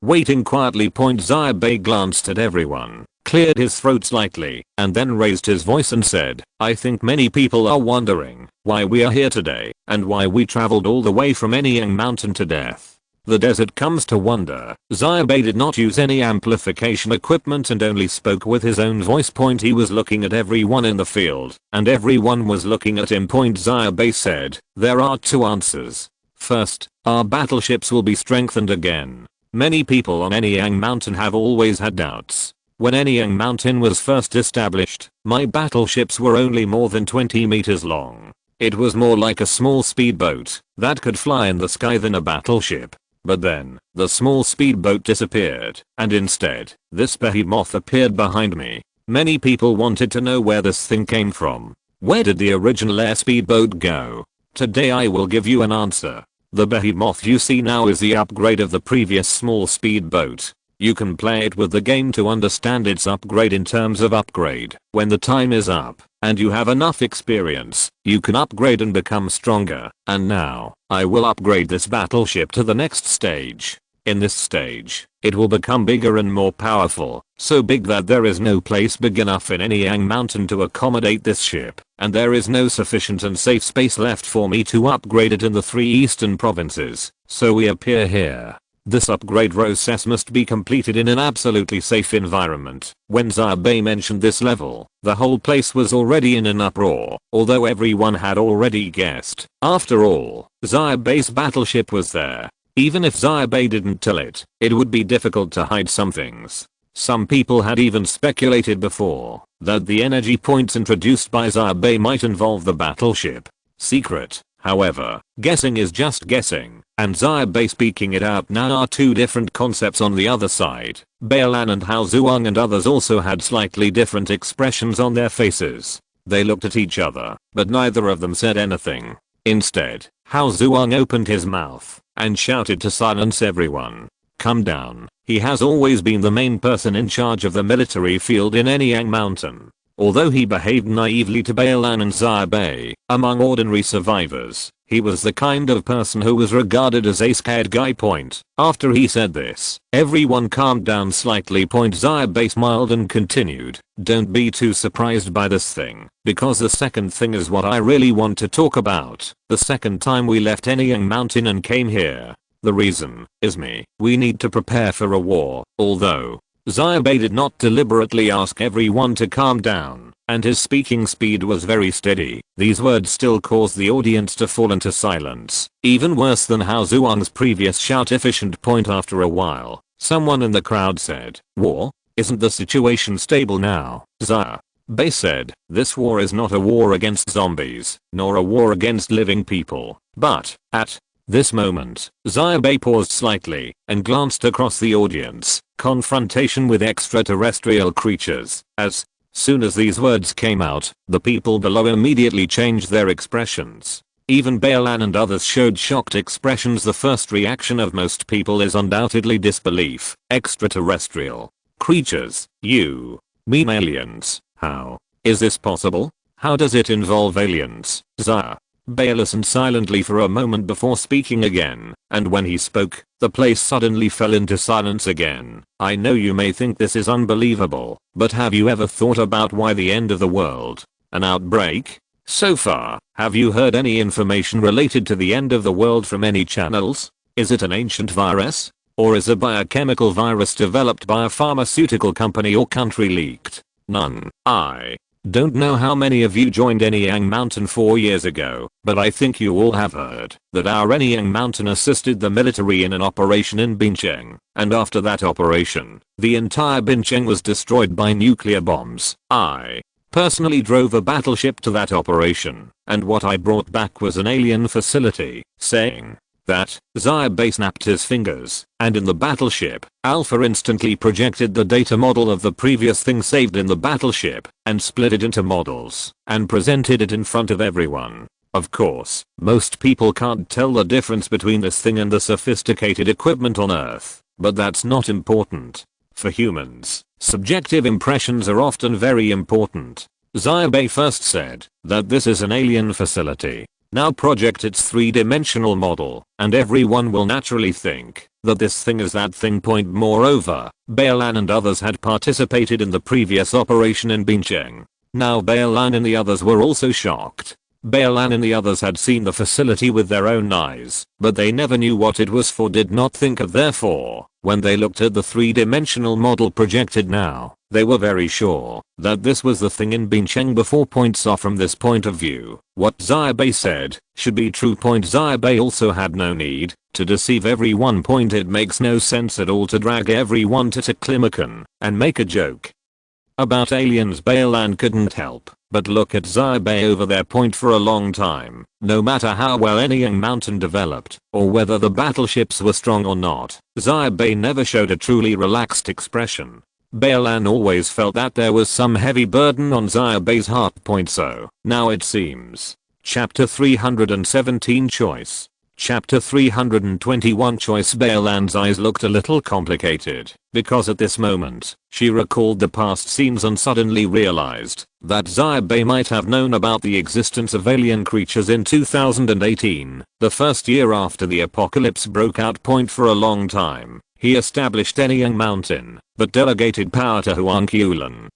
waiting quietly. Point Xia Bai glanced at everyone, cleared his throat slightly, and then raised his voice and said, I think many people are wondering why we are here today, and why we traveled all the way from Anyang Mountain to death. The desert comes to wonder. Xia Bai did not use any amplification equipment and only spoke with his own voice. Point he was looking at everyone in the field, and everyone was looking at him. Point Xia Bai said, there are two answers. First, our battleships will be strengthened again. Many people on Anyang Mountain have always had doubts. When Anyang Mountain was first established, my battleships were only more than 20 meters long. It was more like a small speedboat that could fly in the sky than a battleship. But then, the small speedboat disappeared, and instead, this behemoth appeared behind me. Many people wanted to know where this thing came from. Where did the original air speedboat go? Today I will give you an answer. The behemoth you see now is the upgrade of the previous small speedboat. You can play it with the game to understand its upgrade in terms of upgrade. When the time is up, and you have enough experience, you can upgrade and become stronger. And now, I will upgrade this battleship to the next stage. In this stage, it will become bigger and more powerful, so big that there is no place big enough in Anyang Mountain to accommodate this ship, and there is no sufficient and safe space left for me to upgrade it in the 3 eastern provinces, so we appear here. This upgrade process must be completed in an absolutely safe environment. When Xia Bai mentioned this level, the whole place was already in an uproar, although everyone had already guessed. After all, Xia Bai's battleship was there. Even if Xia Bai didn't tell it, it would be difficult to hide some things. Some people had even speculated before that the energy points introduced by Xia Bai might involve the battleship secret. However, guessing is just guessing, and Xia Bai speaking it out now are two different concepts on the other side. Bailan and Hao Zuang and others also had slightly different expressions on their faces. They looked at each other, but neither of them said anything. Instead, Hao Zhuang opened his mouth and shouted to silence everyone. Come down. He has always been the main person in charge of the military field in Anyang Mountain. Although he behaved naively to Baolan and Xia Bai, among ordinary survivors, he was the kind of person who was regarded as a scared guy. After he said this, everyone calmed down slightly. Xia Bai smiled and continued, don't be too surprised by this thing, because the second thing is what I really want to talk about. The second time we left Anyang Mountain and came here. The reason is me. We need to prepare for a war, although Xia Bai did not deliberately ask everyone to calm down, and his speaking speed was very steady. These words still caused the audience to fall into silence, even worse than Hao Zhuang's previous shout. Efficient. After a while, someone in the crowd said, war? Isn't the situation stable now? Xia Bai said, this war is not a war against zombies, nor a war against living people, but, at this moment, Xia Bai paused slightly and glanced across the audience. Confrontation with extraterrestrial creatures. As soon as these words came out, the people below immediately changed their expressions. Even Baolan and others showed shocked expressions. The first reaction of most people is undoubtedly disbelief. Extraterrestrial creatures? You mean aliens? How is this possible? How does it involve aliens? Xia Bai listened silently for a moment before speaking again, and when he spoke, the place suddenly fell into silence again. I know you may think this is unbelievable, but have you ever thought about why the end of the world? An outbreak? So far, have you heard any information related to the end of the world from any channels? Is it an ancient virus? Or is a biochemical virus developed by a pharmaceutical company or country leaked? None. I don't know how many of you joined Anyang Mountain 4 years ago, but I think you all have heard that our Anyang Mountain assisted the military in an operation in Bincheng, and after that operation, the entire Bincheng was destroyed by nuclear bombs. I personally drove a battleship to that operation, and what I brought back was an alien facility. Saying that, Xia Bai snapped his fingers, and in the battleship, Alpha instantly projected the data model of the previous thing saved in the battleship, and split it into models, and presented it in front of everyone. Of course, most people can't tell the difference between this thing and the sophisticated equipment on Earth, but that's not important. For humans, subjective impressions are often very important. Xia Bai first said that this is an alien facility. Now project its three-dimensional model, and everyone will naturally think that this thing is that thing. Moreover, Baolan and others had participated in the previous operation in Bincheng. Now Baolan and the others were also shocked. Baolan and the others had seen the facility with their own eyes, but they never knew what it was for, did not think of. Therefore, when they looked at the three-dimensional model projected now, they were very sure that this was the thing in Bincheng before. So from this point of view, what Xia Bai said should be true. Xia Bai also had no need to deceive everyone. It makes no sense at all to drag everyone to Taclimacan and make a joke about aliens. Baolan couldn't help but look at Xia Bai over there. For a long time, no matter how well Anyang Mountain developed, or whether the battleships were strong or not, Xia Bai never showed a truly relaxed expression. Baolan always felt that there was some heavy burden on Xia Bai's heart. So, now it seems. Chapter 317 Choice. Chapter 321 Choice. Baolan's eyes looked a little complicated, because at this moment, she recalled the past scenes and suddenly realized that Xia Bai might have known about the existence of alien creatures in 2018, the first year after the apocalypse broke out. For a long time, he established Anyang Mountain, but delegated power to Huang Qiulan,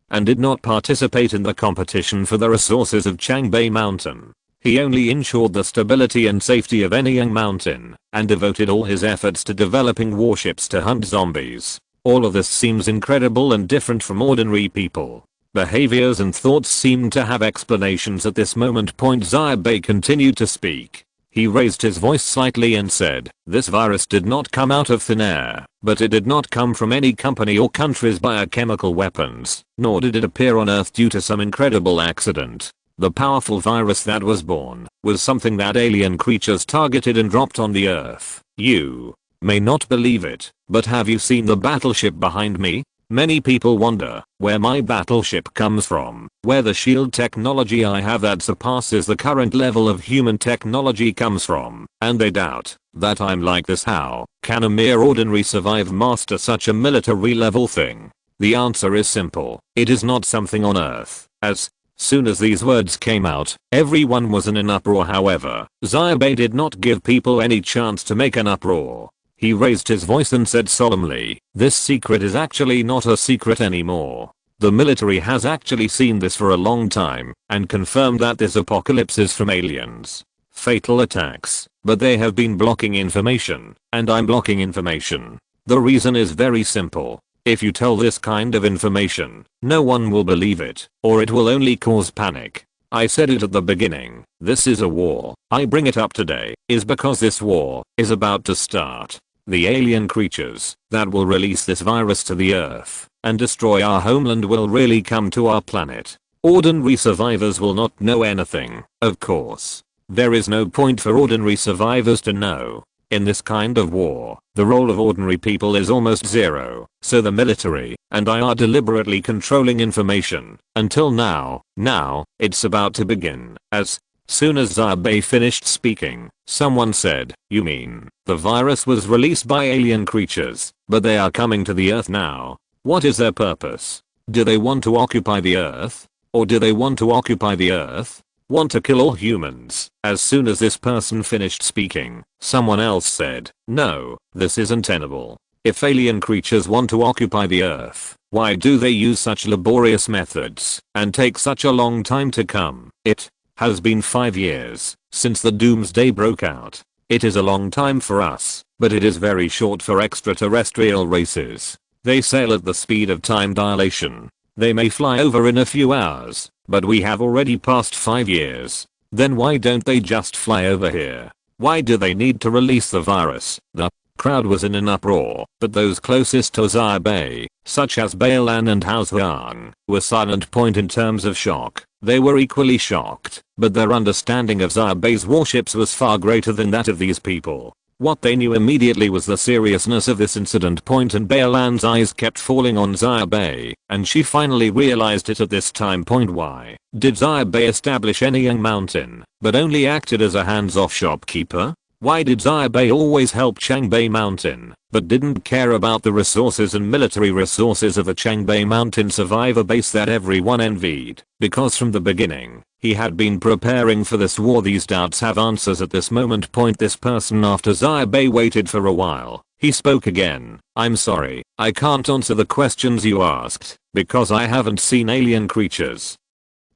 and did not participate in the competition for the resources of Changbei Mountain. He only ensured the stability and safety of Anyang Mountain, and devoted all his efforts to developing warships to hunt zombies. All of this seems incredible and different from ordinary people. Behaviors and thoughts seem to have explanations at this moment. Xia Bai continued to speak. He raised his voice slightly and said, this virus did not come out of thin air, but it did not come from any company or country's biochemical weapons, nor did it appear on Earth due to some incredible accident. The powerful virus that was born was something that alien creatures targeted and dropped on the Earth. You may not believe it, but have you seen the battleship behind me? Many people wonder where my battleship comes from, where the shield technology I have that surpasses the current level of human technology comes from, and they doubt that I'm like this. How can a mere ordinary survive master such a military level thing? The answer is simple. It is not something on Earth. As soon as these words came out, everyone was in an uproar. However, Xia Bai did not give people any chance to make an uproar. He raised his voice and said solemnly, "This secret is actually not a secret anymore. The military has actually seen this for a long time and confirmed that this apocalypse is from aliens. Fatal attacks, but they have been blocking information, and I'm blocking information. The reason is very simple. If you tell this kind of information, no one will believe it, or it will only cause panic. I said it at the beginning, this is a war. I bring it up today is because this war is about to start. The alien creatures that will release this virus to the earth and destroy our homeland will really come to our planet. Ordinary survivors will not know anything, of course. There is no point for ordinary survivors to know. In this kind of war, the role of ordinary people is almost zero, so the military and I are deliberately controlling information until now. Now, it's about to begin. As soon as Xia Bai finished speaking, someone said, "You mean, the virus was released by alien creatures, but they are coming to the earth now? What is their purpose? Do they want to occupy the earth? Or do they want to occupy the earth? Want to kill all humans?" As soon as this person finished speaking, someone else said, "No, this isn't tenable. If alien creatures want to occupy the earth, why do they use such laborious methods and take such a long time to come? It has been 5 years since the doomsday broke out. It is a long time for us, but it is very short for extraterrestrial races. They sail at the speed of time dilation. They may fly over in a few hours, but we have already passed 5 years. Then why don't they just fly over here? Why do they need to release the virus?" The crowd was in an uproar, but those closest to Xia Bai, such as Bailan and Haozuang, were silent. In terms of shock, they were equally shocked, but their understanding of Xia Bai's warships was far greater than that of these people. What they knew immediately was the seriousness of this incident. And Bailan's eyes kept falling on Xia Bai, and she finally realized it at this time. Why did Xia Bai establish Anyang Mountain, but only acted as a hands-off shopkeeper? Why did Xia Bai always help Changbei Mountain, but didn't care about the resources and military resources of the Changbei Mountain survivor base that everyone envied? Because from the beginning, he had been preparing for this war. These doubts have answers at this moment. This person, after Xia Bai waited for a while, he spoke again. "I'm sorry, I can't answer the questions you asked, because I haven't seen alien creatures.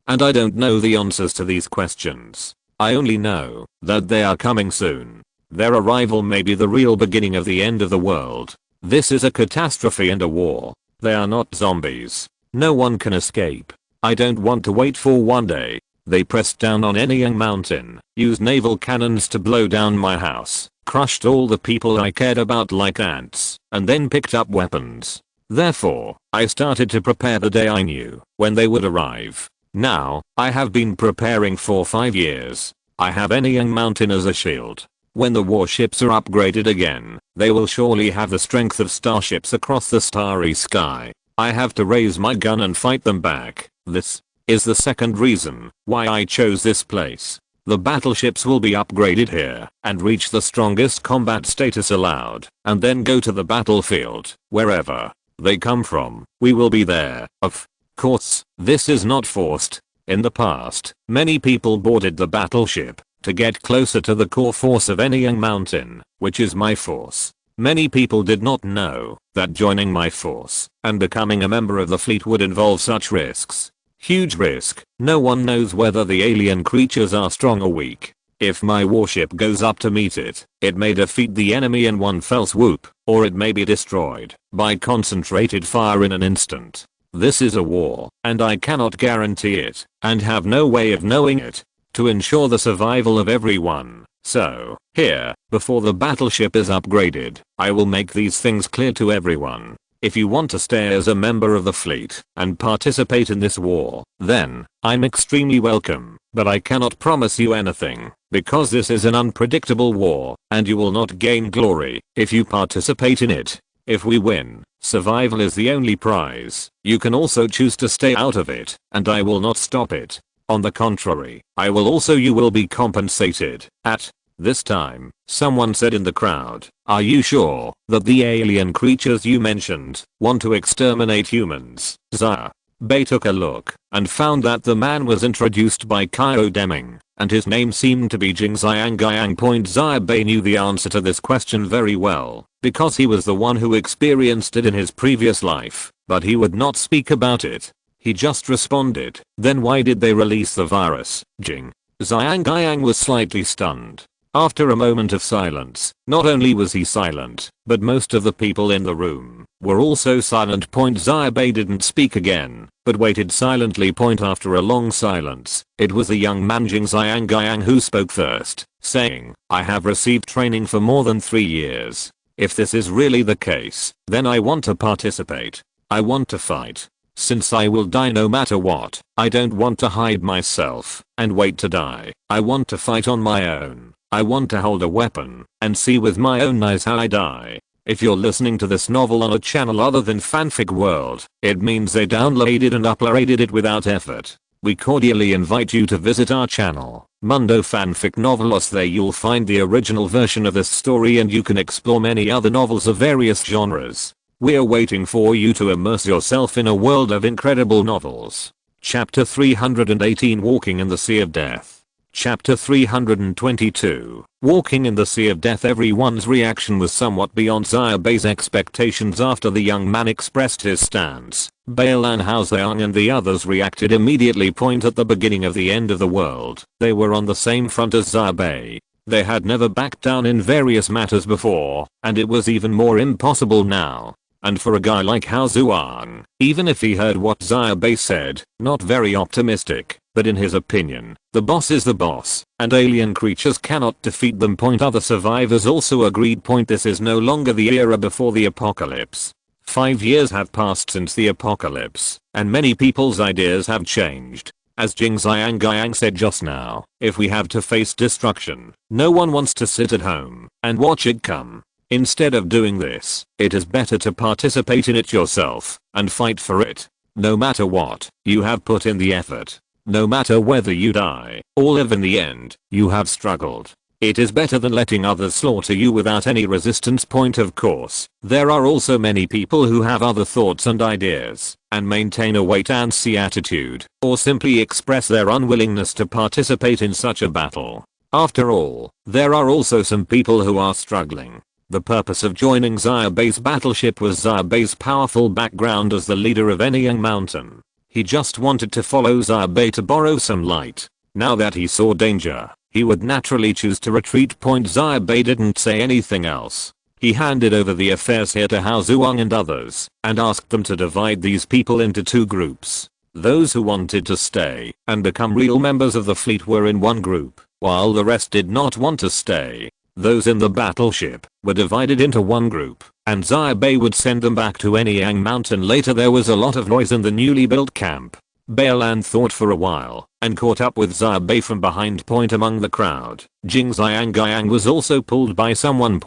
And I don't know the answers to these questions. I only know that they are coming soon. Their arrival may be the real beginning of the end of the world. This is a catastrophe and a war. They are not zombies. No one can escape. I don't want to wait for one day. They pressed down on Anyang Mountain, used naval cannons to blow down my house, crushed all the people I cared about like ants, and then picked up weapons. Therefore, I started to prepare the day I knew when they would arrive. Now, I have been preparing for 5 years. I have Anyang Mountain as a shield. When the warships are upgraded again, they will surely have the strength of starships across the starry sky. I have to raise my gun and fight them back. This is the second reason why I chose this place. The battleships will be upgraded here and reach the strongest combat status allowed, and then go to the battlefield. Wherever they come from, we will be there. Of course, this is not forced. In the past, many people boarded the battleship to get closer to the core force of Anyang Mountain, which is my force. Many people did not know that joining my force and becoming a member of the fleet would involve such risks. Huge risk. No one knows whether the alien creatures are strong or weak. If my warship goes up to meet it, it may defeat the enemy in one fell swoop, or it may be destroyed by concentrated fire in an instant. This is a war, and I cannot guarantee it, and have no way of knowing it, to ensure the survival of everyone. So, here, before the battleship is upgraded, I will make these things clear to everyone. If you want to stay as a member of the fleet and participate in this war, then I'm extremely welcome, but I cannot promise you anything, because this is an unpredictable war, and you will not gain glory if you participate in it. If we win, survival is the only prize. You can also choose to stay out of it, and I will not stop it. On the contrary, you will be compensated. At this time, someone said in the crowd, "Are you sure that the alien creatures you mentioned want to exterminate humans?" Xia Bai took a look and found that the man was introduced by Kyo Deming, and his name seemed to be Jing Xiang. Xia Bai knew the answer to this question very well, because he was the one who experienced it in his previous life, but he would not speak about it. He just responded, "Then why did they release the virus, Jing?" Xiang was slightly stunned. After a moment of silence, not only was he silent, but most of the people in the room were also silent. Xia Bai didn't speak again, but waited silently. After a long silence, it was the young man Jing Xiang who spoke first, saying, "I have received training for more than 3 years. If this is really the case, then I want to participate. I want to fight. Since I will die no matter what, I don't want to hide myself and wait to die. I want to fight on my own. I want to hold a weapon and see with my own eyes how I die." If you're listening to this novel on a channel other than Fanfic World, it means they downloaded and uploaded it without effort. We cordially invite you to visit our channel, Mundo Fanfic Novelos. There you'll find the original version of this story, and you can explore many other novels of various genres. We're waiting for you to immerse yourself in a world of incredible novels. Chapter 318, Walking in the Sea of Death. Chapter 322, Walking in the Sea of Death. Everyone's reaction was somewhat beyond Xia Bai's expectations after the young man expressed his stance. Balan, Haoxiang and the others reacted immediately. At the beginning of the end of the world, they were on the same front as Xia Bai. They had never backed down in various matters before, and it was even more impossible now. And for a guy like Haoxiang, even if he heard what Xia Bai said, not very optimistic, but in his opinion, the boss is the boss, and alien creatures cannot defeat them. Other survivors also agreed. This is no longer the era before the apocalypse. 5 years have passed since the apocalypse, and many people's ideas have changed. As Jing Xiang said just now, if we have to face destruction, no one wants to sit at home and watch it come. Instead of doing this, it is better to participate in it yourself and fight for it. No matter what, you have put in the effort. No matter whether you die or live, in the end, you have struggled. It is better than letting others slaughter you without any resistance. Of course, there are also many people who have other thoughts and ideas and maintain a wait and see attitude, or simply express their unwillingness to participate in such a battle. After all, there are also some people who are struggling. The purpose of joining Xia Bai's battleship was Xia Bai's powerful background as the leader of any young mountain. He just wanted to follow Xia Bai to borrow some light. Now that he saw danger, he would naturally choose to retreat. Xia Bai didn't say anything else. He handed over the affairs here to Haoxiang and others, and asked them to divide these people into 2 groups. Those who wanted to stay and become real members of the fleet were in one group, while the rest did not want to stay. Those in the battleship were divided into one group, and Xia Bai would send them back to Anyang Mountain later. There was a lot of noise in the newly built camp. Balan thought for a while and caught up with Xia Bai from behind. Among the crowd, Jing Xiang was also pulled by someone.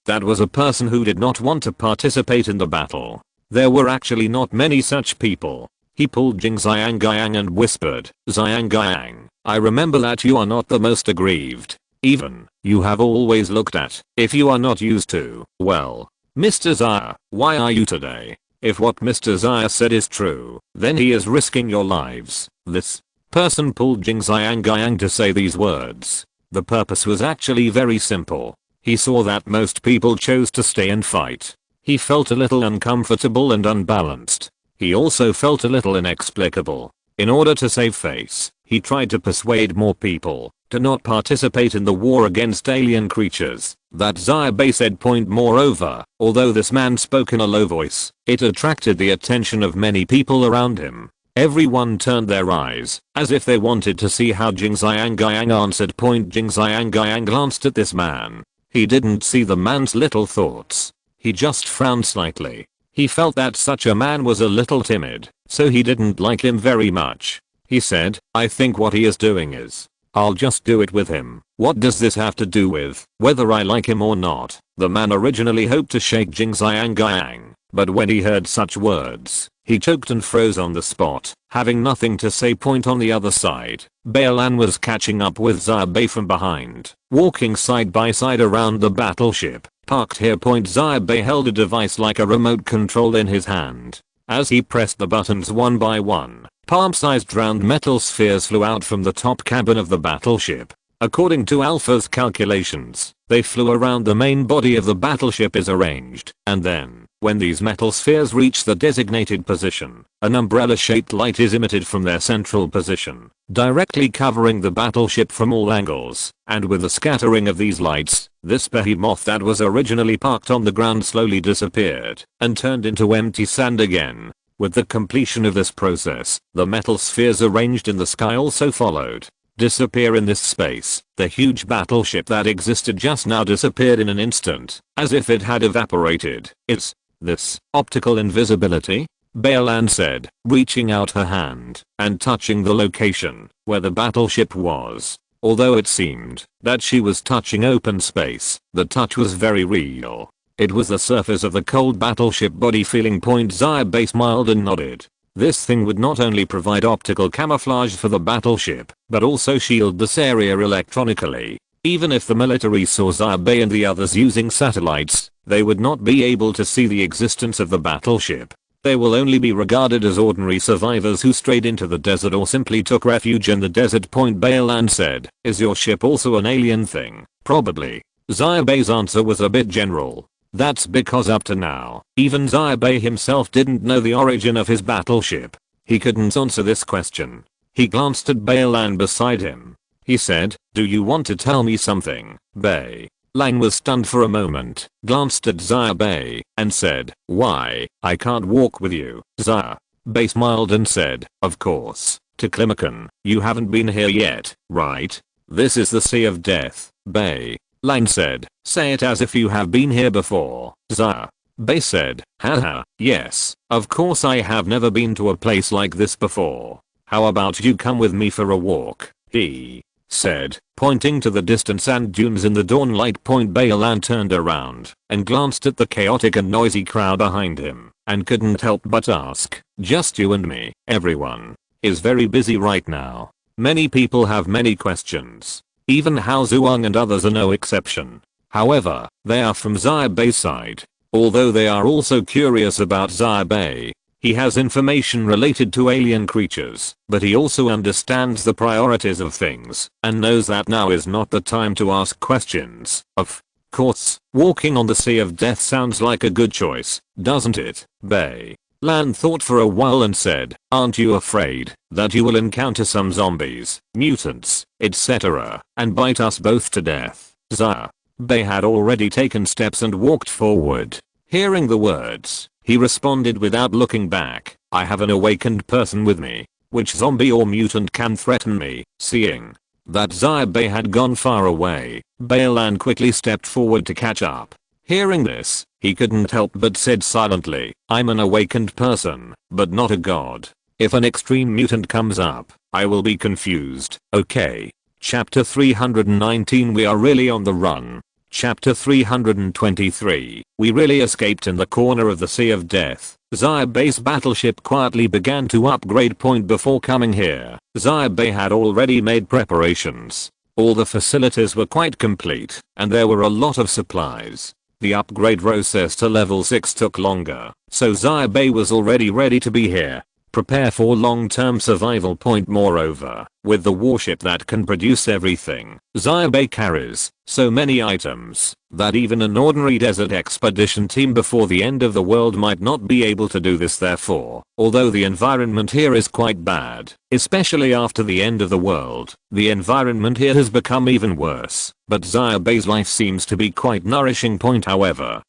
That was a person who did not want to participate in the battle. There were actually not many such people. He pulled Jing Xiang and whispered, "Xiang, I remember that you are not the most aggrieved. Even, you have always looked at, if you are not used to, well, Mr. Xia, why are you today? If what Mr. Xia said is true, then he is risking your lives." This person pulled Jing Xiang to say these words. The purpose was actually very simple. He saw that most people chose to stay and fight. He felt a little uncomfortable and unbalanced. He also felt a little inexplicable. In order to save face, he tried to persuade more people to not participate in the war against alien creatures that Xia Bai said. Moreover, although this man spoke in a low voice, it attracted the attention of many people around him. Everyone turned their eyes, as if they wanted to see how Jing Xiang answered. Jing Xiang glanced at this man. He didn't see the man's little thoughts. He just frowned slightly. He felt that such a man was a little timid, so he didn't like him very much. He said, "I think what he is doing is I'll just do it with him. What does this have to do with whether I like him or not? The man originally hoped to shake Jing Xiang, but when he heard such words, he choked and froze on the spot, having nothing to say. Point on the other side, Beilan was catching up with Xia Bai from behind, walking side by side around the battleship. Parked here. Xia Bai held a device like a remote control in his hand. As he pressed the buttons one by one, palm-sized round metal spheres flew out from the top cabin of the battleship. According to Alpha's calculations, they flew around the main body of the battleship as arranged, and then, when these metal spheres reach the designated position, an umbrella-shaped light is emitted from their central position, directly covering the battleship from all angles, and with the scattering of these lights, this behemoth that was originally parked on the ground slowly disappeared and turned into empty sand again. With the completion of this process, the metal spheres arranged in the sky also followed. Disappear in this space. The huge battleship that existed just now disappeared in an instant, as if it had evaporated. It's this optical invisibility? Beilan said, reaching out her hand and touching the location where the battleship was. Although it seemed that she was touching open space, the touch was very real. It was the surface of the cold battleship body feeling. Xia Bai smiled and nodded. This thing would not only provide optical camouflage for the battleship, but also shield this area electronically. Even if the military saw Xia Bai and the others using satellites, they would not be able to see the existence of the battleship. They will only be regarded as ordinary survivors who strayed into the desert or simply took refuge in the desert. Beilan said, is your ship also an alien thing? Probably. Xia Bai's answer was a bit general. That's because up to now, even Xia Bai himself didn't know the origin of his battleship. He couldn't answer this question. He glanced at Beilan beside him. He said, do you want to tell me something, Bai? Lang was stunned for a moment, glanced at Xia Bai, and said, why, I can't walk with you. Xia Bai smiled and said, of course, to Klimakan, you haven't been here yet, right? This is the Sea of Death, Bai. Lang said, say it as if you have been here before. Xia Bai said, haha, yes, of course I have never been to a place like this before. How about you come with me for a walk? He said, pointing to the distant sand dunes in the dawn light. Beilan turned around and glanced at the chaotic and noisy crowd behind him and couldn't help but ask, just you and me? Everyone is very busy right now. Many people have many questions. Even Hao Zhuang and others are no exception. However, they are from Xia Bai's side. Although they are also curious about Xia Bai. He has information related to alien creatures, but he also understands the priorities of things and knows that now is not the time to ask questions. Of course, walking on the Sea of Death sounds like a good choice, doesn't it, Bai? Lan thought for a while and said, aren't you afraid that you will encounter some zombies, mutants, etc., and bite us both to death? Xia Bai had already taken steps and walked forward. Hearing the words, he responded without looking back, I have an awakened person with me. Which zombie or mutant can threaten me? Seeing that Xia Bai had gone far away, Beilan quickly stepped forward to catch up. Hearing this, he couldn't help but said silently, I'm an awakened person, but not a god. If an extreme mutant comes up, I will be confused. Okay. Chapter 319 We are really on the run. Chapter 323 We really escaped in the corner of the Sea of Death. Xia Bai's battleship quietly began to upgrade. Before coming here, Xia Bai had already made preparations. All the facilities were quite complete, and there were a lot of supplies. The upgrade process to level 6 took longer, so Xia Bai was already ready to be here. Prepare for long-term survival. Moreover, with the warship that can produce everything, Xia Bai carries so many items that even an ordinary desert expedition team before the end of the world might not be able to do this. Therefore, although the environment here is quite bad, especially after the end of the world, the environment here has become even worse, but Xia Bai's life seems to be quite nourishing. However,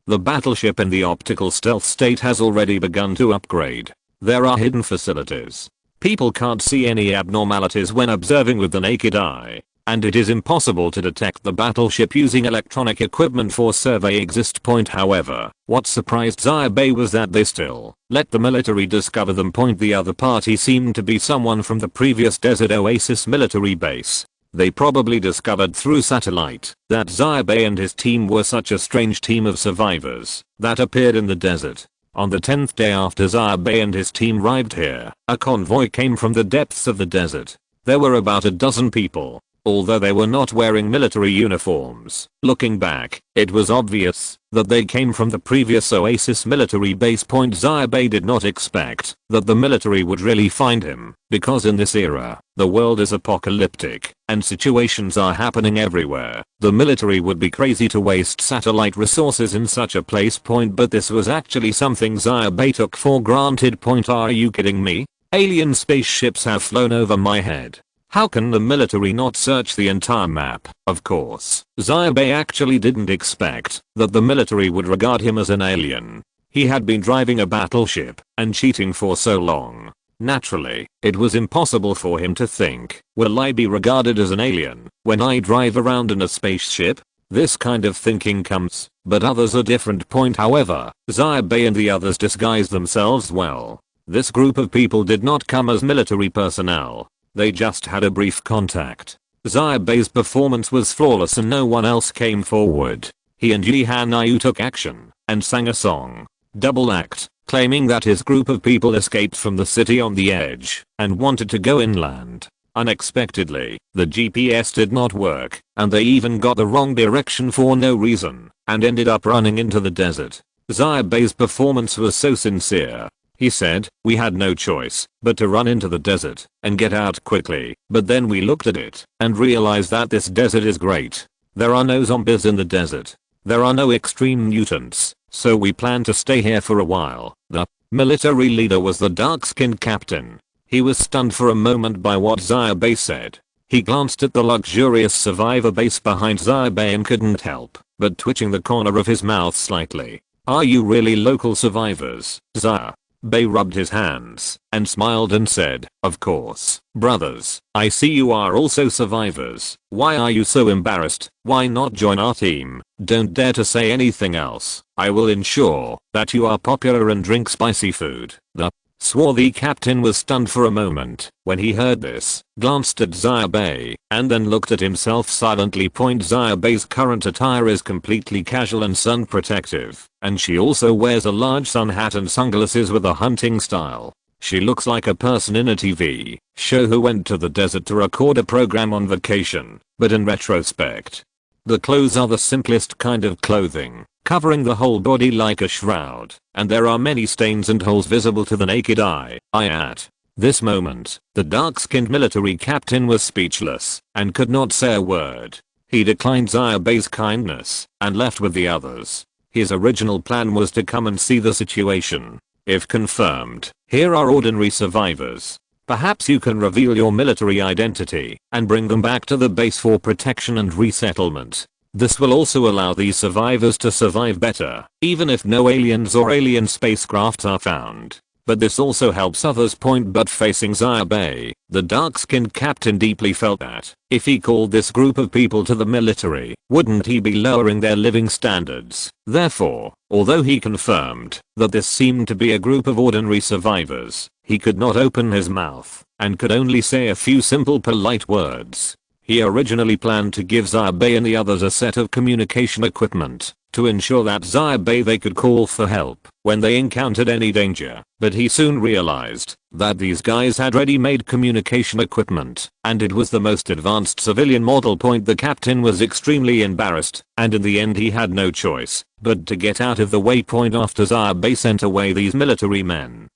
the battleship in the optical stealth state has already begun to upgrade. There are hidden facilities. People can't see any abnormalities when observing with the naked eye. and it is impossible to detect the battleship using electronic equipment for survey exist point. However, what surprised Xia Bai was that they still let the military discover them. The other party seemed to be someone from the previous desert oasis military base. They probably discovered through satellite that Xia Bai and his team were such a strange team of survivors that appeared in the desert. On the 10th day after Xia Bai and his team arrived here, a convoy came from the depths of the desert. There were about a dozen people, although they were not wearing military uniforms. Looking back, it was obvious that they came from the previous Oasis military base. Xia Bai did not expect that the military would really find him, because in this era, the world is apocalyptic, and situations are happening everywhere. The military would be crazy to waste satellite resources in such a place. But this was actually something Xia Bai took for granted. Are you kidding me? Alien spaceships have flown over my head. How can the military not search the entire map? Of course, Xia Bai actually didn't expect that the military would regard him as an alien. He had been driving a battleship and cheating for so long. Naturally, it was impossible for him to think, will I be regarded as an alien when I drive around in a spaceship? This kind of thinking comes, but others are different. However, Xia Bai and the others disguised themselves well. This group of people did not come as military personnel. They just had a brief contact. Xia Bai's performance was flawless and no one else came forward. He and Yi Hanayu took action and sang a song, double act, claiming that his group of people escaped from the city on the edge and wanted to go inland. Unexpectedly, the GPS did not work, and they even got the wrong direction for no reason, and ended up running into the desert. Xia Bai's performance was so sincere. He said, we had no choice but to run into the desert and get out quickly, but then we looked at it and realized that this desert is great. There are no zombies in the desert. There are no extreme mutants, so we plan to stay here for a while. The military leader was the dark-skinned captain. He was stunned for a moment by what Xia Bai said. He glanced at the luxurious survivor base behind Xia Bai and couldn't help but twitching the corner of his mouth slightly. Are you really local survivors? Xia Bai rubbed his hands and smiled and said, of course, brothers, I see you are also survivors. Why are you so embarrassed? Why not join our team? Don't dare to say anything else. I will ensure that you are popular and drink spicy food. The swarthy captain was stunned for a moment when he heard this, glanced at Xia Bai, and then looked at himself silently. Xia Bai's current attire is completely casual and sun protective, and she also wears a large sun hat and sunglasses with a hunting style. She looks like a person in a TV show who went to the desert to record a program on vacation, but in retrospect, the clothes are the simplest kind of clothing, covering the whole body like a shroud, and there are many stains and holes visible to the naked eye. At this moment, the dark-skinned military captain was speechless and could not say a word. He declined Xia Bai's kindness and left with the others. His original plan was to come and see the situation. If confirmed, here are ordinary survivors. Perhaps you can reveal your military identity and bring them back to the base for protection and resettlement. This will also allow these survivors to survive better, even if no aliens or alien spacecrafts are found. But this also helps others. But facing Xia Bai, the dark-skinned captain deeply felt that if he called this group of people to the military, wouldn't he be lowering their living standards? Therefore, although he confirmed that this seemed to be a group of ordinary survivors, he could not open his mouth and could only say a few simple polite words. He originally planned to give Xia Bai and the others a set of communication equipment to ensure that Xia Bai they could call for help when they encountered any danger, but he soon realized that these guys had ready-made communication equipment, and it was the most advanced civilian model. The captain was extremely embarrassed, and in the end he had no choice but to get out of the way. After Xia Bai sent away these military men,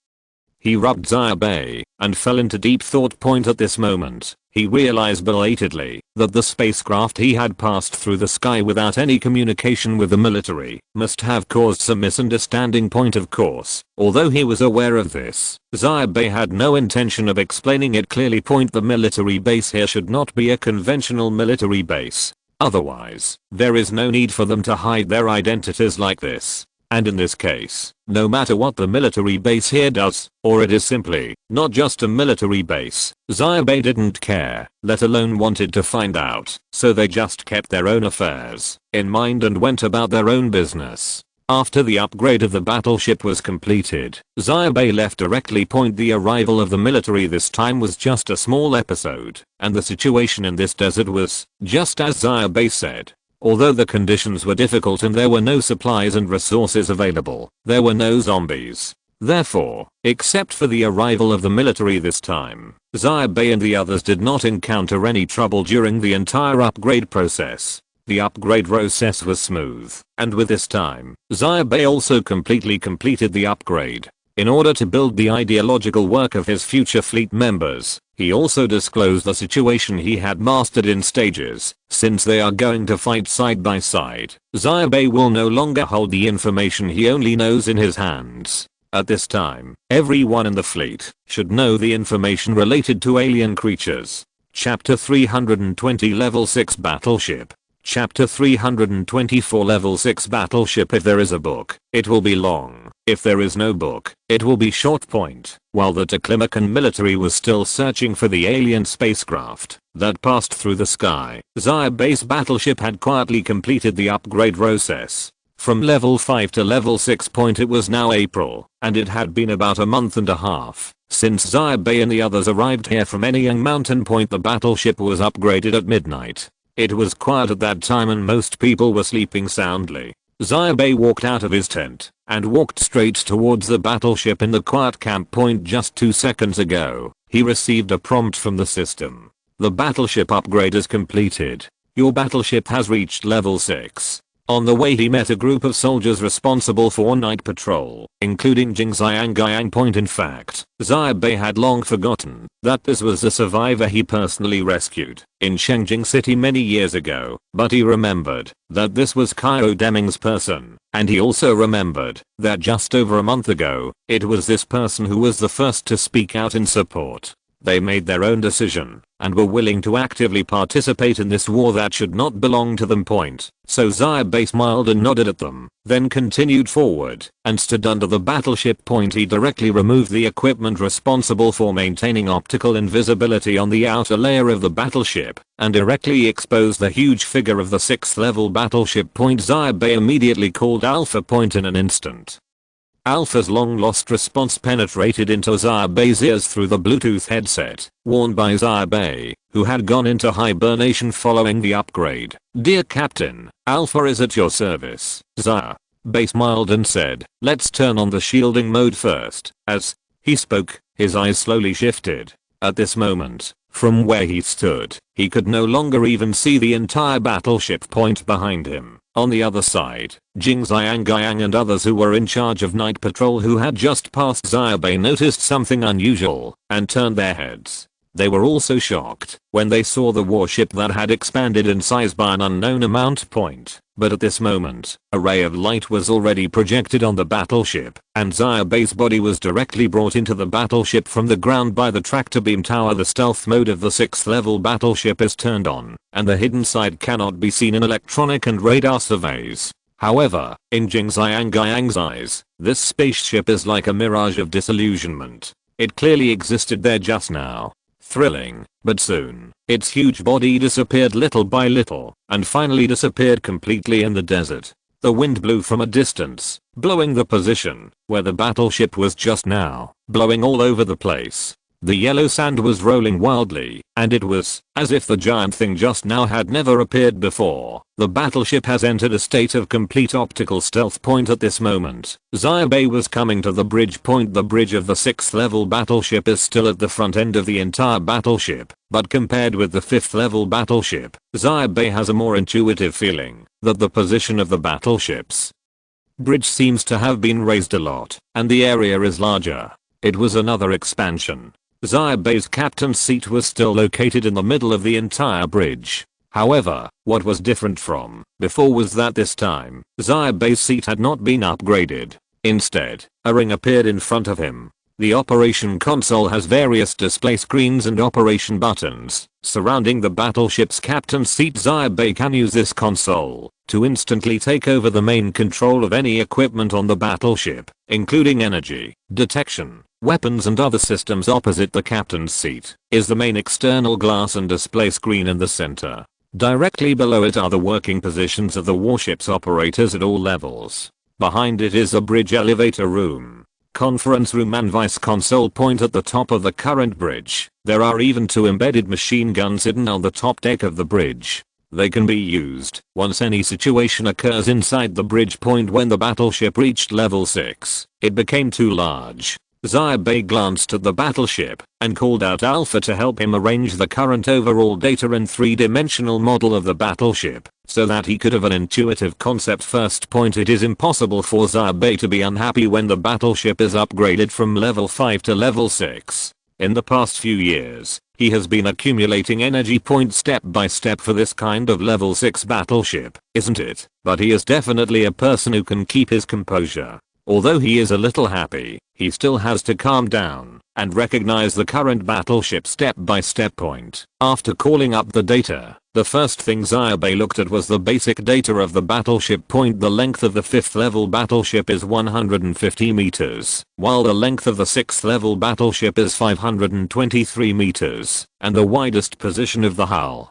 he rubbed Xia Bai and fell into deep thought. At this moment, he realized belatedly that the spacecraft he had passed through the sky without any communication with the military must have caused some misunderstanding. Of course, although he was aware of this, Xia Bai had no intention of explaining it clearly. The military base here should not be a conventional military base. Otherwise, there is no need for them to hide their identities like this. And in this case, no matter what the military base here does, or it is simply not just a military base, Xia Bai didn't care, let alone wanted to find out, so they just kept their own affairs in mind and went about their own business. After the upgrade of the battleship was completed, Xia Bai left directly. The arrival of the military this time was just a small episode, and the situation in this desert was just as Xia Bai said. Although the conditions were difficult and there were no supplies and resources available, there were no zombies. Therefore, except for the arrival of the military this time, Xia Bai and the others did not encounter any trouble during the entire upgrade process. The upgrade process was smooth, and with this time, Xia Bai also completed the upgrade. In order to build the ideological work of his future fleet members, he also disclosed the situation he had mastered in stages. Since they are going to fight side by side, Xia Bai will no longer hold the information he only knows in his hands. At this time, everyone in the fleet should know the information related to alien creatures. Chapter 320 Level 6 Battleship. Chapter 324 Level 6 Battleship. If there is a book, it will be long. If there is no book, it will be short. While the Taclimacan military was still searching for the alien spacecraft that passed through the sky, Xia Bai's battleship had quietly completed the upgrade process. From level 5 to level 6. It was now April, and it had been about a month and a half since Xia Bai and the others arrived here from Anyang Mountain. The battleship was upgraded at midnight. It was quiet at that time and most people were sleeping soundly. Xia Bai walked out of his tent and walked straight towards the battleship in the quiet camp. Just 2 seconds ago, he received a prompt from the system. The battleship upgrade is completed. Your battleship has reached level 6. On the way he met a group of soldiers responsible for night patrol, including Jingxiang. In fact, Xia Bai had long forgotten that this was a survivor he personally rescued in Shengjing City many years ago, but he remembered that this was Kyo Deming's person, and he also remembered that just over a month ago, it was this person who was the first to speak out in support. They made their own decision and were willing to actively participate in this war that should not belong to them. So Xia Bai smiled and nodded at them, then continued forward and stood under the battleship. He directly removed the equipment responsible for maintaining optical invisibility on the outer layer of the battleship and directly exposed the huge figure of the 6th level battleship. Xia Bai immediately called Alpha. In an instant, Alpha's long-lost response penetrated into Xia Bai's ears through the Bluetooth headset, worn by Xia Bai, who had gone into hibernation following the upgrade. Dear Captain, Alpha is at your service. Xia Bai smiled and said, let's turn on the shielding mode first. As he spoke, his eyes slowly shifted. At this moment, from where he stood, he could no longer even see the entire battleship. Behind him, on the other side, Jingxiang and others who were in charge of night patrol who had just passed Xia Bai noticed something unusual and turned their heads. They were also shocked when they saw the warship that had expanded in size by an unknown amount. But at this moment, a ray of light was already projected on the battleship, and Xia Bai's body was directly brought into the battleship from the ground by the tractor beam tower. The stealth mode of the 6th level battleship is turned on, and the hidden side cannot be seen in electronic and radar surveys. However, in Jingxiang's eyes, this spaceship is like a mirage of disillusionment. It clearly existed there just now. Thrilling, but soon, its huge body disappeared little by little, and finally disappeared completely in the desert. The wind blew from a distance, blowing the position where the battleship was just now, blowing all over the place. The yellow sand was rolling wildly, and it was as if the giant thing just now had never appeared before. The battleship has entered a state of complete optical stealth. At this moment, Xia Bai was coming to the bridge. The bridge of the 6th level battleship is still at the front end of the entire battleship, but compared with the 5th level battleship, Xia Bai has a more intuitive feeling that the position of the battleship's bridge seems to have been raised a lot, and the area is larger. It was another expansion. Xia Bai's captain's seat was still located in the middle of the entire bridge. However, what was different from before was that this time, Xia Bai's seat had not been upgraded. Instead, a ring appeared in front of him. The operation console has various display screens and operation buttons, Surrounding the battleship's captain's seat, Xia Bai can use this console to instantly take over the main control of any equipment on the battleship, including energy, detection, weapons and other systems. Opposite the captain's seat is the main external glass and display screen in the center. Directly below it are the working positions of the warship's operators at all levels. Behind it is a bridge elevator room, conference room and vice console point at the top of the current bridge. There are even 2 embedded machine guns hidden on the top deck of the bridge. They can be used once any situation occurs inside the bridge point. When the battleship reached level 6, it became too large. Xia Bai glanced at the battleship and called out Alpha to help him arrange the current overall data and 3-dimensional model of the battleship so that he could have an intuitive concept. First point, it is impossible for Xia Bai to be unhappy when the battleship is upgraded from level 5 to level 6. In the past few years, he has been accumulating energy points step by step for this kind of level 6 battleship, isn't it? But he is definitely a person who can keep his composure. Although he is a little happy, he still has to calm down and recognize the current battleship step by step point. After calling up the data, the first thing Xia Bai looked at was the basic data of the battleship point. The length of the 5th level battleship is 150 meters, while the length of the 6th level battleship is 523 meters, and the widest position of the hull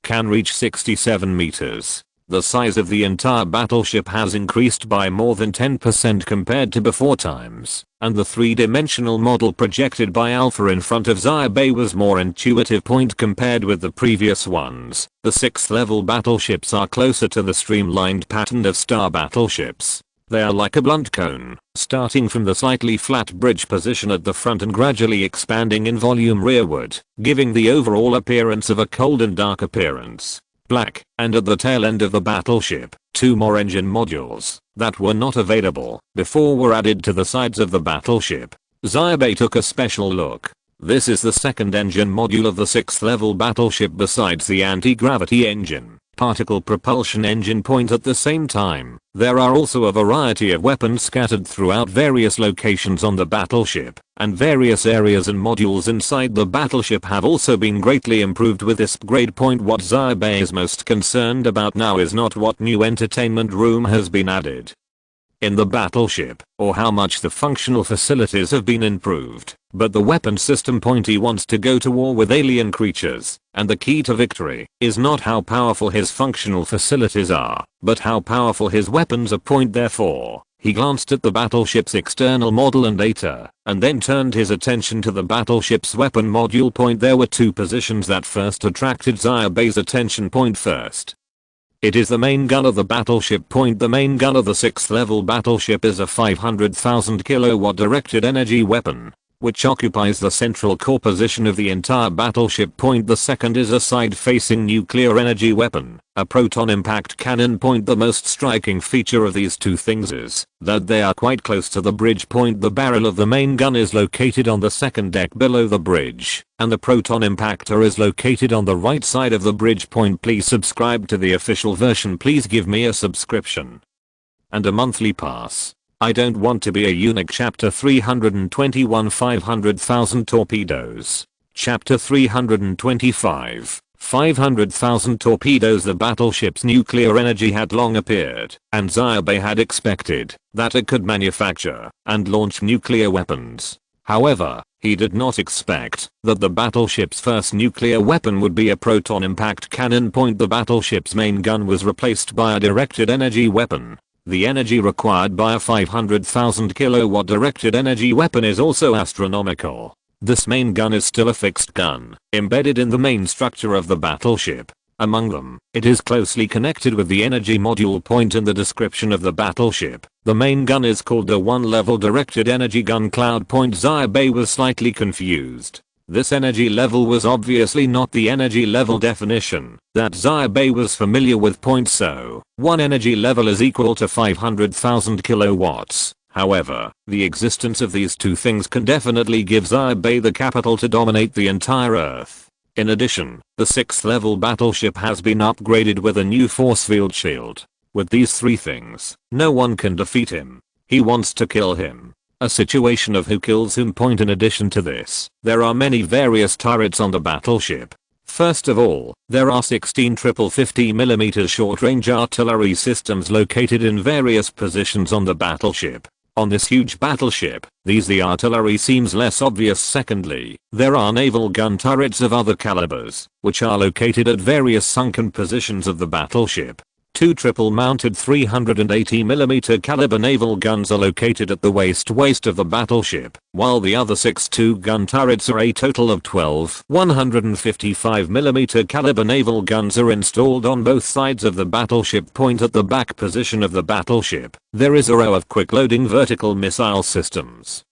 can reach 67 meters. The size of the entire battleship has increased by more than 10% compared to before times, and the 3-dimensional model projected by Alpha in front of Xia Bai was more intuitive point compared with the previous ones. The 6th level battleships are closer to the streamlined pattern of star battleships. They are like a blunt cone, starting from the slightly flat bridge position at the front and gradually expanding in volume rearward, giving the overall appearance of a cold and dark appearance. Black, and at the tail end of the battleship, 2 more engine modules that were not available before were added to the sides of the battleship. Xia Bai took a special look. This is the second engine module of the 6th level battleship besides the anti-gravity engine, particle propulsion engine point. At the same time, there are also a variety of weapons scattered throughout various locations on the battleship, and various areas and modules inside the battleship have also been greatly improved with this upgrade point. What Xia Bai is most concerned about now is not what new entertainment room has been added in the battleship, or how much the functional facilities have been improved, but the weapon system point. He wants to go to war with alien creatures, and the key to victory is not how powerful his functional facilities are, but how powerful his weapons are point. Therefore, he glanced at the battleship's external model and data, and then turned his attention to the battleship's weapon module point. There were 2 positions that first attracted Xia Bai's attention point. First, it is the main gun of the battleship point. The main gun of the 6th level battleship is a 500,000 kilowatt directed energy weapon, which occupies the central core position of the entire battleship point. The second is a side-facing nuclear energy weapon, a proton impact cannon point. The most striking feature of these 2 things is that they are quite close to the bridge point. The barrel of the main gun is located on the 2nd deck below the bridge, and the proton impactor is located on the right side of the bridge point. Please subscribe to the official version. Please give me a subscription and a monthly pass. I don't want to be a eunuch. Chapter 321 500,000 torpedoes. Chapter 325 500,000 torpedoes. The battleship's nuclear energy had long appeared, and Xia Bai had expected that it could manufacture and launch nuclear weapons. However, he did not expect that the battleship's first nuclear weapon would be a proton impact cannon point. The battleship's main gun was replaced by a directed energy weapon. The energy required by a 500,000 kilowatt directed energy weapon is also astronomical. This main gun is still a fixed gun, embedded in the main structure of the battleship. Among them, it is closely connected with the energy module point in the description of the battleship. The main gun is called a 1-level directed energy gun cloud point. Xia Bai was slightly confused. This energy level was obviously not the energy level definition that Xia Bai was familiar with. So, one energy level is equal to 500,000 kilowatts. However, the existence of these 2 things can definitely give Xia Bai the capital to dominate the entire Earth. In addition, the 6th level battleship has been upgraded with a new force field shield. With these 3 things, no one can defeat him. He wants to kill him. A situation of who kills whom point. In addition to this, there are many various turrets on the battleship. First of all, there are 16 triple 50mm short-range artillery systems located in various positions on the battleship. On this huge battleship, the artillery seems less obvious. Secondly, there are naval gun turrets of other calibers, which are located at various sunken positions of the battleship. Two triple-mounted 380mm caliber naval guns are located at the waist of the battleship, while the other 6 two-gun turrets, or a total of 12 155mm caliber naval guns, are installed on both sides of the battleship. Point at the back position of the battleship, there is a row of quick-loading vertical missile systems.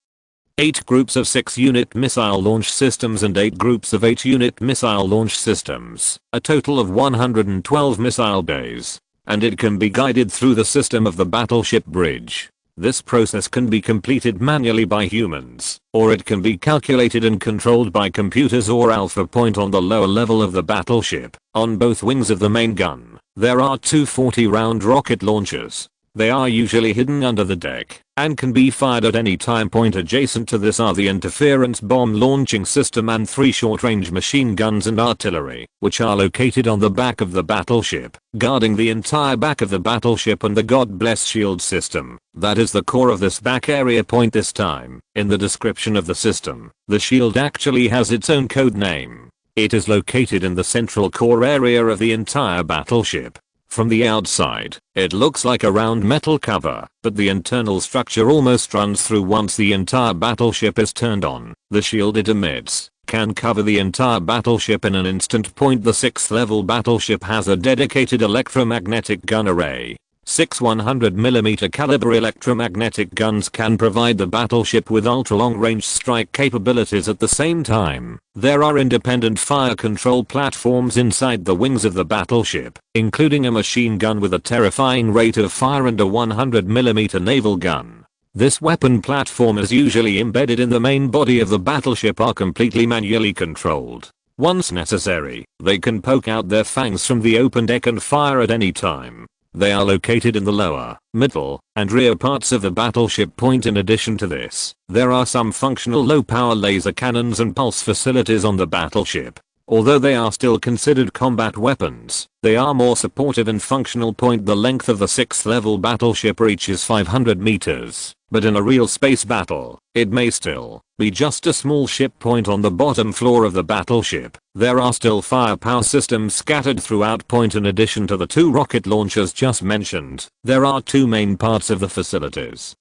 8 groups of 6-unit missile launch systems and 8 groups of 8-unit missile launch systems, a total of 112 missile bays. And it can be guided through the system of the battleship bridge. This process can be completed manually by humans, or it can be calculated and controlled by computers or alpha. Point on the lower level of the battleship, on both wings of the main gun, there are two 40-round rocket launchers. They are usually hidden under the deck and can be fired at any time. Point adjacent to this are the interference bomb launching system and 3 short-range machine guns and artillery, which are located on the back of the battleship, guarding the entire back of the battleship and the God Bless shield system. That is the core of this back area. Point this time, in the description of the system, the shield actually has its own code name. It is located in the central core area of the entire battleship. From the outside, it looks like a round metal cover, but the internal structure almost runs through. Once the entire battleship is turned on, the shield it emits can cover the entire battleship in an instant. Point the 6th level battleship has a dedicated electromagnetic gun array. 6 100mm caliber electromagnetic guns can provide the battleship with ultra-long-range strike capabilities. At the same time, there are independent fire control platforms inside the wings of the battleship, including a machine gun with a terrifying rate of fire and a 100mm naval gun. This weapon platform is usually embedded in the main body of the battleship, are completely manually controlled. Once necessary, they can poke out their fangs from the open deck and fire at any time. They are located in the lower, middle, and rear parts of the battleship. Point in addition to this, there are some functional low-power laser cannons and pulse facilities on the battleship. Although they are still considered combat weapons, they are more supportive and functional. Point the length of the 6th level battleship reaches 500 meters, but in a real space battle, it may still be just a small ship. Point on the bottom floor of the battleship, there are still firepower systems scattered throughout. Point in addition to the 2 rocket launchers just mentioned, there are 2 main parts of the facilities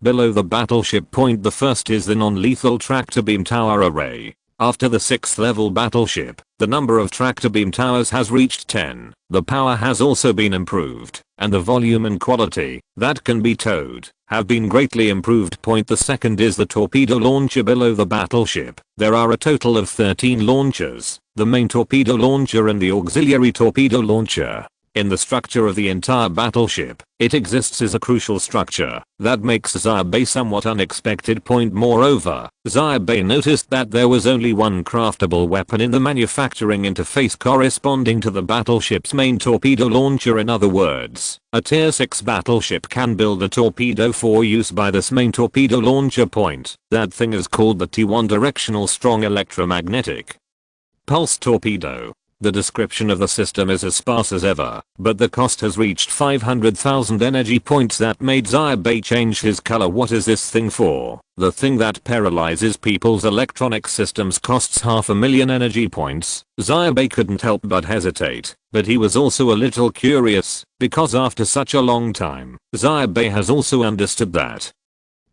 below the battleship. Point the first is the non-lethal tractor beam tower array. After the 6th level battleship, the number of tractor beam towers has reached 10. The power has also been improved, and the volume and quality that can be towed have been greatly improved. Point the second is the torpedo launcher below the battleship. There are a total of 13 launchers, the main torpedo launcher and the auxiliary torpedo launcher. In the structure of the entire battleship, it exists as a crucial structure that makes Xia Bai somewhat unexpected. Point moreover, Xia Bai noticed that there was only one craftable weapon in the manufacturing interface corresponding to the battleship's main torpedo launcher. In other words, a tier 6 battleship can build a torpedo for use by this main torpedo launcher. Point, that thing is called the T1 directional strong electromagnetic pulse torpedo. The description of the system is as sparse as ever, but the cost has reached 500,000 energy points. That made Xia Bai change his color. What is this thing for? The thing that paralyzes people's electronic systems costs 500,000 energy points. Xia Bai couldn't help but hesitate, but he was also a little curious, because after such a long time, Xia Bai has also understood that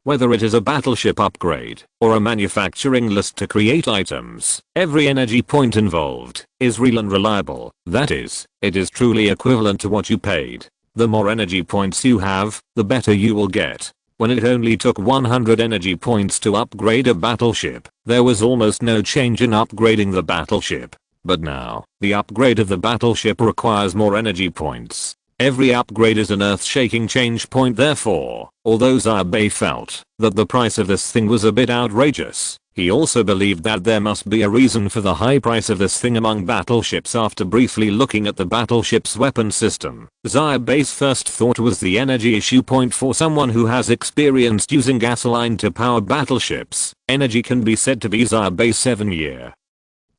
whether it is a battleship upgrade or a manufacturing list to create items, every energy point involved is real and reliable. That is, it is truly equivalent to what you paid. The more energy points you have, the better you will get. When it only took 100 energy points to upgrade a battleship, there was almost no change in upgrading the battleship. But now, the upgrade of the battleship requires more energy points. Every upgrade is an earth-shaking change. Point therefore, although Xia Bai felt that the price of this thing was a bit outrageous, he also believed that there must be a reason for the high price of this thing among battleships. After briefly looking at the battleship's weapon system, Xia Bai's first thought was the energy issue. Point for someone who has experienced using gasoline to power battleships, energy can be said to be Xia Bai's 7-year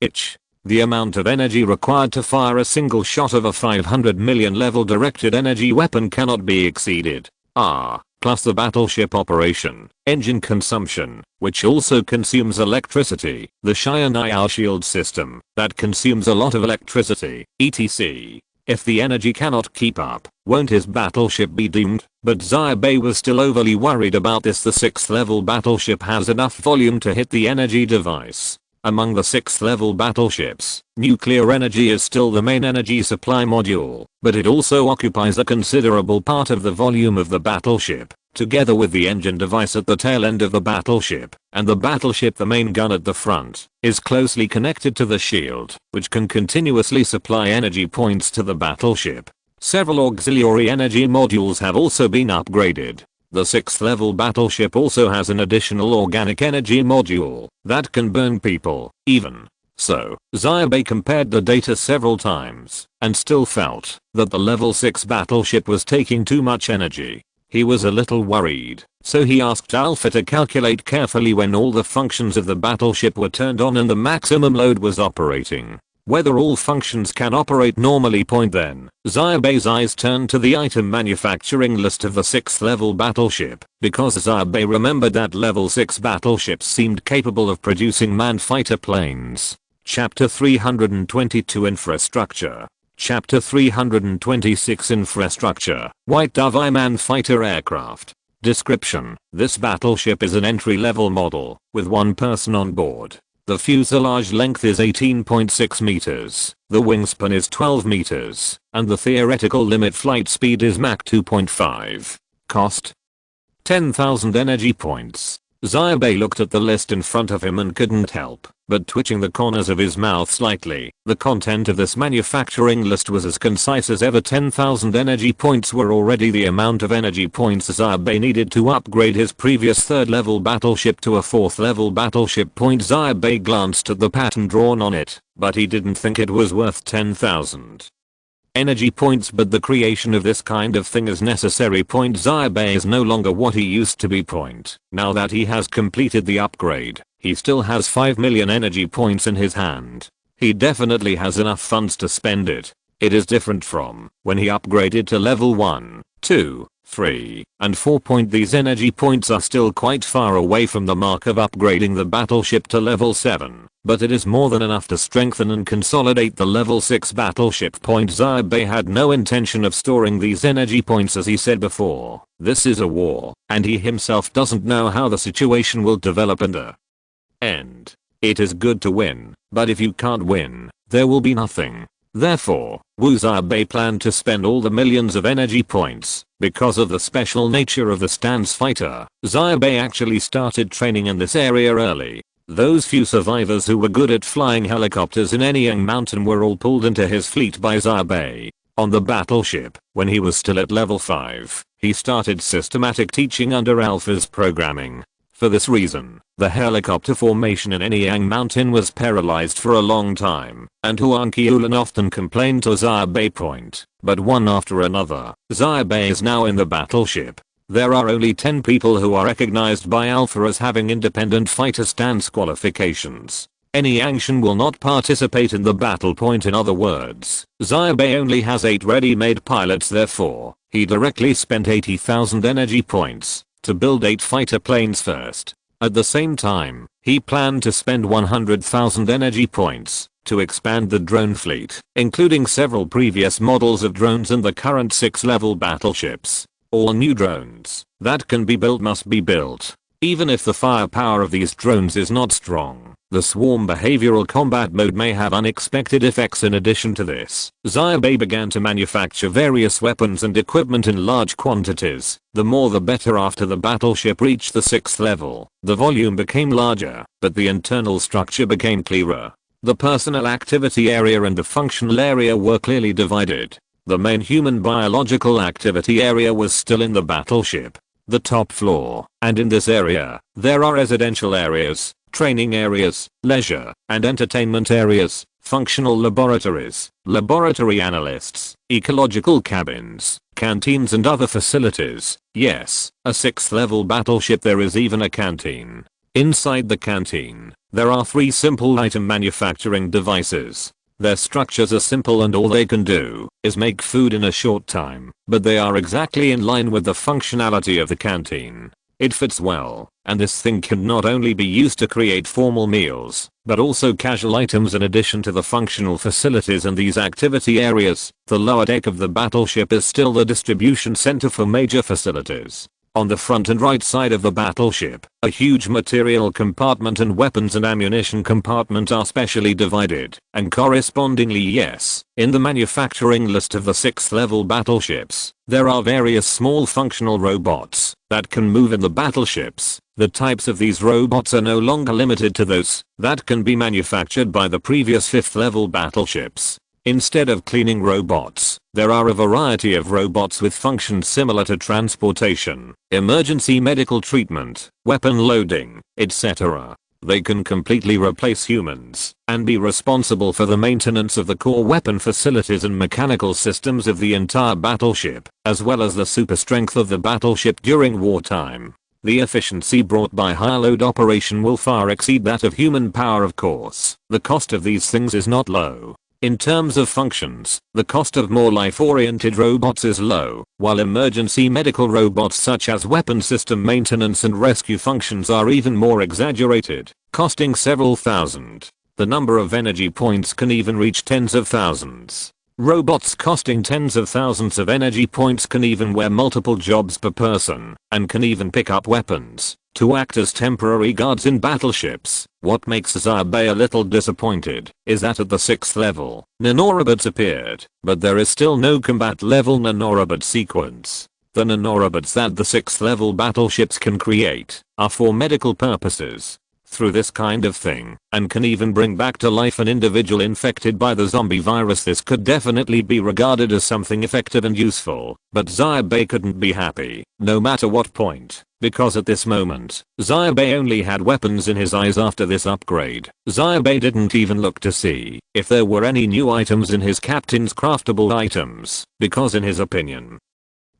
itch. The amount of energy required to fire a single shot of a 500 million level directed energy weapon cannot be exceeded. Plus the battleship operation, engine consumption, which also consumes electricity, the Xia Bai shield system, that consumes a lot of electricity, etc. If the energy cannot keep up, won't his battleship be doomed? But Xia Bai was still overly worried about this. The 6th level battleship has enough volume to hit the energy device. Among the 6th level battleships, nuclear energy is still the main energy supply module, but it also occupies a considerable part of the volume of the battleship, together with the engine device at the tail end of the battleship, and the battleship, the main gun at the front, is closely connected to the shield, which can continuously supply energy points to the battleship. Several auxiliary energy modules have also been upgraded. The 6th level battleship also has an additional organic energy module that can burn people, even. So, Xia Bai compared the data several times and still felt that the level 6 battleship was taking too much energy. He was a little worried, so he asked Alpha to calculate carefully when all the functions of the battleship were turned on and the maximum load was operating. Whether all functions can operate normally. Then, Xia Bai's eyes turned to the item manufacturing list of the 6th level battleship, because Xia Bai remembered that level 6 battleships seemed capable of producing manned fighter planes. Chapter 322 Infrastructure. Chapter 326 Infrastructure. White Dove manned fighter aircraft. Description: this battleship is an entry-level model, with one person on board. The fuselage length is 18.6 meters, the wingspan is 12 meters, and the theoretical limit flight speed is Mach 2.5. Cost: 10,000 energy points. Xia Bai looked at the list in front of him and couldn't help but twitching the corners of his mouth slightly. The content of this manufacturing list was as concise as ever. 10,000 energy points were already the amount of energy points Xia Bai needed to upgrade his previous 3rd level battleship to a 4th level battleship. Xia Bai glanced at the pattern drawn on it, but he didn't think it was worth 10,000 energy points. But the creation of this kind of thing is necessary. Xia Bai is no longer what he used to be. Now that he has completed the upgrade, he still has 5 million energy points in his hand. He definitely has enough funds to spend it. It is different from when he upgraded to level 1, 2, 3, and 4. These energy points are still quite far away from the mark of upgrading the battleship to level 7, but it is more than enough to strengthen and consolidate the level 6 battleship. Xia Bai had no intention of storing these energy points. As he said before, this is a war, and he himself doesn't know how the situation will develop in the end. It is good to win, but if you can't win, there will be nothing. Therefore, Xia Bai planned to spend all the millions of energy points. Because of the special nature of the stance fighter, Xia Bai actually started training in this area early. Those few survivors who were good at flying helicopters in Anyang Mountain were all pulled into his fleet by Xia Bai. On the battleship, when he was still at level 5, he started systematic teaching under Alpha's programming. For this reason, the helicopter formation in Anyang Mountain was paralyzed for a long time, and Huang Qiulan often complained to Xia Bai. But one after another, Xia Bai is now in the battleship. There are only 10 people who are recognized by Alpha as having independent fighter stance qualifications. Any Angshan will not participate in the battle. In other words, Xia Bai only has 8 ready-made pilots. Therefore, he directly spent 80,000 energy points to build 8 fighter planes first. At the same time, he planned to spend 100,000 energy points to expand the drone fleet, including several previous models of drones and the current 6 level battleships. All new drones that can be built must be built. Even if the firepower of these drones is not strong, the swarm behavioral combat mode may have unexpected effects. In addition to this, Xia Bai began to manufacture various weapons and equipment in large quantities. The more the better. After the battleship reached the 6th level, the volume became larger, but the internal structure became clearer. The personal activity area and the functional area were clearly divided. The main human biological activity area was still in the battleship, the top floor, and in this area, there are residential areas, training areas, leisure and entertainment areas, functional laboratories, laboratory analysts, ecological cabins, canteens and other facilities. Yes, a 6th level battleship there is even a canteen. Inside the canteen, there are 3 simple item manufacturing devices. Their structures are simple and all they can do is make food in a short time, but they are exactly in line with the functionality of the canteen. It fits well, and this thing can not only be used to create formal meals, but also casual items in addition to the functional facilities in these activity areas. The lower deck of the battleship is still the distribution center for major facilities. On the front and right side of the battleship, a huge material compartment and weapons and ammunition compartment are specially divided, and correspondingly in the manufacturing list of the 6th level battleships, there are various small functional robots that can move in the battleships. The types of these robots are no longer limited to those that can be manufactured by the previous 5th level battleships. Instead of cleaning robots, there are a variety of robots with functions similar to transportation, emergency medical treatment, weapon loading, etc. They can completely replace humans and be responsible for the maintenance of the core weapon facilities and mechanical systems of the entire battleship, as well as the super strength of the battleship during wartime. The efficiency brought by high load operation will far exceed that of human power, of course. The cost of these things is not low. In terms of functions, the cost of more life-oriented robots is low, while emergency medical robots such as weapon system maintenance and rescue functions are even more exaggerated, costing several thousand. The number of energy points can even reach tens of thousands. Robots costing tens of thousands of energy points can even wear multiple jobs per person, and can even pick up weapons to act as temporary guards in battleships. What makes Xia Bai a little disappointed is that at the 6th level, nanorobots appeared, but there is still no combat level nanorobot sequence. The nanorobots that the 6th level battleships can create are for medical purposes. Through this kind of thing, and can even bring back to life an individual infected by the zombie virus. This could definitely be regarded as something effective and useful, but Xia Bai couldn't be happy, no matter what point, because at this moment, Xia Bai only had weapons in his eyes after this upgrade. Xia Bai didn't even look to see if there were any new items in his captain's craftable items, because in his opinion,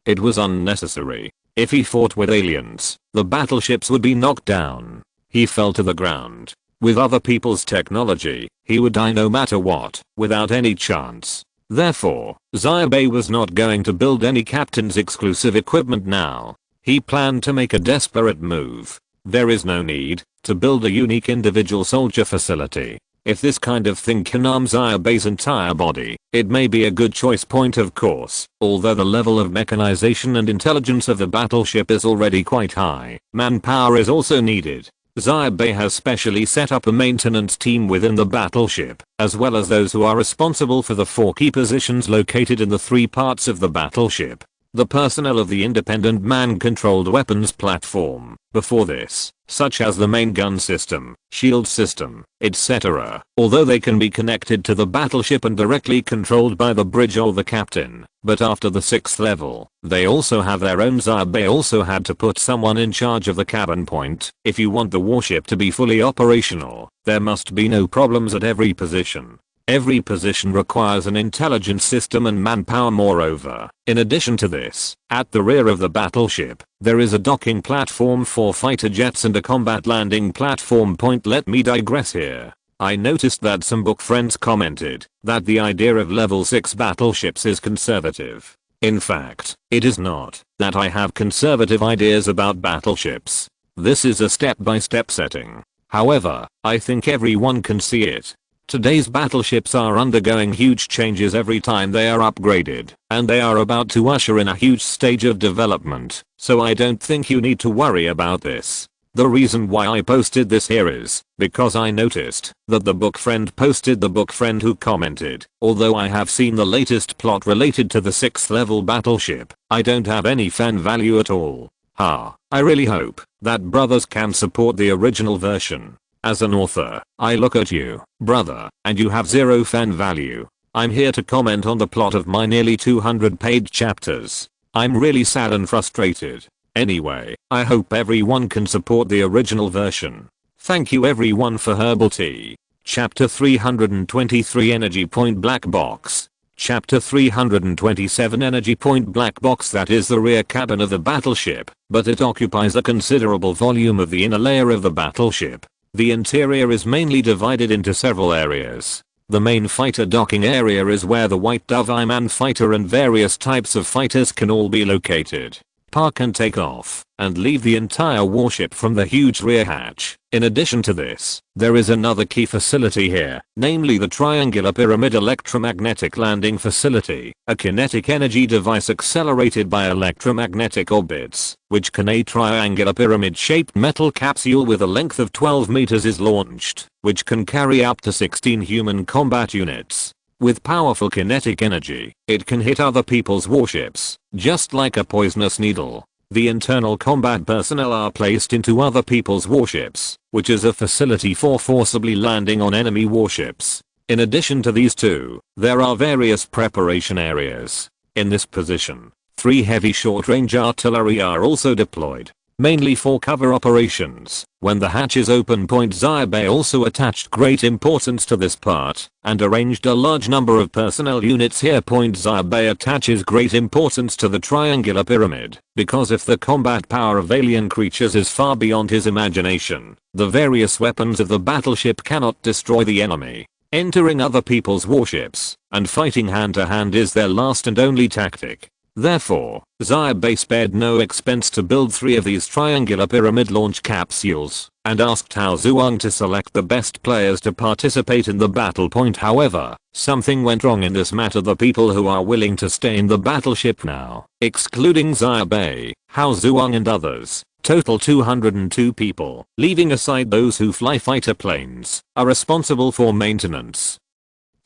it was unnecessary. If he fought with aliens, the battleships would be knocked down. He fell to the ground. With other people's technology, he would die no matter what, without any chance. Therefore, Xia Bai was not going to build any captain's exclusive equipment now. He planned to make a desperate move. There is no need to build a unique individual soldier facility. If this kind of thing can arm Xia Bai's entire body, it may be a good choice point, of course. Although the level of mechanization and intelligence of the battleship is already quite high, manpower is also needed. Xia Bai has specially set up a maintenance team within the battleship, as well as those who are responsible for the 4 key positions located in the 3 parts of the battleship. The personnel of the independent man-controlled weapons platform, before this, such as the main gun system, shield system, etc., although they can be connected to the battleship and directly controlled by the bridge or the captain, but after the 6th level, they also have their own. Xia Bai also had to put someone in charge of the cabin point. If you want the warship to be fully operational, there must be no problems at every position. Every position requires an intelligence system and manpower. Moreover, in addition to this, at the rear of the battleship, there is a docking platform for fighter jets and a combat landing platform point. Let me digress here. I noticed that some book friends commented that the idea of level 6 battleships is conservative. In fact, it is not that I have conservative ideas about battleships. This is a step-by-step setting. However, I think everyone can see it. Today's battleships are undergoing huge changes every time they are upgraded, and they are about to usher in a huge stage of development, so I don't think you need to worry about this. The reason why I posted this here is because I noticed that the book friend posted the book friend who commented, although I have seen the latest plot related to the 6th level battleship, I don't have any fan value at all. I really hope that brothers can support the original version. As an author, I look at you, brother, and you have zero fan value. I'm here to comment on the plot of my nearly 200-page chapters. I'm really sad and frustrated. Anyway, I hope everyone can support the original version. Thank you everyone for herbal tea. Chapter 323 Energy Point Black Box. Chapter 327 Energy Point Black Box. That is the rear cabin of the battleship, but it occupies a considerable volume of the inner layer of the battleship. The interior is mainly divided into several areas. The main fighter docking area is where the White Dove I-Man fighter and various types of fighters can all be located. Park and take off, and leave the entire warship from the huge rear hatch. In addition to this, there is another key facility here, namely the Triangular Pyramid Electromagnetic Landing Facility, a kinetic energy device accelerated by electromagnetic orbits, which can a triangular pyramid-shaped metal capsule with a length of 12 meters is launched, which can carry up to 16 human combat units. With powerful kinetic energy, it can hit other people's warships, just like a poisonous needle. The internal combat personnel are placed into other people's warships, which is a facility for forcibly landing on enemy warships. In addition to these two, there are various preparation areas. In this position, 3 heavy short-range artillery are also deployed, mainly for cover operations. When the hatch is open, Xia Bai also attached great importance to this part, and arranged a large number of personnel units here. Xia Bai attaches great importance to the triangular pyramid, because if the combat power of alien creatures is far beyond his imagination, the various weapons of the battleship cannot destroy the enemy. Entering other people's warships, and fighting hand to hand is their last and only tactic. Therefore, Xia Bai spared no expense to build 3 of these triangular pyramid launch capsules, and asked Hao Zhuang to select the best players to participate in the battle point. However, something went wrong in this matter. The people who are willing to stay in the battleship now, excluding Xia Bai, Hao Zhuang and others, total 202 people, leaving aside those who fly fighter planes, are responsible for maintenance,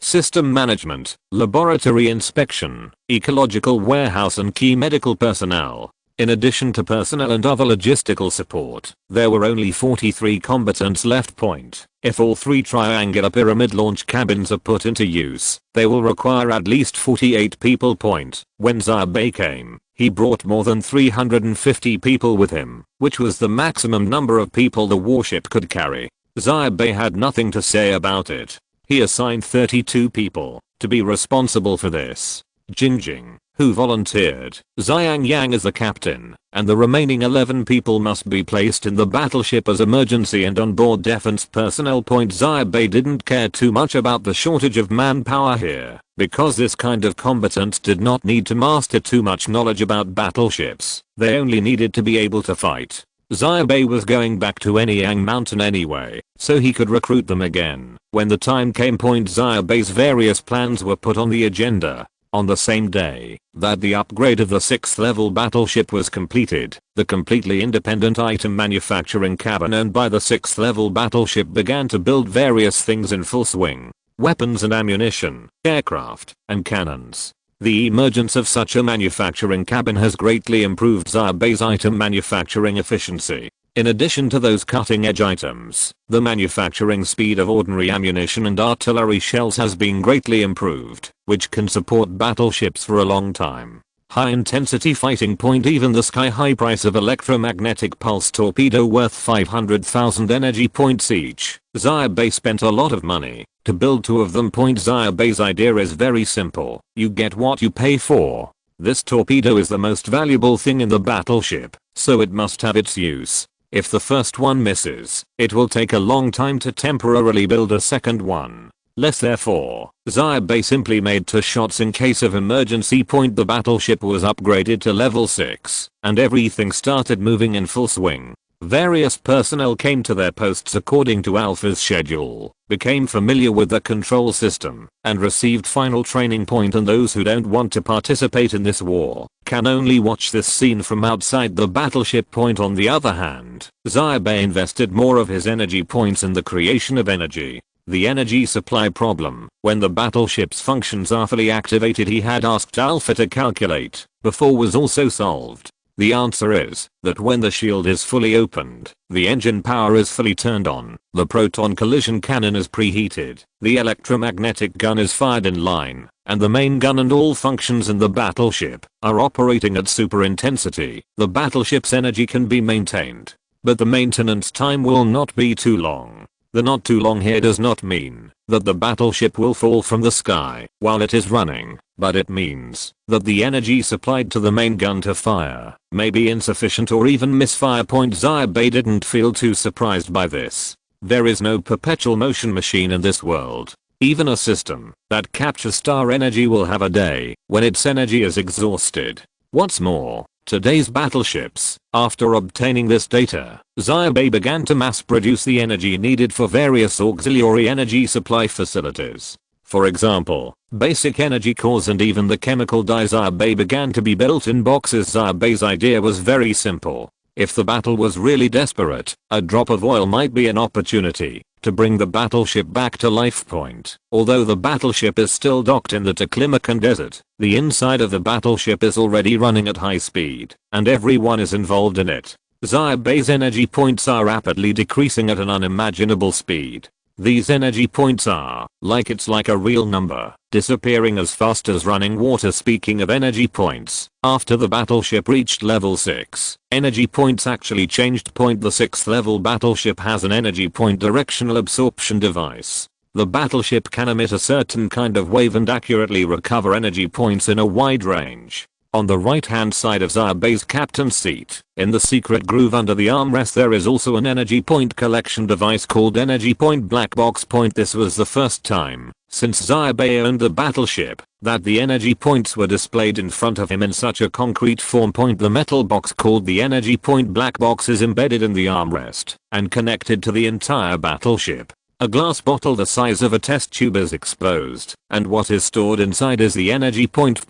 system management, laboratory inspection, ecological warehouse and key medical personnel. In addition to personnel and other logistical support, there were only 43 combatants left. If all 3 triangular pyramid launch cabins are put into use, they will require at least 48 people. When Xia Bai came, he brought more than 350 people with him, which was the maximum number of people the warship could carry. Xia Bai had nothing to say about it. He assigned 32 people to be responsible for this. Jingjing, who volunteered, Xiang Yang as the captain, and the remaining 11 people must be placed in the battleship as emergency and onboard defense personnel. Xia Bai didn't care too much about the shortage of manpower here, because this kind of combatants did not need to master too much knowledge about battleships. They only needed to be able to fight. Xia Bai was going back to Anyang Mountain anyway, so he could recruit them again. When the time came, Xia Bai's various plans were put on the agenda. On the same day that the upgrade of the 6th level battleship was completed, the completely independent item manufacturing cabin owned by the 6th level battleship began to build various things in full swing: weapons and ammunition, aircraft, and cannons. The emergence of such a manufacturing cabin has greatly improved Xia Bai's item manufacturing efficiency. In addition to those cutting-edge items, the manufacturing speed of ordinary ammunition and artillery shells has been greatly improved, which can support battleships for a long time. High-intensity fighting. Even the sky-high price of electromagnetic pulse torpedo worth 500,000 energy points each. Xia Bai spent a lot of money to build 2 of them. Xia Bai's idea is very simple: you get what you pay for. This torpedo is the most valuable thing in the battleship, so it must have its use. If the first one misses, it will take a long time to temporarily build a second one. Therefore, Xia Bai simply made 2 shots in case of emergency. The battleship was upgraded to level 6, and everything started moving in full swing. Various personnel came to their posts according to Alpha's schedule, became familiar with the control system, and received final training. And those who don't want to participate in this war can only watch this scene from outside the battleship. On the other hand, Xia Bai invested more of his energy points in the creation of energy. The energy supply problem, when the battleship's functions are fully activated, he had asked Alpha to calculate before, was also solved. The answer is that when the shield is fully opened, the engine power is fully turned on, the proton collision cannon is preheated, the electromagnetic gun is fired in line, and the main gun and all functions in the battleship are operating at super intensity. The battleship's energy can be maintained, but the maintenance time will not be too long. The not too long here does not mean that the battleship will fall from the sky while it is running, but it means that the energy supplied to the main gun to fire may be insufficient or even misfire. Xia Bai didn't feel too surprised by this. There is no perpetual motion machine in this world. Even a system that captures star energy will have a day when its energy is exhausted. What's more, today's battleships, after obtaining this data, Xia Bai began to mass produce the energy needed for various auxiliary energy supply facilities. For example, basic energy cores and even the chemical dye Xia Bai began to be built in boxes. Xia Bai's idea was very simple. If the battle was really desperate, a drop of oil might be an opportunity to bring the battleship back to life. Although the battleship is still docked in the Taclimacan desert, the inside of the battleship is already running at high speed, and everyone is involved in it. Xia Bai's energy points are rapidly decreasing at an unimaginable speed. These energy points are, it's like a real number, disappearing as fast as running water. Speaking of energy points, after the battleship reached level 6, energy points actually changed. The 6th level battleship has an energy point directional absorption device. The battleship can emit a certain kind of wave and accurately recover energy points in a wide range. On the right hand side of Xia Bai's captain's seat, in the secret groove under the armrest, there is also an energy point collection device called Energy Point Black Box. This was the first time since Xia Bai owned the battleship that the energy points were displayed in front of him in such a concrete form. The metal box called the Energy Point Black Box is embedded in the armrest and connected to the entire battleship. A glass bottle the size of a test tube is exposed, and what is stored inside is the energy point.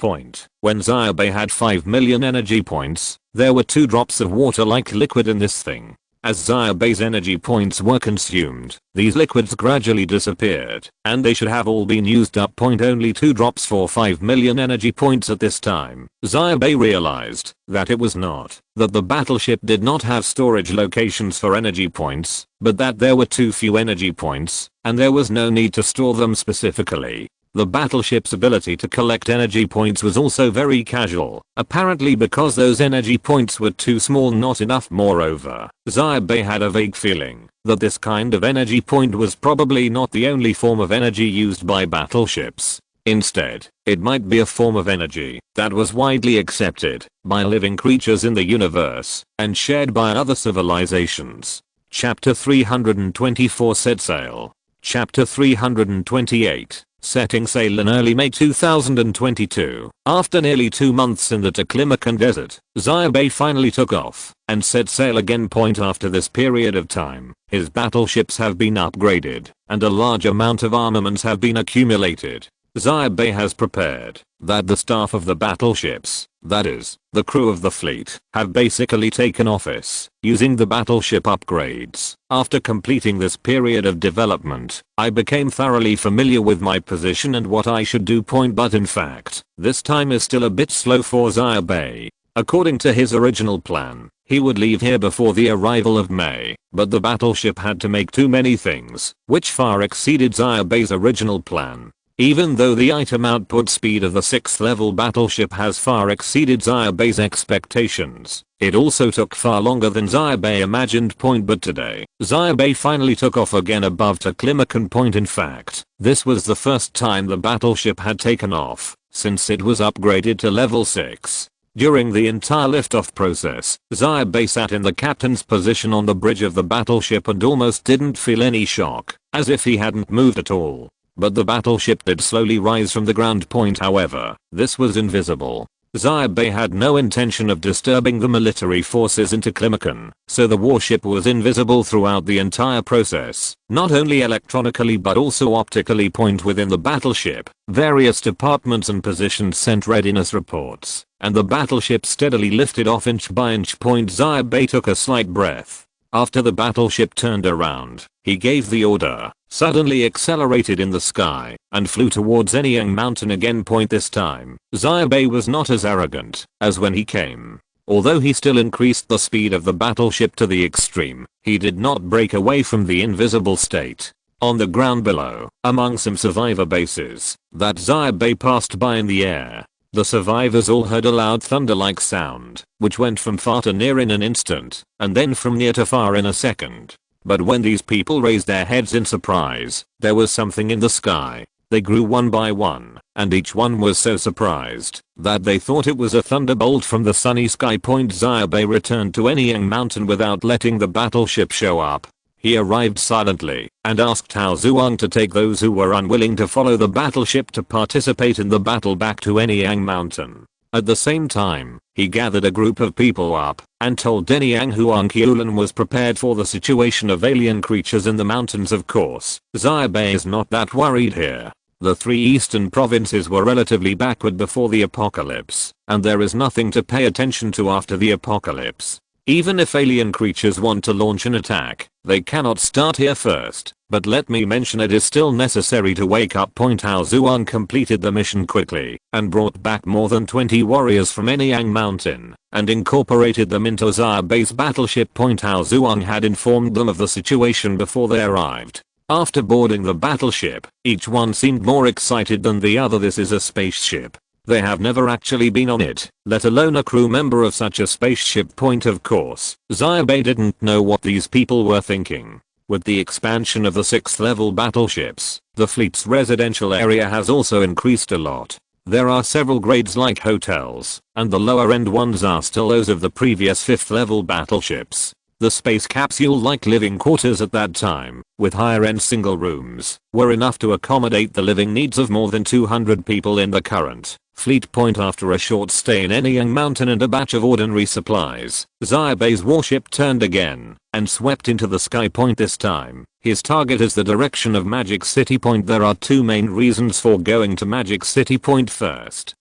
When Xia Bai had 5 million energy points, there were 2 drops of water-like liquid in this thing. As Xia Bai's energy points were consumed, these liquids gradually disappeared, and they should have all been used up. Only 2 drops for 5 million energy points at this time. Xia Bai realized that it was not that the battleship did not have storage locations for energy points, but that there were too few energy points, and there was no need to store them specifically. The battleship's ability to collect energy points was also very casual, apparently because those energy points were too small, not enough. Moreover, Xia Bai had a vague feeling that this kind of energy point was probably not the only form of energy used by battleships. Instead, it might be a form of energy that was widely accepted by living creatures in the universe and shared by other civilizations. Chapter 324 Set Sail. Chapter 328. Setting sail. In early May 2022, after nearly 2 months in the Taclimacan desert, Xia Bai finally took off and set sail again. After this period of time, his battleships have been upgraded and a large amount of armaments have been accumulated. Xia Bai has prepared that the staff of the battleships, that is, the crew of the fleet, have basically taken office using the battleship upgrades. After completing this period of development, I became thoroughly familiar with my position and what I should do. But in fact, this time is still a bit slow for Xia Bai. According to his original plan, he would leave here before the arrival of May, but the battleship had to make too many things, which far exceeded Xia Bai's original plan. Even though the item output speed of the 6th level battleship has far exceeded Xia Bai's expectations, it also took far longer than Xia Bai imagined. But today, Xia Bai finally took off again above Taclimacan. In fact, this was the first time the battleship had taken off since it was upgraded to level 6. During the entire liftoff process, Xia Bai sat in the captain's position on the bridge of the battleship and almost didn't feel any shock, as if he hadn't moved at all. But the battleship did slowly rise from the ground. However, this was invisible. Xia Bai had no intention of disturbing the military forces in Taclimacan, so the warship was invisible throughout the entire process, not only electronically but also optically. Within the battleship, various departments and positions sent readiness reports, and the battleship steadily lifted off inch by inch. Xia Bai took a slight breath. After the battleship turned around, he gave the order, suddenly accelerated in the sky, and flew towards Anyang Mountain again. This time, Xia Bai was not as arrogant as when he came. Although he still increased the speed of the battleship to the extreme, he did not break away from the invisible state. On the ground below, among some survivor bases that Xia Bai passed by in the air, the survivors all heard a loud thunder-like sound, which went from far to near in an instant, and then from near to far in a second. But when these people raised their heads in surprise, there was something in the sky. They grew one by one, and each one was so surprised that they thought it was a thunderbolt from the sunny sky. Xia Bai returned to Anyang Mountain without letting the battleship show up. He arrived silently and asked Hao Zhuang to take those who were unwilling to follow the battleship to participate in the battle back to Anyang Mountain. At the same time, he gathered a group of people up and told Denyang Huang Qiulan was prepared for the situation of alien creatures in the mountains. Of course, Xia Bai is not that worried here. The three eastern provinces were relatively backward before the apocalypse, and there is nothing to pay attention to after the apocalypse. Even if alien creatures want to launch an attack, they cannot start here first. But let me mention it is still necessary to wake up. Hao Zhuang completed the mission quickly and brought back more than 20 warriors from Anyang Mountain and incorporated them into Xia Bai's battleship. Hao Zhuang had informed them of the situation before they arrived. After boarding the battleship, each one seemed more excited than the other. This is a spaceship. They have never actually been on it, let alone a crew member of such a spaceship. Of course, Xia Bai didn't know what these people were thinking. With the expansion of the 6th level battleships, the fleet's residential area has also increased a lot. There are several grades like hotels, and the lower end ones are still those of the previous 5th level battleships. The space capsule-like living quarters at that time, with higher-end single rooms, were enough to accommodate the living needs of more than 200 people in the current fleet. After a short stay in Anyang Mountain and a batch of ordinary supplies, Xia Bai's warship turned again and swept into the sky. This time, his target is the direction of Magic City. There are two main reasons for going to Magic City. First,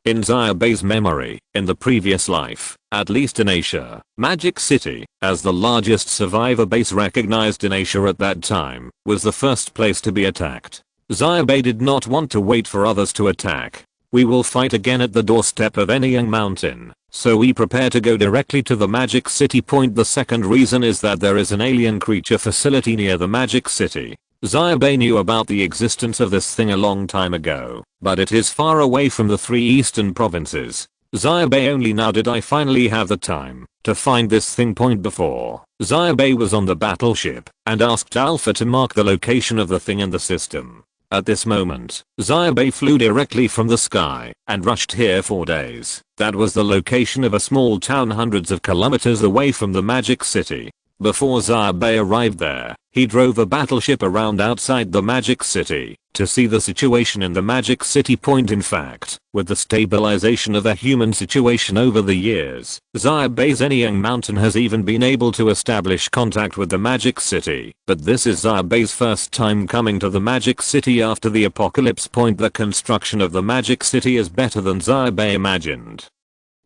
in Xia Bai's memory, in the previous life, at least in Asia, Magic City, as the largest survivor base recognized in Asia at that time, was the first place to be attacked. Xia Bai did not want to wait for others to attack. We will fight again at the doorstep of Anyang Mountain, so we prepare to go directly to the Magic City. The second reason is that there is an alien creature facility near the Magic City. Xia Bai knew about the existence of this thing a long time ago, but it is far away from the three eastern provinces. Xia Bai only now did I finally have the time to find this thing. Before, Xia Bai was on the battleship and asked Alpha to mark the location of the thing in the system. At this moment, Xia Bai flew directly from the sky and rushed here 4 days. That was the location of a small town hundreds of kilometers away from the Magic City. Before Xia Bai arrived there, he drove a battleship around outside the Magic City to see the situation in the Magic City. In fact, with the stabilization of the human situation over the years, Xia Bai's Anyang Mountain has even been able to establish contact with the Magic City. But this is Xia Bai's first time coming to the Magic City after the apocalypse. The construction of the Magic City is better than Xia Bai imagined.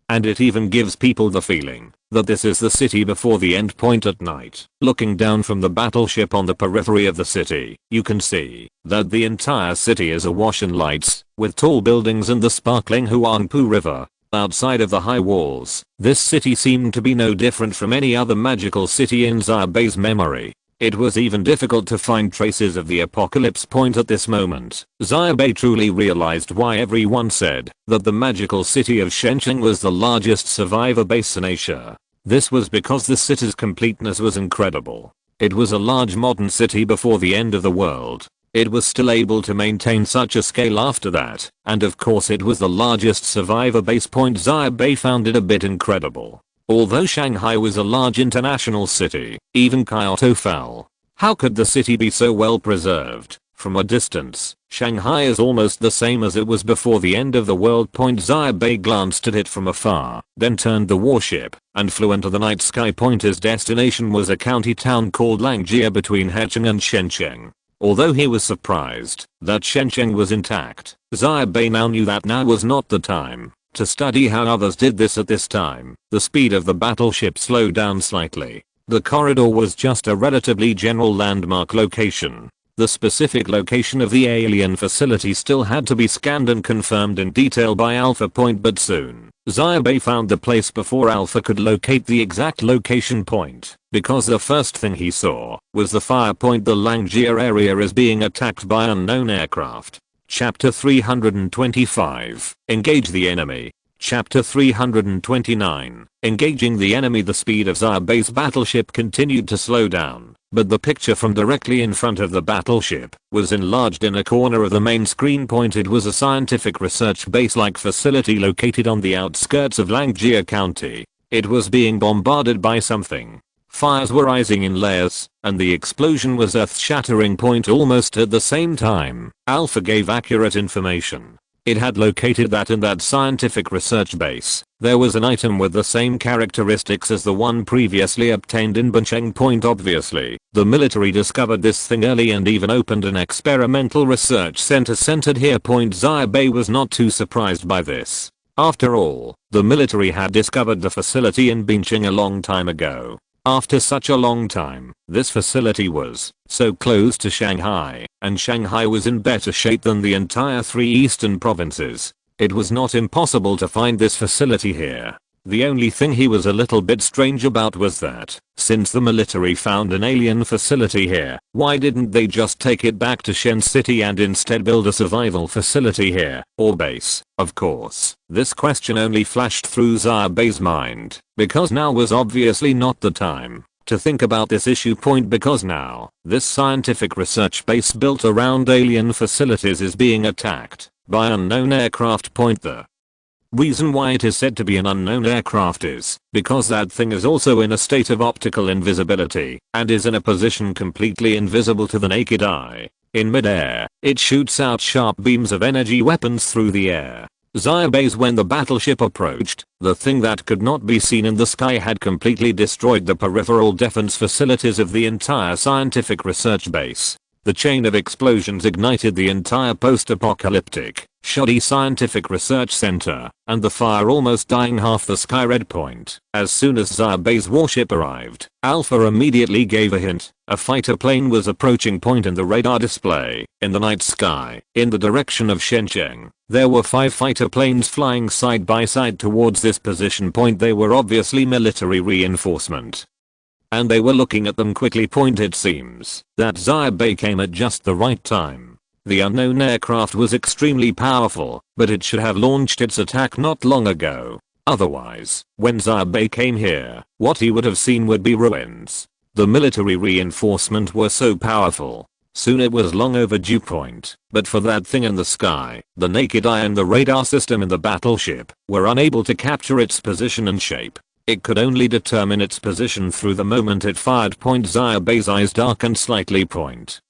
And it even gives people the feeling that this is the city before the end. At night, looking down from the battleship on the periphery of the city, you can see that the entire city is awash in lights, with tall buildings and the sparkling Huangpu River. Outside of the high walls, this city seemed to be no different from any other magical city in Xia Bai's memory. It was even difficult to find traces of the apocalypse. At this moment, Xia Bai truly realized why everyone said that the magical city of Shenzhen was the largest survivor base in Asia. This was because the city's completeness was incredible. It was a large modern city before the end of the world. It was still able to maintain such a scale after that, and of course it was the largest survivor base. Xia Bai found it a bit incredible. Although Shanghai was a large international city, even Kyoto fell. How could the city be so well preserved? From a distance, Shanghai is almost the same as it was before the end of the world. Xia Bai glanced at it from afar, then turned the warship and flew into the night sky. His destination was a county town called Langjia between Hecheng and Shenzhen. Although he was surprised that Shenzhen was intact, Xia Bai now knew that now was not the time to study how others did this at this time. The speed of the battleship slowed down slightly. The corridor was just a relatively general landmark location. The specific location of the alien facility still had to be scanned and confirmed in detail by Alpha. But soon, Xia Bai found the place before Alpha could locate the exact location point, because the first thing he saw was the fire. The Langjia area is being attacked by unknown aircraft. Chapter 325, Engage the enemy. Chapter 329, Engaging the enemy. The speed of Xia Bai's battleship continued to slow down. but the picture from directly in front of the battleship was enlarged in a corner of the main screen. It was a scientific research base-like facility located on the outskirts of Langjia County. It was being bombarded by something. Fires were rising in layers, and the explosion was earth-shattering. Almost at the same time, Alpha gave accurate information. It had located that in that scientific research base, there was an item with the same characteristics as the one previously obtained in Bancheng. Obviously, the military discovered this thing early and even opened an experimental research center centered here. Xia Bai was not too surprised by this. After all, the military had discovered the facility in Bancheng a long time ago. After such a long time, this facility was so close to Shanghai, and Shanghai was in better shape than the entire 3 eastern provinces. It was not impossible to find this facility here. The only thing he was a little bit strange about was that, since the military found an alien facility here, why didn't they just take it back to Shen City and instead build a survival facility here, or base? Of course, this question only flashed through Xia Bai's mind, because now was obviously not the time to think about this issue. Because now, this scientific research base built around alien facilities is being attacked by unknown aircraft. The reason why it is said to be an unknown aircraft is because that thing is also in a state of optical invisibility and is in a position completely invisible to the naked eye. In midair, it shoots out sharp beams of energy weapons through the air. Xia Bai's when the battleship approached, the thing that could not be seen in the sky had completely destroyed the peripheral defense facilities of the entire scientific research base. The chain of explosions ignited the entire post-apocalyptic, shoddy scientific research center, and the fire almost dyeing half the sky red. As soon as Xia Bai's warship arrived, Alpha immediately gave a hint. A fighter plane was approaching. In the radar display, in the night sky, in the direction of Shenzhen, there were 5 fighter planes flying side by side towards this position. They were obviously military reinforcement, and they were looking at them quickly. It seems that Xia Bai came at just the right time. The unknown aircraft was extremely powerful, but it should have launched its attack not long ago. Otherwise, when Xia Bai came here, what he would have seen would be ruins. The military reinforcement were so powerful. Soon it was long overdue. But for that thing in the sky, the naked eye and the radar system in the battleship were unable to capture its position and shape. It could only determine its position through the moment it fired. Xia Bai's eyes darkened slightly.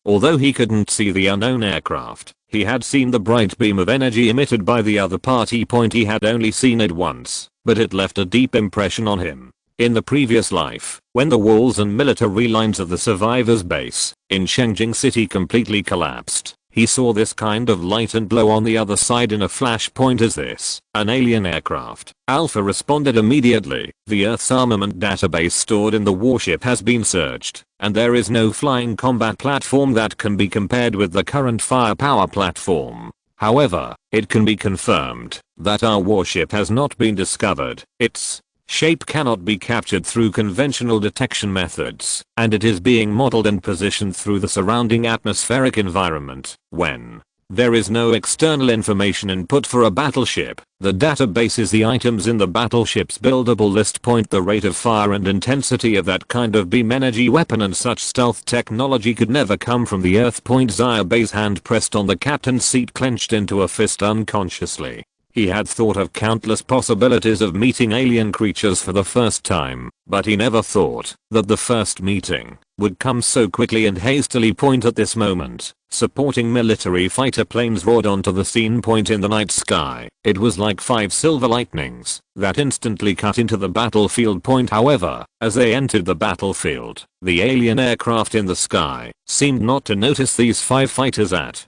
Although he couldn't see the unknown aircraft, he had seen the bright beam of energy emitted by the other party. He had only seen it once, but it left a deep impression on him. In the previous life, when the walls and military lines of the survivors' base in Shenzhen City completely collapsed, he saw this kind of light and glow on the other side in a flash. Is this an alien aircraft? Alpha responded immediately. The Earth's armament database stored in the warship has been searched, and there is no flying combat platform that can be compared with the current firepower platform. However, it can be confirmed that our warship has not been discovered. Its shape cannot be captured through conventional detection methods, and it is being modeled and positioned through the surrounding atmospheric environment. When there is no external information input for a battleship, the database is the items in the battleship's buildable list. The rate of fire and intensity of that kind of beam energy weapon and such stealth technology could never come from the Earth. Xia Bai's hand pressed on the captain's seat, clenched into a fist unconsciously. He had thought of countless possibilities of meeting alien creatures for the first time, but he never thought that the first meeting would come so quickly and hastily. At this moment, supporting military fighter planes roared onto the scene. In the night sky, it was like 5 silver lightnings that instantly cut into the battlefield. However, as they entered the battlefield, the alien aircraft in the sky seemed not to notice these 5 fighters at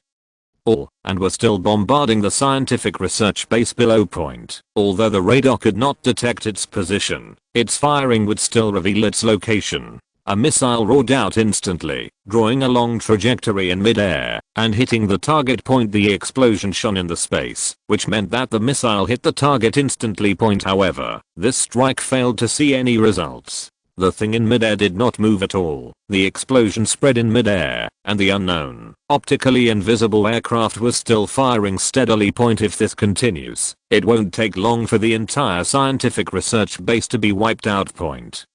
all, and were still bombarding the scientific research base below. Although the radar could not detect its position, its firing would still reveal its location. A missile roared out instantly, drawing a long trajectory in midair, and hitting the target. The explosion shone in the space, which meant that the missile hit the target instantly. However, this strike failed to see any results. The thing in midair did not move at all. The explosion spread in midair, and the unknown, optically invisible aircraft was still firing steadily. If this continues, it won't take long for the entire scientific research base to be wiped out.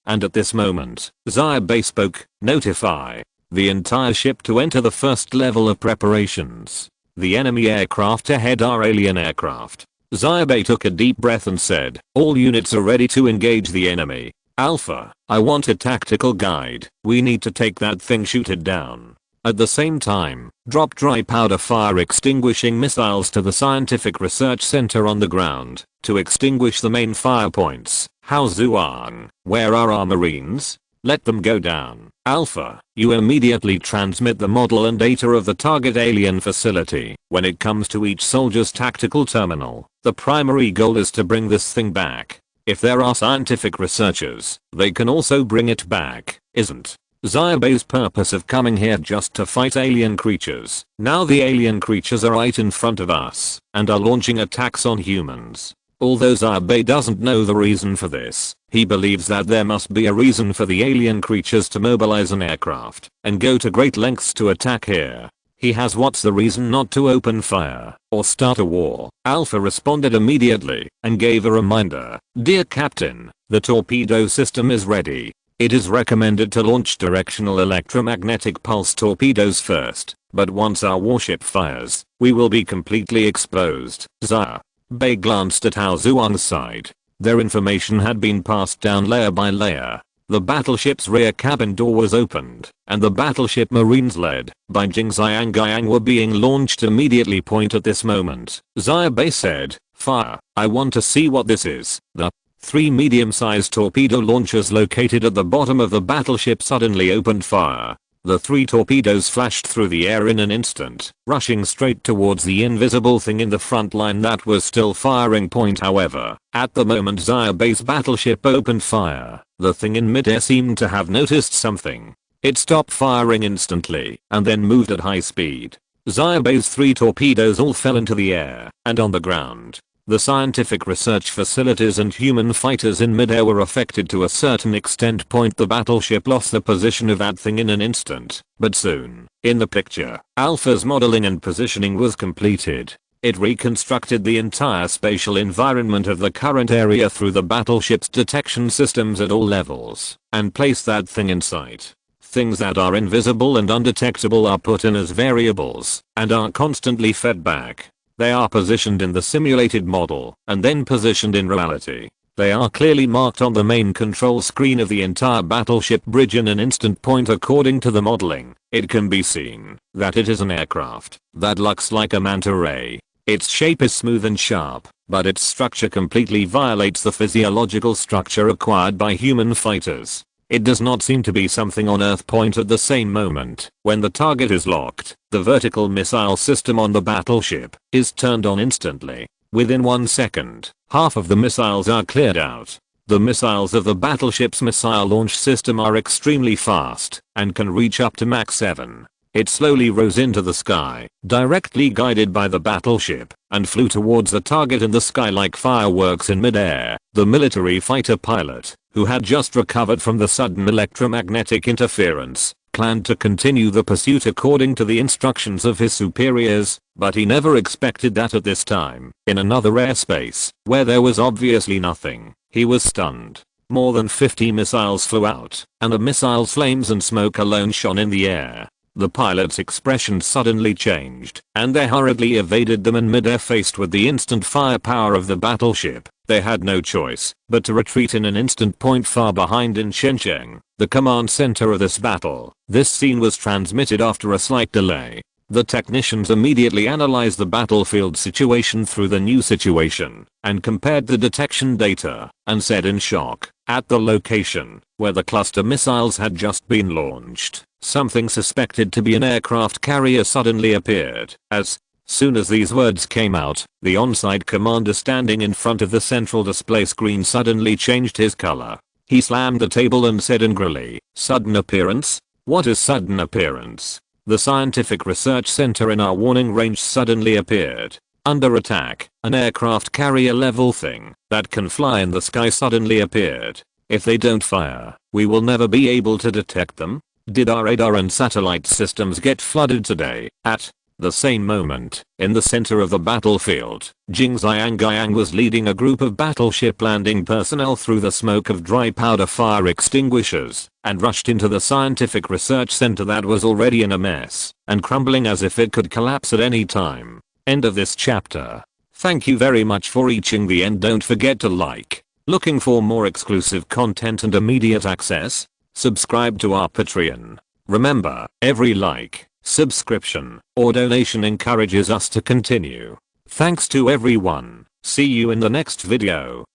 And at this moment, Xia Bai spoke, notify the entire ship to enter the first level of preparations. The enemy aircraft ahead are alien aircraft. Xia Bai took a deep breath and said, all units are ready to engage the enemy. Alpha, I want a tactical guide. We need to take that thing, shoot it down. At the same time, drop dry powder fire extinguishing missiles to the scientific research center on the ground to extinguish the main fire points. Hao Zhuang, where are our marines? Let them go down. Alpha, you immediately transmit the model and data of the target alien facility. When it comes to each soldier's tactical terminal, the primary goal is to bring this thing back. If there are scientific researchers, they can also bring it back. Isn't Xia Bai's purpose of coming here just to fight alien creatures? Now the alien creatures are right in front of us and are launching attacks on humans. Although Xia Bai doesn't know the reason for this, he believes that there must be a reason for the alien creatures to mobilize an aircraft and go to great lengths to attack here. He has. What's the reason not to open fire or start a war? Alpha responded immediately and gave a reminder. Dear Captain, the torpedo system is ready. It is recommended to launch directional electromagnetic pulse torpedoes first, but once our warship fires, we will be completely exposed. Xia Bai glanced at Hao Zhuang's side. Their information had been passed down layer by layer. The battleship's rear cabin door was opened, and the battleship marines led by Jing Xiangyang were being launched immediately. At this moment, Xia Bai said, fire, I want to see what this is. The 3 medium-sized torpedo launchers located at the bottom of the battleship suddenly opened fire. The 3 torpedoes flashed through the air in an instant, rushing straight towards the invisible thing in the front line that was still firing. However, at the moment Xia Bai's battleship opened fire, the thing in midair seemed to have noticed something. It stopped firing instantly and then moved at high speed. Xia Bai's 3 torpedoes all fell into the air and on the ground. The scientific research facilities and human fighters in midair were affected to a certain extent. The battleship lost the position of that thing in an instant, but soon, in the picture, Alpha's modeling and positioning was completed. It reconstructed the entire spatial environment of the current area through the battleship's detection systems at all levels, and placed that thing in sight. Things that are invisible and undetectable are put in as variables, and are constantly fed back. They are positioned in the simulated model, and then positioned in reality. They are clearly marked on the main control screen of the entire battleship bridge in an instant. According to the modeling, it can be seen that it is an aircraft that looks like a manta ray. Its shape is smooth and sharp, but its structure completely violates the physiological structure acquired by human fighters. It does not seem to be something on Earth. At the same moment, when the target is locked, the vertical missile system on the battleship is turned on instantly. Within 1 second, half of the missiles are cleared out. The missiles of the battleship's missile launch system are extremely fast and can reach up to Mach 7. It slowly rose into the sky, directly guided by the battleship, and flew towards the target in the sky like fireworks in midair. The military fighter pilot, who had just recovered from the sudden electromagnetic interference, planned to continue the pursuit according to the instructions of his superiors, but he never expected that at this time, in another airspace, where there was obviously nothing, he was stunned. More than 50 missiles flew out, and the missiles' flames and smoke alone shone in the air. The pilot's expression suddenly changed, and they hurriedly evaded them in midair. Faced with the instant firepower of the battleship, they had no choice but to retreat in an instant. Far behind in Shenzhen, the command center of this battle, this scene was transmitted after a slight delay. The technicians immediately analyzed the battlefield situation through the new situation, and compared the detection data, and said in shock, at the location where the cluster missiles had just been launched, something suspected to be an aircraft carrier suddenly appeared. As soon as these words came out, the on-site commander standing in front of the central display screen suddenly changed his color. He slammed the table and said angrily, "Sudden appearance? What is sudden appearance? The scientific research center in our warning range suddenly appeared. Under attack, an aircraft carrier level thing that can fly in the sky suddenly appeared. If they don't fire, we will never be able to detect them. Did our radar and satellite systems get flooded today? At the same moment, in the center of the battlefield, Jing Xiangyang was leading a group of battleship landing personnel through the smoke of dry powder fire extinguishers, and rushed into the scientific research center that was already in a mess, and crumbling as if it could collapse at any time. End of this chapter. Thank you very much for reaching the end. Don't forget to like. Looking for more exclusive content and immediate access? Subscribe to our Patreon. Remember, every like, subscription, or donation encourages us to continue. Thanks to everyone. See you in the next video.